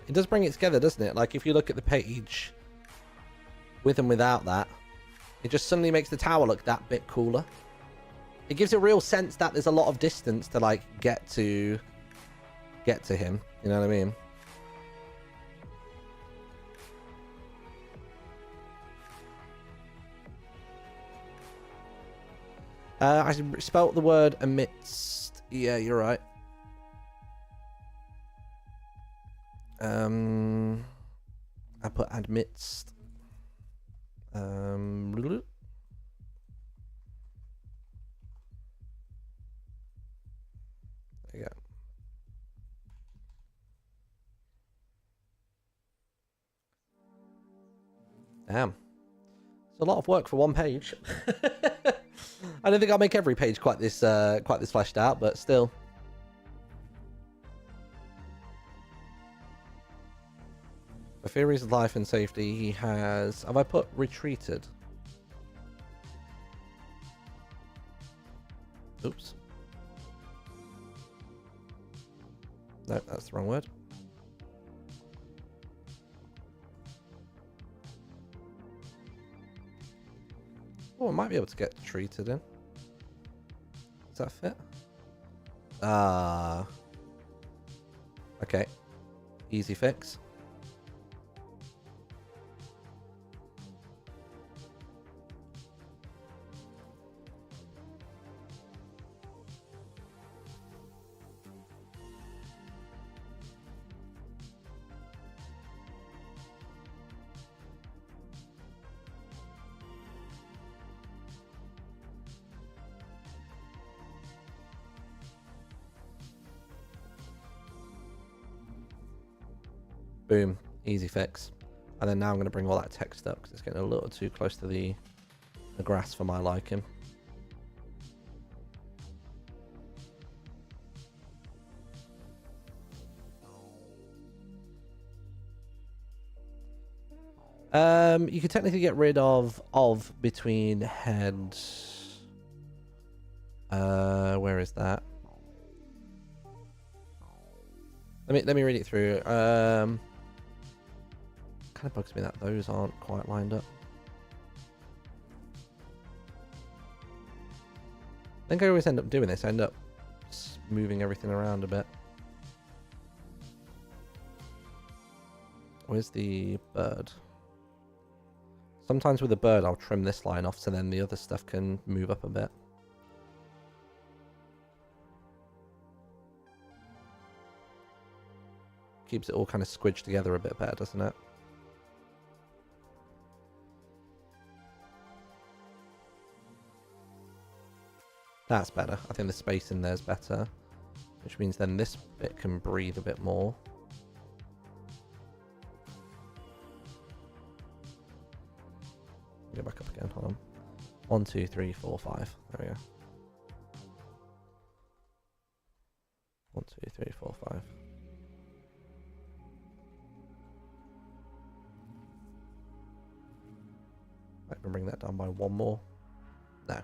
It does bring it together, doesn't it? Like, if you look at the page with and without that, it just suddenly makes the tower look that bit cooler. It gives a real sense that there's a lot of distance to, like, get to him. You know what I mean? I spelt the word amidst. Yeah, you're right. I put amidst. There you go. Damn. It's a lot of work for one page. I don't think I'll make every page quite this fleshed out, but still. For Fury's life and safety, he has... Have I put retreated? Oops. No, that's the wrong word. Oh, I might be able to get treated in. Does that fit? Ah. Okay. Easy fix. Boom, easy fix. And then now I'm going to bring all that text up because it's getting a little too close to the grass for my liking. You could technically get rid of between head. Where is that? Let me read it through. Kind of bugs me that those aren't quite lined up. I think I always end up doing this. I end up moving everything around a bit. Where's the bird? Sometimes with the bird, I'll trim this line off so then the other stuff can move up a bit. Keeps it all kind of squidged together a bit better, doesn't it? That's better. I think the space in there is better, which means then this bit can breathe a bit more. Go back up again. Hold on. 1, 2, 3, 4, 5. There we go. 1, 2, 3, 4, 5. I can bring that down by one more. No.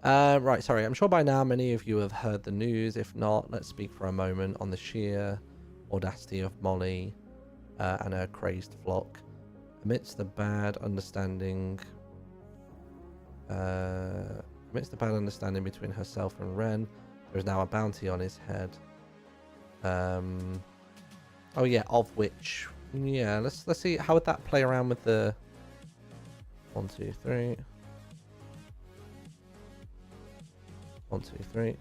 Right, sorry. I'm sure by now many of you have heard the news. If not, let's speak for a moment on the sheer audacity of Molly and her crazed flock. Amidst the bad understanding between herself and Ren, there is now a bounty on his head. Oh yeah, of which, yeah, let's see, how would that play around with the 1, 2, 3. 1, 2, 3.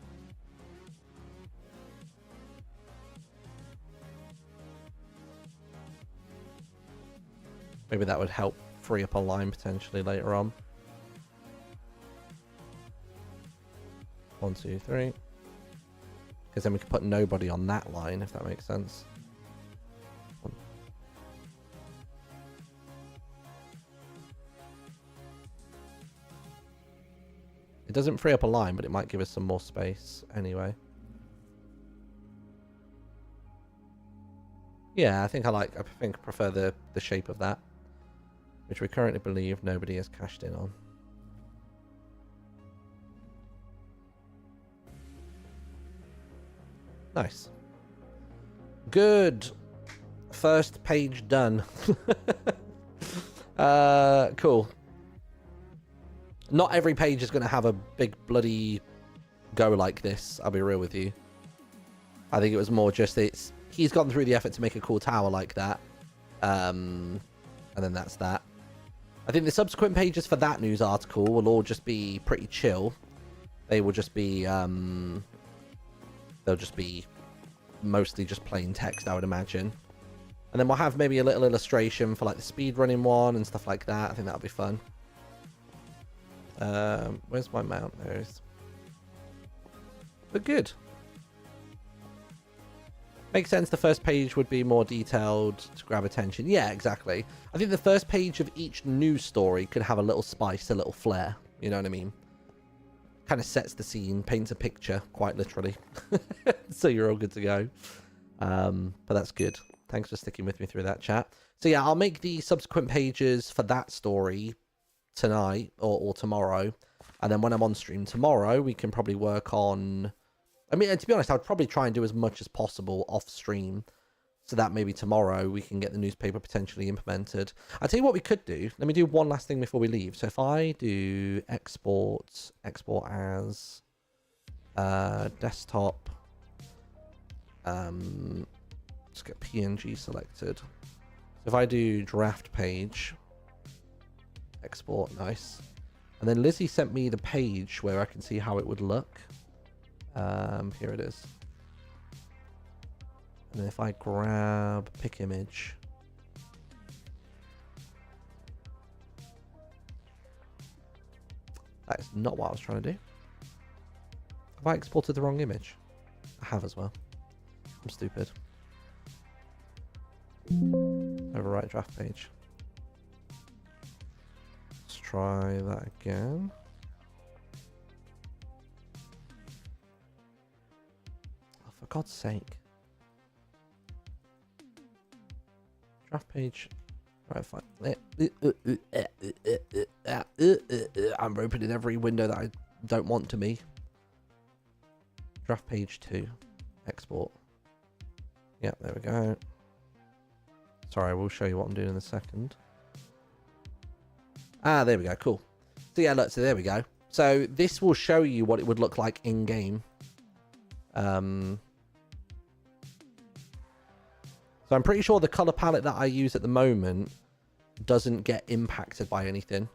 Maybe that would help free up a line potentially later on. 1, 2, 3. Because then we could put nobody on that line, if that makes sense. It doesn't free up a line, but it might give us some more space anyway. Yeah, I prefer the shape of that, which we currently believe nobody has cashed in on. Nice. Good. First page done. Cool. Not every page is going to have a big bloody go like this, I'll be real with you. I think it was more just he's gone through the effort to make a cool tower like that. And then that's that. I think the subsequent pages for that news article will all just be pretty chill. They will just be, they'll just be mostly just plain text, I would imagine. And then we'll have maybe a little illustration for like the speedrunning one and stuff like that. I think that'll be fun. Where's my mount? There it is. But good. Makes sense. The first page would be more detailed to grab attention. Yeah, exactly. I think the first page of each news story could have a little spice, a little flair. You know what I mean? Kind of sets the scene, paints a picture, quite literally. So you're all good to go. But that's good. Thanks for sticking with me through that, chat. So yeah, I'll make the subsequent pages for that story tonight or tomorrow. And then when I'm on stream tomorrow, we can probably work on... I mean, to be honest, I would probably try and do as much as possible off stream so that maybe tomorrow we can get the newspaper potentially implemented. I'll tell you what we could do. Let me do one last thing before we leave. So if I do export as desktop, let's get PNG selected. So if I do draft page, export, nice. And then Lizzie sent me the page where I can see how it would look. Here it is. And if I grab pick image, that is not what I was trying to do. Have I exported the wrong image? I have as well. I'm stupid. Overwrite draft page. Let's try that again. Oh, for God's sake. Draft page. Right, fine. I'm opening every window that I don't want to be. Draft page 2. Export. Yep, there we go. Sorry, I will show you what I'm doing in a second. Ah, there we go. Cool. So yeah, look. So there we go. So this will show you what it would look like in game. So I'm pretty sure the color palette that I use at the moment doesn't get impacted by anything.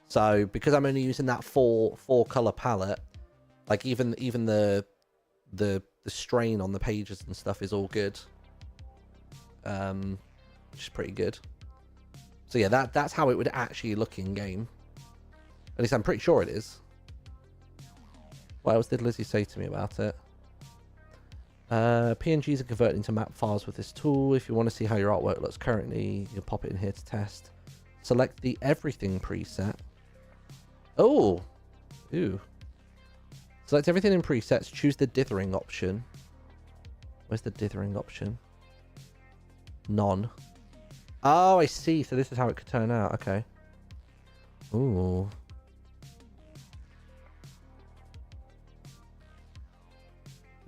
So because I'm only using that four color palette, like even the strain on the pages and stuff is all good, which is pretty good. So yeah, that's how it would actually look in game. At least I'm pretty sure it is. What else did Lizzie say to me about it? PNGs are converted into map files with this tool. If you want to see how your artwork looks currently, you'll pop it in here to test. Select the everything preset. Oh, ooh. Select everything in presets. Choose the dithering option. Where's the dithering option? None. Oh, I see. So this is how it could turn out. Okay. Ooh.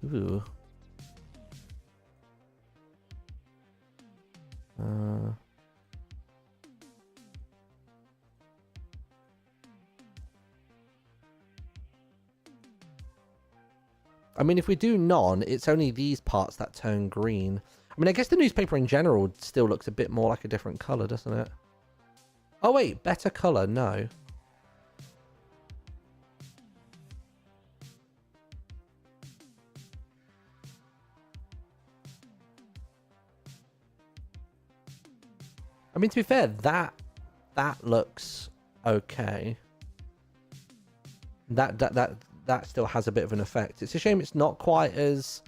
Ooh. I mean, if we do none, it's only these parts that turn green. I mean, I guess the newspaper in general still looks a bit more like a different color, doesn't it? Oh, wait, better color? No. I mean, to be fair, that looks okay. That still has a bit of an effect. It's a shame it's not quite as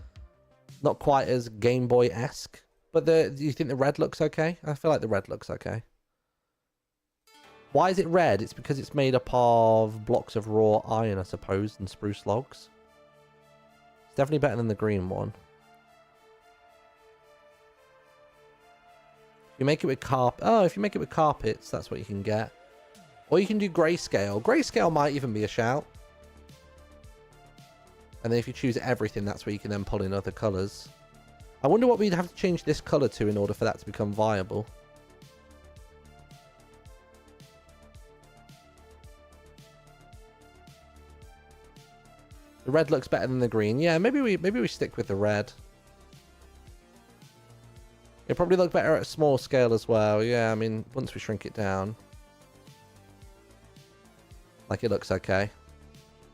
Game Boy-esque. But do you think the red looks okay? I feel like the red looks okay. Why is it red? It's because it's made up of blocks of raw iron, I suppose, and spruce logs. It's definitely better than the green one. You make it with if you make it with carpets, that's what you can get. Or you can do grayscale. Grayscale might even be a shout. And then if you choose everything, that's where you can then pull in other colours. I wonder what we'd have to change this colour to in order for that to become viable. The red looks better than the green. Yeah, maybe we stick with the red. It probably look better at a small scale as well. Yeah, I mean, once we shrink it down. Like, it looks okay.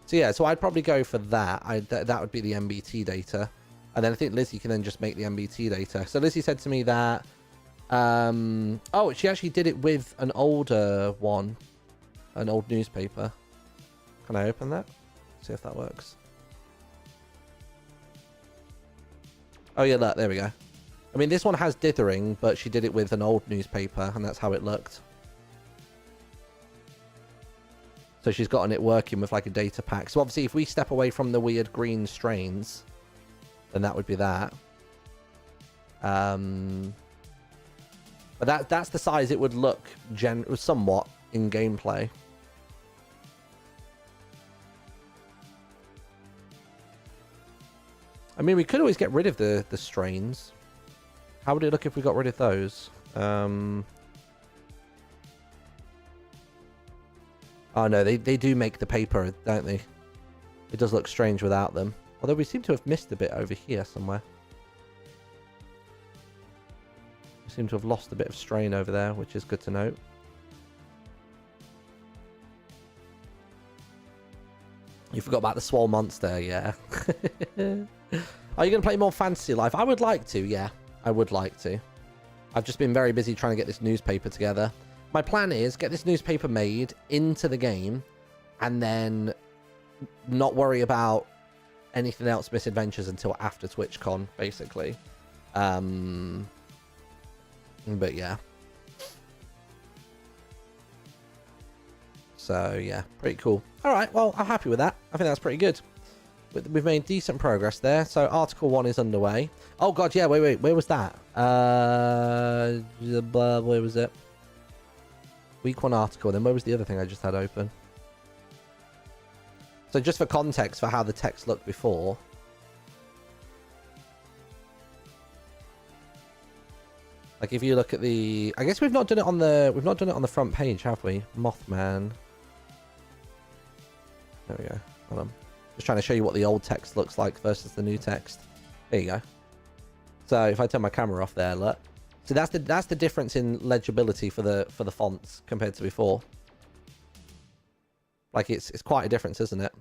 So yeah, so I'd probably go for that. That would be the MBT data. And then I think Lizzie can then just make the MBT data. So Lizzie said to me that... oh, she actually did it with an older one. An old newspaper. Can I open that? See if that works. Oh yeah, look, there we go. I mean, this one has dithering, but she did it with an old newspaper, and that's how it looked. So she's gotten it working with like a data pack. So obviously, if we step away from the weird green strains, then that would be that. But that's the size it would look somewhat in gameplay. I mean, we could always get rid of the strains. How would it look if we got rid of those? Oh no, they do make the paper, don't they? It does look strange without them. Although we seem to have missed a bit over here somewhere. We seem to have lost a bit of strain over there, which is good to note. You forgot about the swole monster, yeah. Are you going to play more Fantasy Life? I would like to, yeah. I would like to. I've just been very busy trying to get this newspaper together. My plan is get this newspaper made into the game and then not worry about anything else Misadventures until after TwitchCon, basically. But yeah. So yeah, pretty cool. All right, well, I'm happy with that. I think that's pretty good. We've made decent progress there. So Article 1 is underway. Oh god, yeah, wait, where was that? Where was it? Week 1 article, then where was the other thing I just had open? So just for context for how the text looked before. Like if you look at the, I guess we've not done it on the front page, have we? Mothman. There we go. Hold on. Just trying to show you what the old text looks like versus the new text. There you go. So if I turn my camera off there, look. So that's the difference in legibility for the fonts compared to before. Like it's quite a difference, isn't it?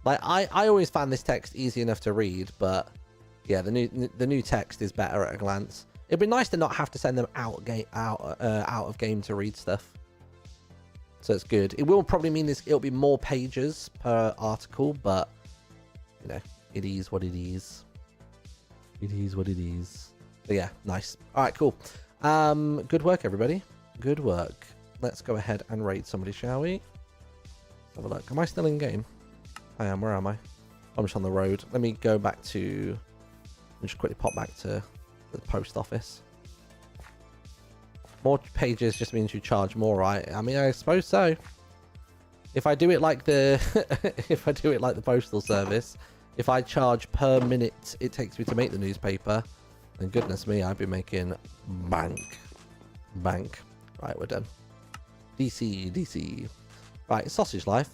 Like I always found this text easy enough to read, but yeah, the new text is better at a glance. It'd be nice to not have to send them out of game to read stuff. So it's good. It will probably mean it'll be more pages per article, but you know, it is what it is. It is what it is. But yeah, nice. All right, cool. Good work, everybody. Good work. Let's go ahead and raid somebody, shall we? Have a look. Am I still in game? I am. Where am I? I'm just on the road. Let me go back to... Let me just quickly pop back to the post office. More pages just means you charge more, right? I mean, I suppose so. If I do it like the if I do it like the postal service, if I charge per minute it takes me to make the newspaper, then goodness me, I'd be making bank. Right, we're done. DC. Right, Sausage Life.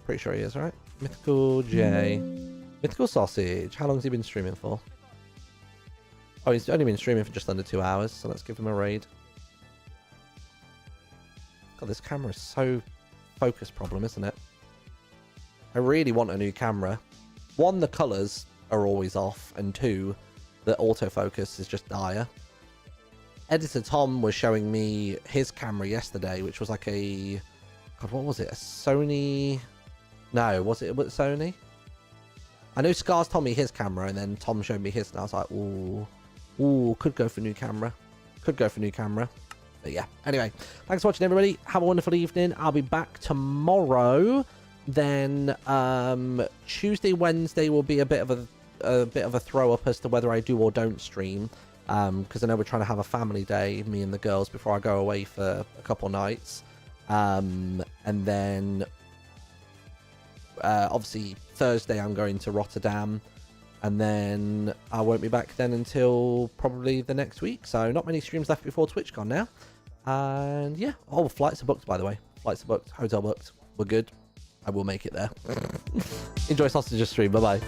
Pretty sure he is, right? Mythical J. Mythical Sausage. How long has he been streaming for? Oh, he's only been streaming for just under 2 hours, so let's give him a raid. God, this camera is so focus problem, isn't it? I really want a new camera. One, the colours are always off, and two, the autofocus is just dire. Editor Tom was showing me his camera yesterday, which was like a... God, what was it? A Sony... No, was it Sony? I know Scars told me his camera, and then Tom showed me his, and I was like, ooh, could go for new camera. But yeah, anyway, thanks for watching, everybody. Have a wonderful evening. I'll be back tomorrow. Then Tuesday, Wednesday will be a bit of a throw up as to whether I do or don't stream. Because I know we're trying to have a family day, me and the girls, before I go away for a couple nights. And then obviously Thursday I'm going to Rotterdam, and then I won't be back then until probably the next week. So not many streams left before TwitchCon now. And yeah, all flights are booked, by the way. Flights are booked, hotel booked. We're good. I will make it there. Enjoy Sausage's stream. Bye-bye.